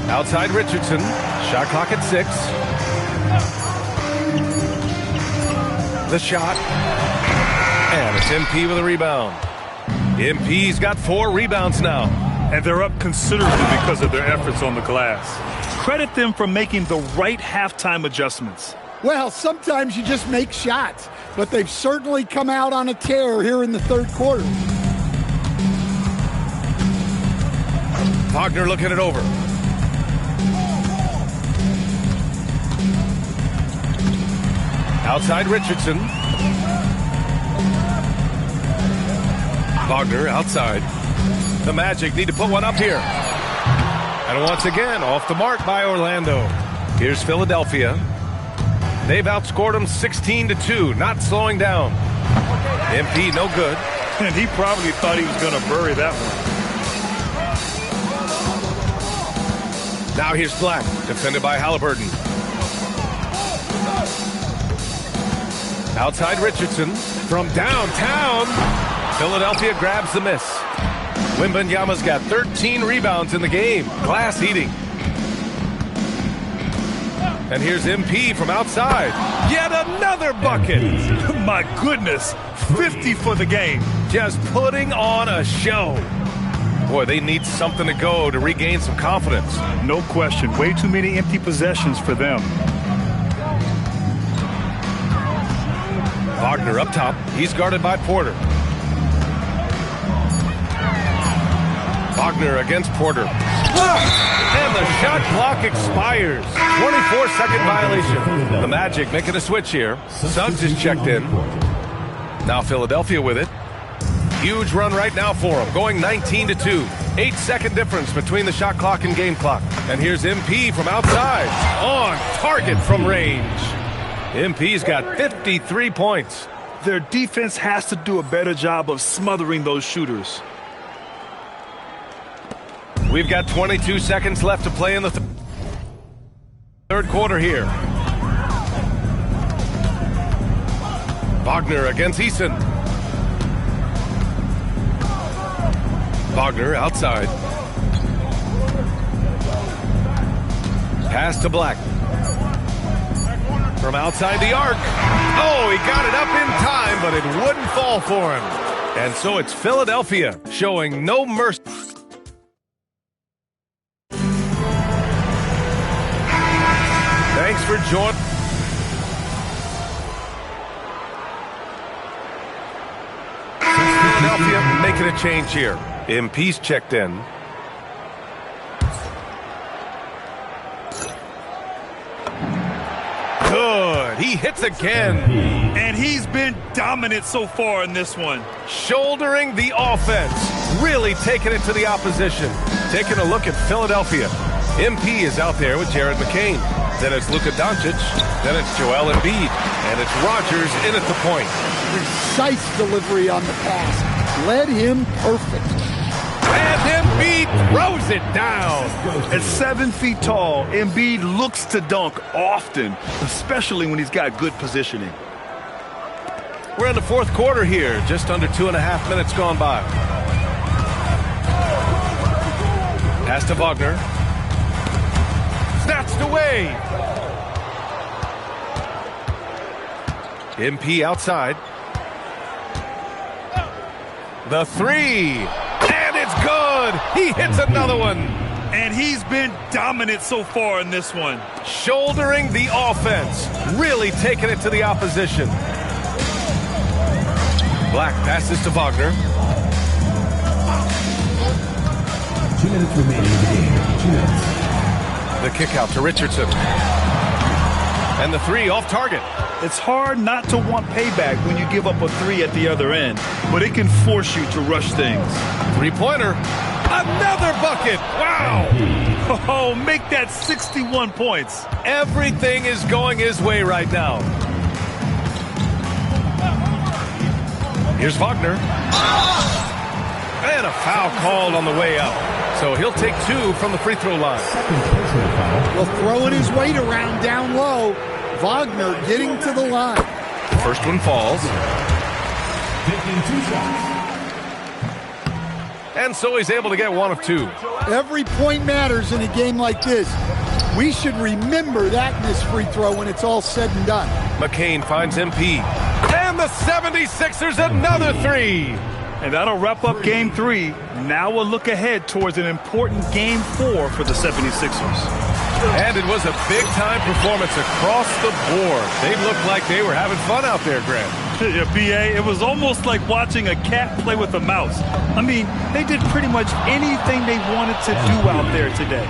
Outside Richardson, shot clock at 6. The shot. And it's MP with a rebound. MP's got 4 rebounds now. And they're up considerably because of their efforts on the glass. Credit them for making the right halftime adjustments. Well, sometimes you just make shots, but they've certainly come out on a tear here in the third quarter. Wagner looking it over. Outside Richardson. Wagner outside. The Magic need to put one up here. And once again, off the mark by Orlando. Here's Philadelphia. They've outscored them 16-2, not slowing down. MP, no good. And he probably thought he was going to bury that one. Now here's Black, defended by Halliburton. Outside Richardson from downtown. Philadelphia grabs the miss. Wembanyama's got 13 rebounds in the game. Glass eating. And here's MP from outside. Yet another bucket. My goodness, 50 for the game. Just putting on a show. Boy, they need something to go to regain some confidence. No question. Way too many empty possessions for them. Wagner up top. He's guarded by Porter. Wagner against Porter. And the shot clock expires. 24-second violation. The Magic making a switch here. Suggs is checked in. Now Philadelphia with it. Huge run right now for them, going 19-2. 8-second difference between the shot clock and game clock. And here's MP from outside. On target from range. MP's got 53 points. Their defense has to do a better job of smothering those shooters. We've got 22 seconds left to play in the third quarter here. Wagner against Eason. Wagner outside. Pass to Black. From outside the arc. Oh, he got it up in time, but it wouldn't fall for him. And so it's Philadelphia showing no mercy. Thanks for joining. Philadelphia making a change here. MP's checked in. Good. He hits again. And he's been dominant so far in this one. Shouldering the offense. Really taking it to the opposition. Taking a look at Philadelphia. MP is out there with Jared McCain. Then it's Luka Doncic. Then it's Joel Embiid. And it's Rodgers in at the point. Precise delivery on the pass. Led him perfect. And Embiid throws it down. At 7 feet tall, Embiid looks to dunk often, especially when he's got good positioning. We're in the fourth quarter here. Just under 2.5 minutes gone by. Pass to Wagner. Snatched away. MP outside. The three. And it's good. He hits another one. And he's been dominant so far in this one. Shouldering the offense. Really taking it to the opposition. Black passes to Wagner. 2 minutes remaining in the game. 2 minutes. The kick out to Richardson. And the three off target. It's hard not to want payback when you give up a three at the other end, but it can force you to rush things. Three-pointer. Another bucket. Wow. Oh, make that 61 points. Everything is going his way right now. Here's Wagner. And a foul called on the way out. So he'll take 2 from the free throw line. Well, throwing his weight around down low. Wagner getting to the line. First one falls. 52 shots. And so he's able to get 1 of 2. Every point matters in a game like this. We should remember that in this free throw when it's all said and done. McCain finds MP. And the 76ers another 3. And that'll wrap up Game 3. Now we'll look ahead towards an important Game 4 for the 76ers. And it was a big-time performance across the board. They looked like they were having fun out there, Grant. Yeah, BA, it was almost like watching a cat play with a mouse. I mean, they did pretty much anything they wanted to do out there today.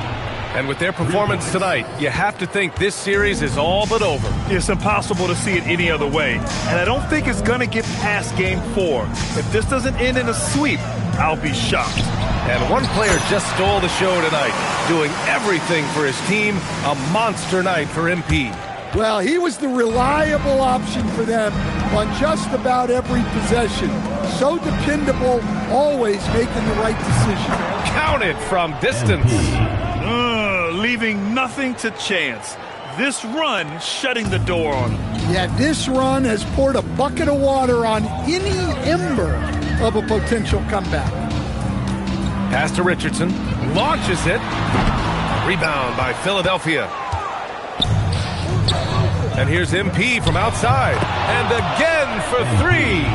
And with their performance tonight, you have to think this series is all but over. It's impossible to see it any other way. And I don't think it's going to get past Game 4. If this doesn't end in a sweep, I'll be shocked. And one player just stole the show tonight, doing everything for his team. A monster night for MP. Well, he was the reliable option for them on just about every possession. So dependable, always making the right decision. Counted from distance. Leaving nothing to chance. This run shutting the door on him. Yeah, this run has poured a bucket of water on any ember of a potential comeback. Pass to Richardson. Launches it. Rebound by Philadelphia. And here's MP from outside. And again for three.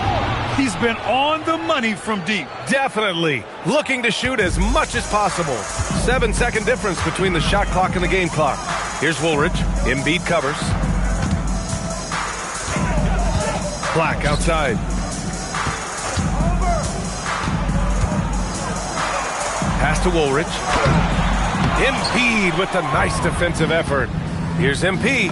He's been on the money from deep. Definitely. Looking to shoot as much as possible. 7-second difference between the shot clock and the game clock. Here's Woolridge. Embiid covers. Black outside. Pass to Woolridge. Embiid with the nice defensive effort. Here's MP.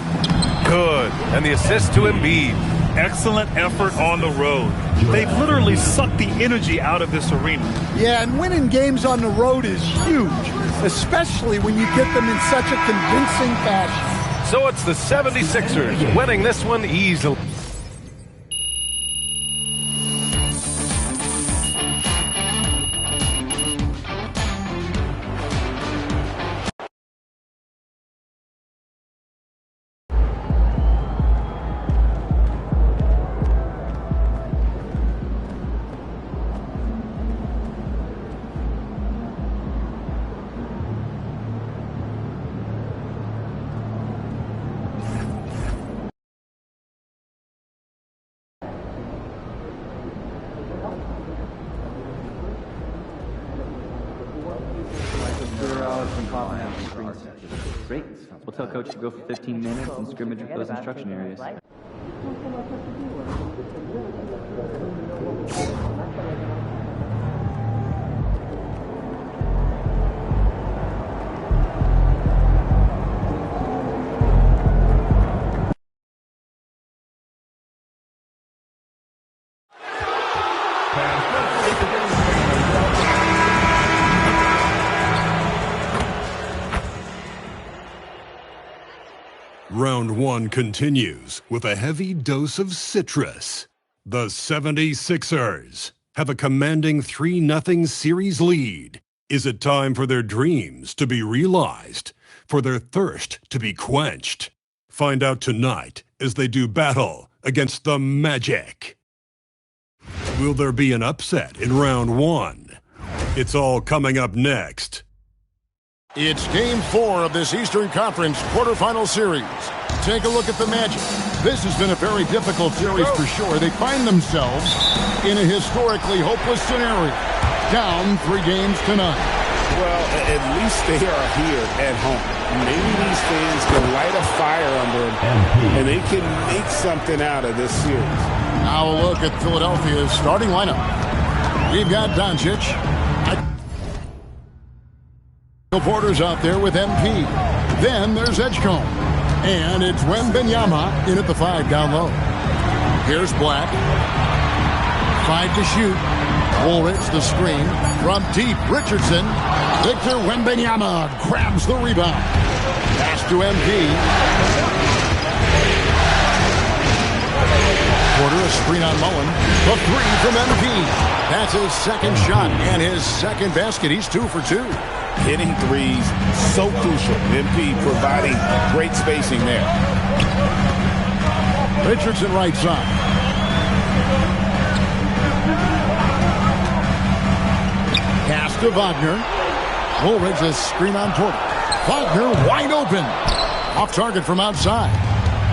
Good. And the assist to Embiid. Excellent effort on the road. They've literally sucked the energy out of this arena. Yeah, and winning games on the road is huge, especially when you get them in such a convincing fashion. So it's the 76ers winning this one easily. Great. We'll tell coach to go for 15 minutes and scrimmage with those instruction areas. Round one continues with a heavy dose of citrus. The 76ers have a commanding 3-0 series lead. Is it time for their dreams to be realized, for their thirst to be quenched? Find out tonight as they do battle against the Magic. Will there be an upset in round one? It's all coming up next. It's Game 4 of this Eastern Conference quarterfinal series. Take a look at the Magic. This has been a very difficult series for sure. They find themselves in a historically hopeless scenario. Down 3 games to none. Well, at least they are here at home. Maybe these fans can light a fire under them, and they can make something out of this series. Now a look at Philadelphia's starting lineup. We've got Doncic. Porter's out there with MP. Then there's Edgecombe. And it's Wembanyama in at the 5 down low. Here's Black. 5 to shoot. Woolridge the screen. From deep, Richardson. Victor Wembanyama grabs the rebound. Pass to MP. Porter a screen on Mullen. The 3 from MP. That's his second shot and his second basket. He's 2 for 2. Hitting threes, so crucial. MP providing great spacing there. Richardson right side. Pass to Wagner. Woolridge a screen on Porter. Wagner wide open. Off target from outside.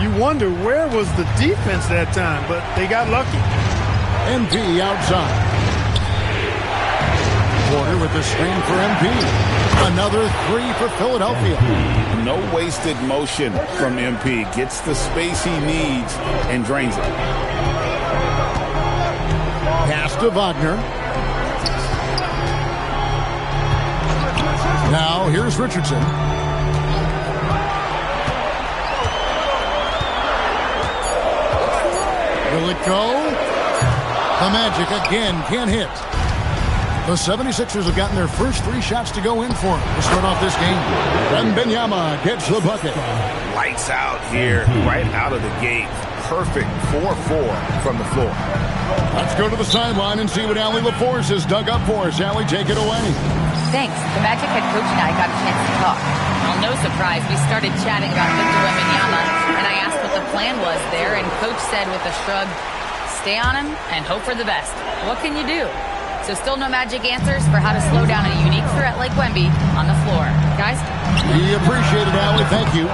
You wonder where was the defense that time, but they got lucky. MP outside. Porter with the screen for MP. Another 3 for Philadelphia. No wasted motion from MP. Gets the space he needs and drains it. Pass to Wagner. Now here's Richardson. Will it go? The Magic again can't hit. The 76ers have gotten their first 3 shots to go in for them to start off this game. Wembanyama gets the bucket. Lights out here, right out of the gate. Perfect 4-4 from the floor. Let's go to the sideline and see what Allie LaForce has dug up for us. Allie, take it away. Thanks. The Magic head coach and I got a chance to talk. Well, no surprise, we started chatting about Victor Wembanyama, and I asked what the plan was there, and Coach said with a shrug, stay on him and hope for the best. What can you do? So still no magic answers for how to slow down a unique threat like Wemby on the floor. Guys? We appreciate it, Allie. Thank you.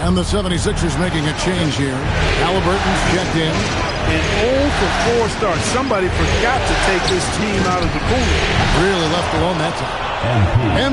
And the 76ers making a change here. Halliburton's checked in. An 0-for-4 start. Somebody forgot to take this team out of the cooler. Really left alone that time.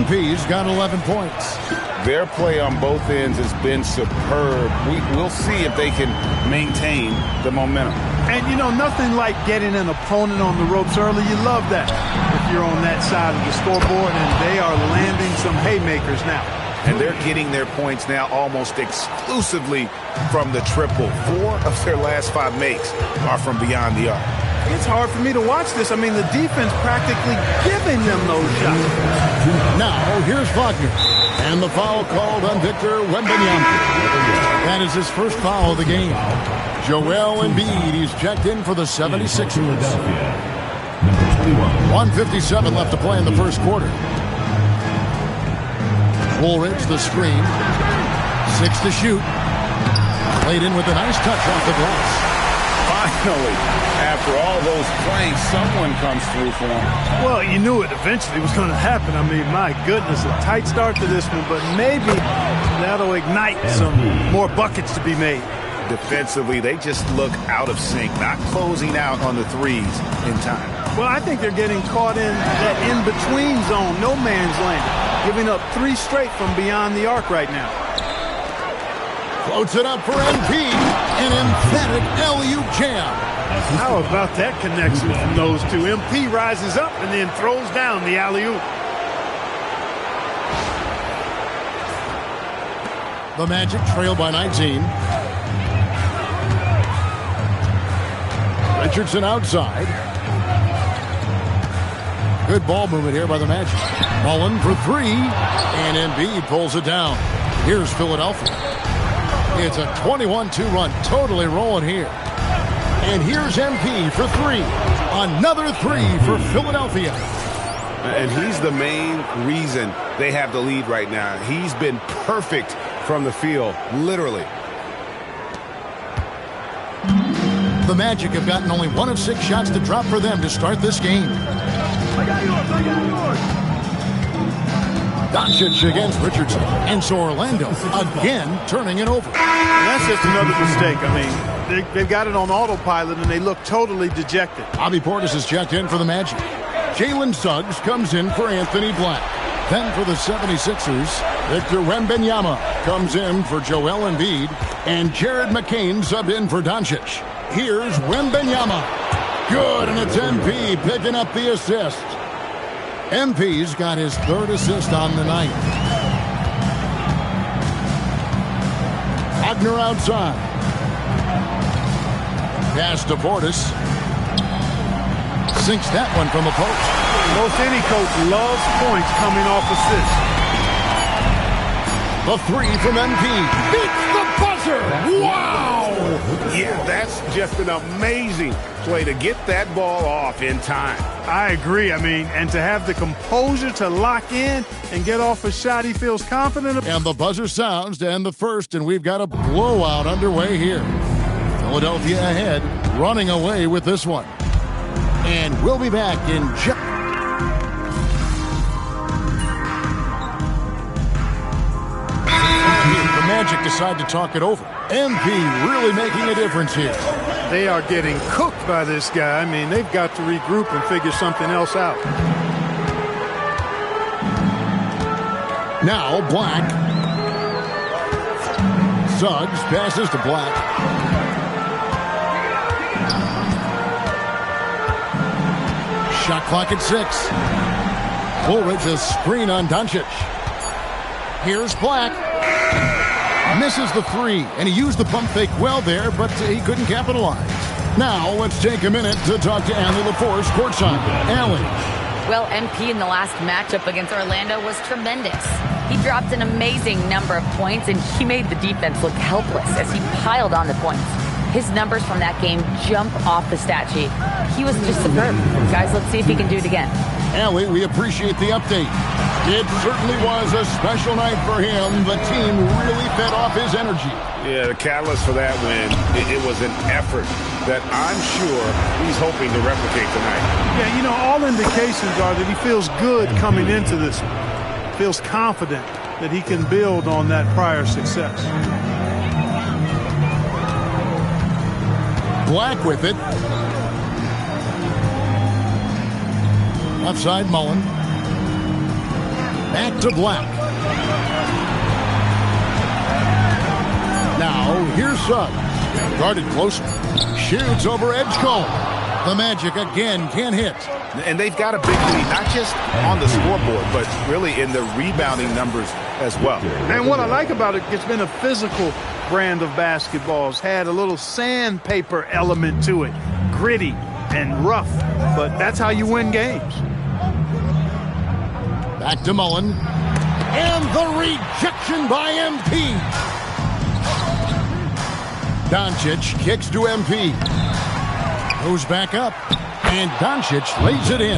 MP's got 11 points. Their play on both ends has been superb. We'll see if they can maintain the momentum. And, you know, nothing like getting an opponent on the ropes early. You love that if you're on that side of the scoreboard, and they are landing some haymakers now. And they're getting their points now almost exclusively from the triple. 4 of their last 5 makes are from beyond the arc. It's hard for me to watch this. I mean, the defense practically giving them those shots. Now, here's Wagner. And the foul called on Victor Wembanyama. That is his first foul of the game. Joel Embiid, he's checked in for the 76ers. 1:57 left to play in the first quarter. Woolridge, the screen. 6 to shoot. Played in with a nice touch off the glass. Finally, after all those plays, someone comes through for him. Well, you knew it eventually was going to happen. I mean, my goodness, a tight start to this one, but maybe that'll ignite some more buckets to be made. Defensively, they just look out of sync, not closing out on the threes in time. Well, I think they're getting caught in that in-between zone, no man's land, giving up 3 straight from beyond the arc right now. Floats it up for MP. An emphatic alley-oop jam. How about that connection from those two? MP rises up and then throws down the alley-oop. The Magic trail by 19. Richardson outside. Good ball movement here by the Magic. Mullen for 3. And Embiid pulls it down. Here's Philadelphia. It's a 21-2 run. Totally rolling here. And here's MP for 3. Another 3 for Philadelphia. And he's the main reason they have the lead right now. He's been perfect from the field, literally. The Magic have gotten only 1 of 6 shots to drop for them to start this game. I got yours. Doncic against Richardson. And so Orlando again turning it over. And that's just another mistake. I mean, they've got it on autopilot and they look totally dejected. Bobby Portis is checked in for the Magic. Jalen Suggs comes in for Anthony Black. Then for the 76ers, Victor Wembanyama comes in for Joel Embiid. And Jared McCain subbed in for Doncic. Here's Wembanyama. Good, and it's MP picking up the assist. MP's got his 3rd assist on the night. Wagner outside. Pass to Portis. Sinks that one from the post. Most any coach loves points coming off assists. The 3 from MP. Beats the buzzer. Wow! Yeah, that's just an amazing play to get that ball off in time. I agree. I mean, and to have the composure to lock in and get off a shot he feels confident about. And the buzzer sounds to end the first, and we've got a blowout underway here. Philadelphia ahead, running away with this one. And we'll be back in just... The Magic decide to talk it over. MP really making a difference here. They are getting cooked by this guy. I mean, they've got to regroup and figure something else out. Now Black. Suggs passes to Black. Shot clock at 6. Woolridge a screen on Doncic. Here's Black. Misses the 3, and he used the pump fake well there, but he couldn't capitalize. Now let's take a minute to talk to Allie LaForce courtside. Allie. Well, MP in the last matchup against Orlando was tremendous. He dropped an amazing number of points, and he made the defense look helpless as he piled on the points. His numbers from that game jump off the stat sheet. He was just superb. Guys, let's see if he can do it again. Allie, we appreciate the update. It certainly was a special night for him. The team really fed off his energy. Yeah, the catalyst for that win, it was an effort that I'm sure he's hoping to replicate tonight. Yeah, you know, all indications are that he feels good coming into this one. Feels confident that he can build on that prior success. Black with it. Left side, Mullen. Back to Black. Now, here's Suggs. Guarded closer. Shoots over Edgecombe. The Magic again can't hit. And they've got a big lead, not just on the scoreboard, but really in the rebounding numbers as well. And what I like about it, it's been a physical brand of basketball. It's had a little sandpaper element to it. Gritty and rough, but that's how you win games. Back to Mullen. And the rejection by MP. Doncic kicks to MP. Goes back up. And Doncic lays it in.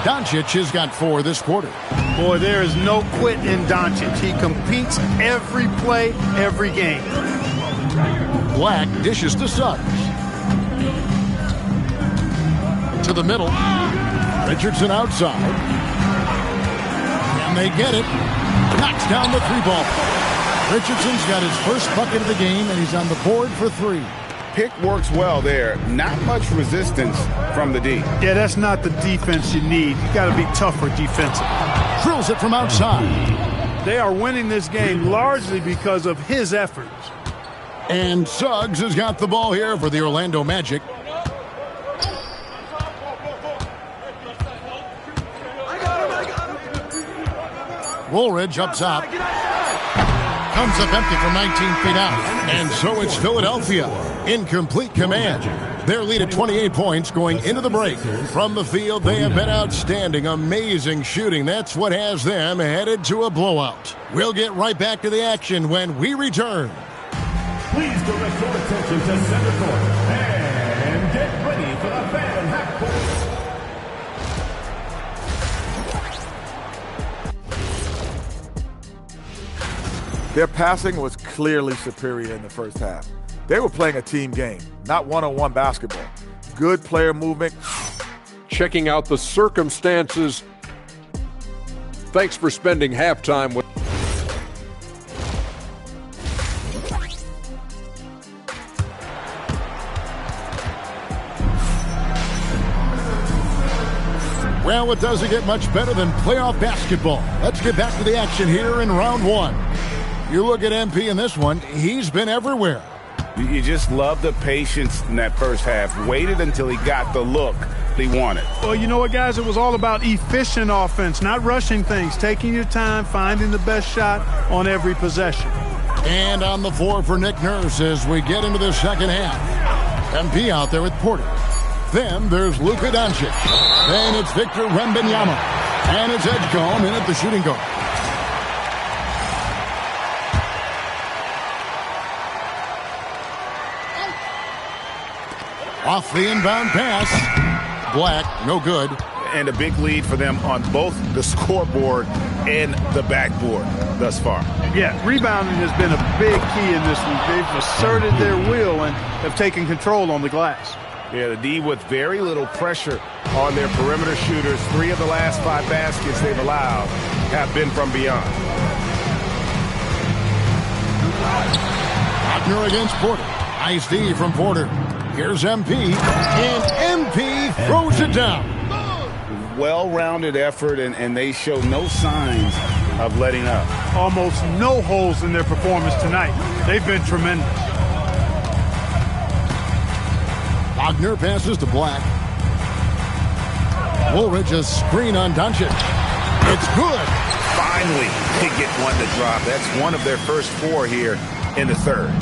Doncic has got 4 this quarter. Boy, there is no quit in Doncic. He competes every play, every game. Black dishes to Suggs. To the middle. Richardson outside. And they get it. Knocks down the 3-ball. Richardson's got his first bucket of the game, and he's on the board for 3. Pick works well there. Not much resistance from the D. Yeah, that's not the defense you need. You got to be tougher defensively. Drills it from outside. They are winning this game largely because of his efforts. And Suggs has got the ball here for the Orlando Magic. Woolridge up top. Comes up empty from 19 feet out. And so it's Philadelphia in complete command. Their lead at 28 points going into the break. From the field, they have been outstanding. Amazing shooting. That's what has them headed to a blowout. We'll get right back to the action when we return. Please direct your attention to center court and get ready for the fan half court. Their passing was clearly superior in the first half. They were playing a team game, not one-on-one basketball. Good player movement. Checking out the circumstances. Thanks for spending halftime with Well, it doesn't get much better than playoff basketball. Let's get back to the action here in round 1. You look at MP in this one, he's been everywhere. You just love the patience in that first half. Waited until he got the look he wanted. Well, you know what, guys? It was all about efficient offense, not rushing things, taking your time, finding the best shot on every possession. And on the floor for Nick Nurse as we get into the second half. MP out there with Porter. Then there's Luka Doncic. Then it's Victor Wembanyama. And it's Edgecombe in at the shooting guard. Off the inbound pass. Black, no good. And a big lead for them on both the scoreboard and the backboard thus far. Yeah, rebounding has been a big key in this one. They've asserted their will and have taken control on the glass. Yeah, the D with very little pressure on their perimeter shooters. 3 of the last 5 baskets they've allowed have been from beyond. Wagner against Porter. Nice D from Porter. Here's MP, and MP throws it down. Well-rounded effort, and they show no signs of letting up. Almost no holes in their performance tonight. They've been tremendous. Wagner passes to Black. Woolridge a screen on Doncic. It's good. Finally, they get one to drop. That's one of their first 4 here in the third.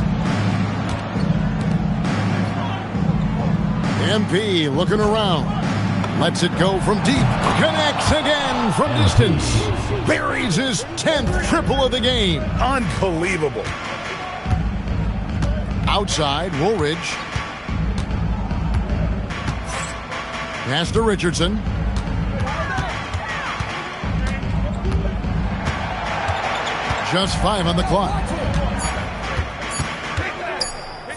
MP looking around. Lets it go from deep. Connects again from distance. Buries his 10th triple of the game. Unbelievable. Outside, Woolridge. Pass to Richardson. Just 5 on the clock.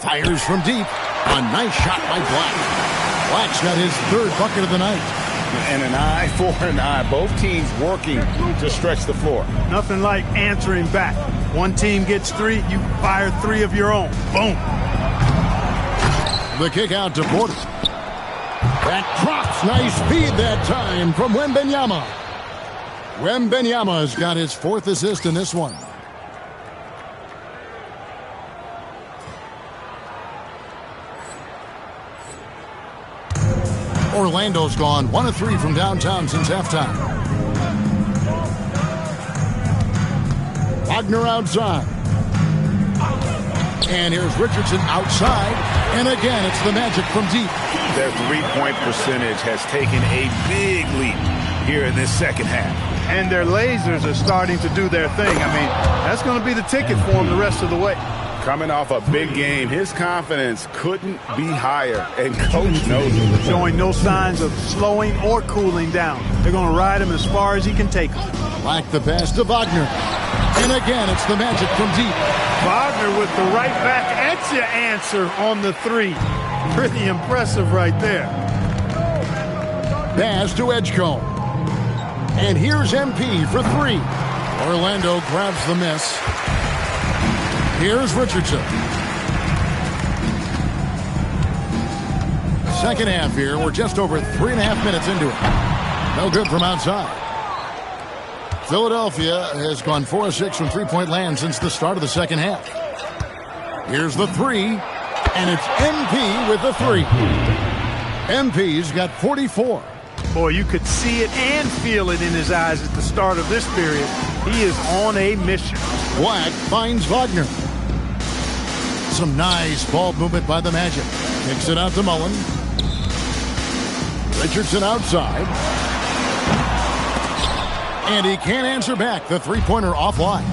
Fires from deep. A nice shot by Black. Black's got his 3rd bucket of the night. And an eye for an eye. Both teams working to stretch the floor. Nothing like answering back. One team gets 3, you fire 3 of your own. Boom. The kick out to Porter. That drops. Nice speed that time from Wembanyama. Wembanyama's got his 4th assist in this one. Orlando's gone 1 of 3 from downtown since halftime. Wagner outside. And here's Richardson outside. And again, it's the Magic from deep. Their three-point percentage has taken a big leap here in this second half. And their lasers are starting to do their thing. I mean, that's going to be the ticket for them the rest of the way. Coming off a big game, his confidence couldn't be higher, and Coach knows it. Showing no signs of slowing or cooling down. They're going to ride him as far as he can take him. Like the pass to Wagner. And again, it's the Magic from deep. Wagner with the right back at your answer on the 3. Pretty impressive right there. Pass to Edgecombe. And here's MP for 3. Orlando grabs the miss. Here's Richardson. Second half here. We're just over 3.5 minutes into it. No good from outside. Philadelphia has gone 4 of 6 from three-point land since the start of the second half. Here's the 3. And it's MP with the 3. MP's got 44. Boy, you could see it and feel it in his eyes at the start of this period. He is on a mission. Black finds Wagner. Some nice ball movement by the Magic. Kicks it out to Mullen. Richardson outside. And he can't answer back. The three-pointer offline.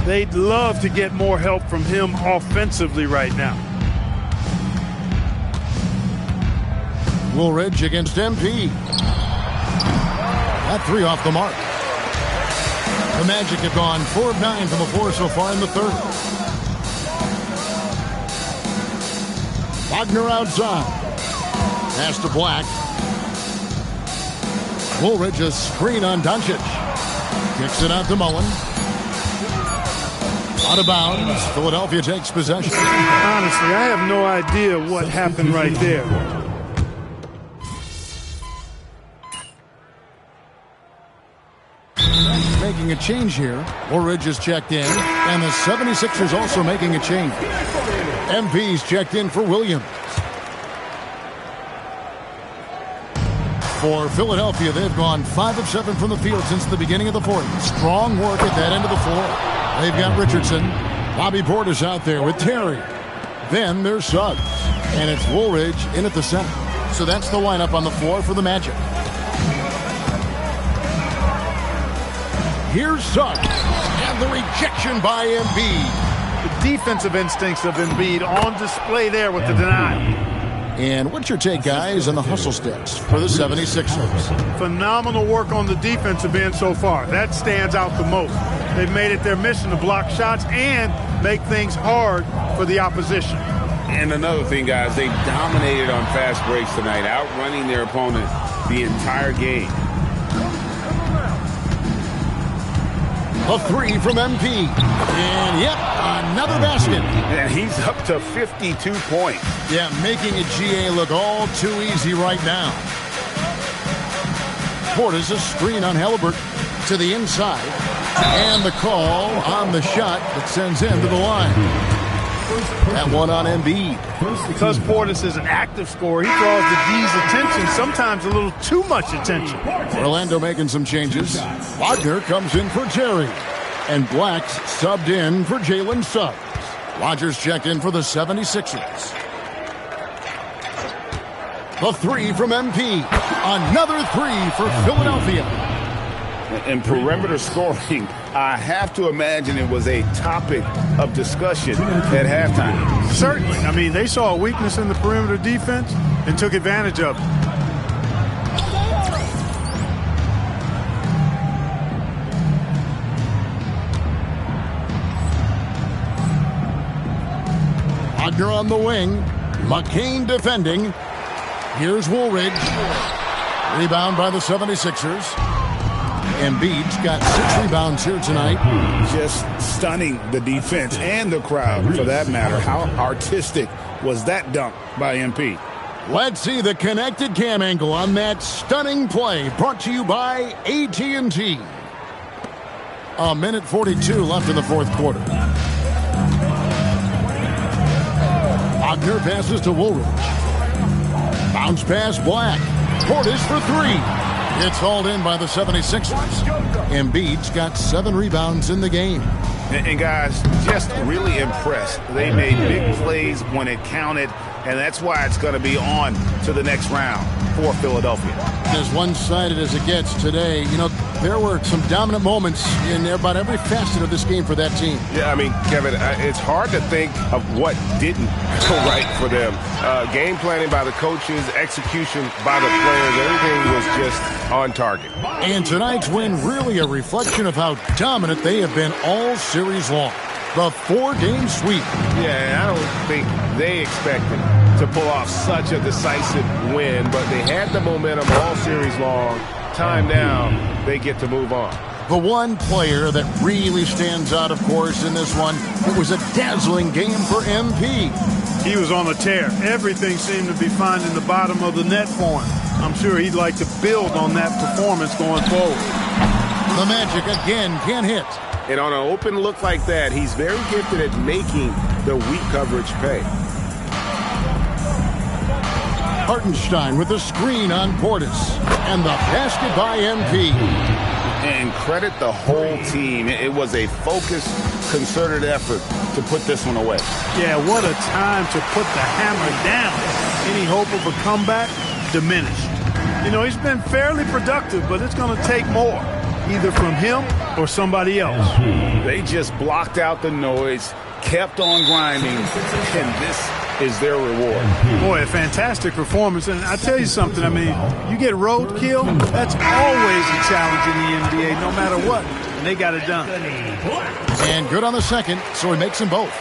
They'd love to get more help from him offensively right now. Woolridge against MP. That 3 off the mark. The Magic have gone 4 of 9 from the floor so far in the third. Wagner outside. Pass to Black. Woolridge a screen on Doncic. Kicks it out to Mullen. Out of bounds. Philadelphia takes possession. Honestly, I have no idea what happened right there. Making a change here. Woolridge is checked in. And the 76ers also making a change. MP's checked in for Williams. For Philadelphia, they've gone 5 of 7 from the field since the beginning of the fourth. Strong work at that end of the floor. They've got Richardson. Bobby Portis out there with Terry. Then there's Suggs. And it's Woolridge in at the center. So that's the lineup on the floor for the Magic. Here's Suggs. And the rejection by Embiid. The defensive instincts of Embiid on display there with the denial. And what's your take, guys, on the hustle stats for the 76ers? Phenomenal work on the defensive end so far. That stands out the most. They've made it their mission to block shots and make things hard for the opposition. And another thing, guys, they dominated on fast breaks tonight, outrunning their opponent the entire game. A 3 from MP. And, yep, another basket. And he's up to 52 points. Yeah, making a GA look all too easy right now. Portis a screen on Halliburton to the inside. And the call on the shot that sends him to the line. That one on Embiid. Because Portis is an active scorer, he draws the D's attention, sometimes a little too much attention. Orlando making some changes. Wagner comes in for Terry. And Black's subbed in for Jalen Suggs. Rogers checked in for the 76ers. The three from MP. Another three for Philadelphia. And perimeter scoring, I have to imagine it was a topic of discussion at halftime. Certainly. I mean, they saw a weakness in the perimeter defense and took advantage of it. Wagner on the wing. McCain defending. Here's Woolridge. Rebound by the 76ers. Embiid's got 6 rebounds here tonight. Just stunning the defense and the crowd, for that matter. How artistic was that dunk by MP? Let's see the connected cam angle on that stunning play, brought to you by AT&T. A minute 42 left in the fourth quarter. Wagner passes to Woolridge. Bounce pass Black. Portis for 3. It's hauled in by the 76ers. Embiid's got 7 rebounds in the game. And guys, just really impressed. They made big plays when it counted, and that's why it's going to be on to the next round for Philadelphia. As one-sided as it gets today, you know, there were some dominant moments in about every facet of this game for that team. Yeah, I mean, Kevin, it's hard to think of what didn't go right for them. Game planning by the coaches, execution by the players, everything was just on target. And tonight's win really a reflection of how dominant they have been all series long. The 4-game sweep. Yeah, I don't think they expected to pull off such a decisive win, but they had the momentum all series long. Time now, they get to move on. The one player that really stands out, of course, in this one, it was a dazzling game for MP. He was on a tear. Everything seemed to be finding the bottom of the net for him. I'm sure he'd like to build on that performance going forward. The Magic again can't hit. And on an open look like that, he's very gifted at making the weak coverage pay. Hartenstein with the screen on Portis. And the basket by MP. And credit the whole team. It was a focused, concerted effort to put this one away. Yeah, what a time to put the hammer down. Any hope of a comeback? Diminished. You know, he's been fairly productive, but it's going to take more, either from him or somebody else. They just blocked out the noise, kept on grinding, and this is their reward. Boy, a fantastic performance. And I tell you something, I mean, you get roadkill, that's always a challenge in the NBA, no matter what. And they got it done. And good on the second, so he makes them both.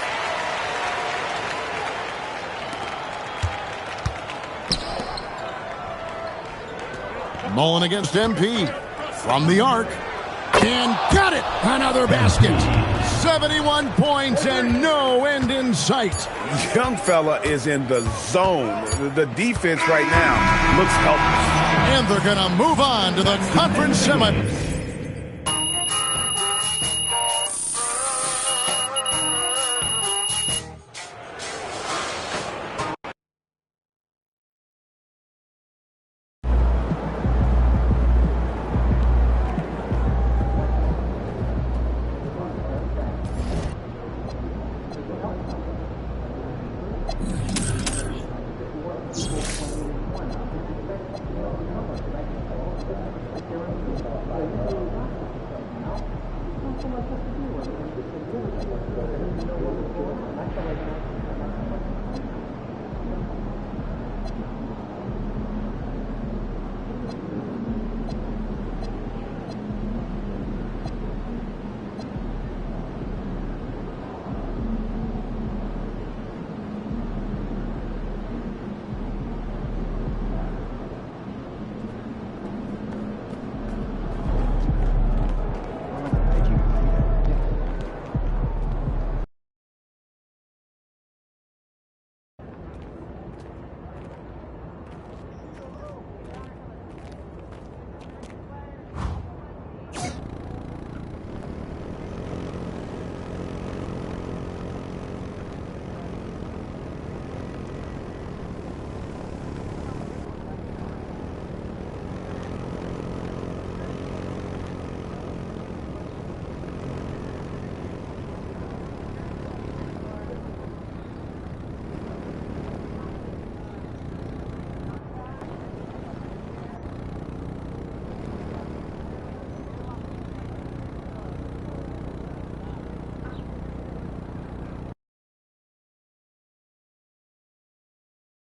Mullen against MP. From the arc. And got it! Another basket. 71 points and no end in sight. Young fella is in the zone. The defense right now looks helpless. And they're going to move on to the conference semi.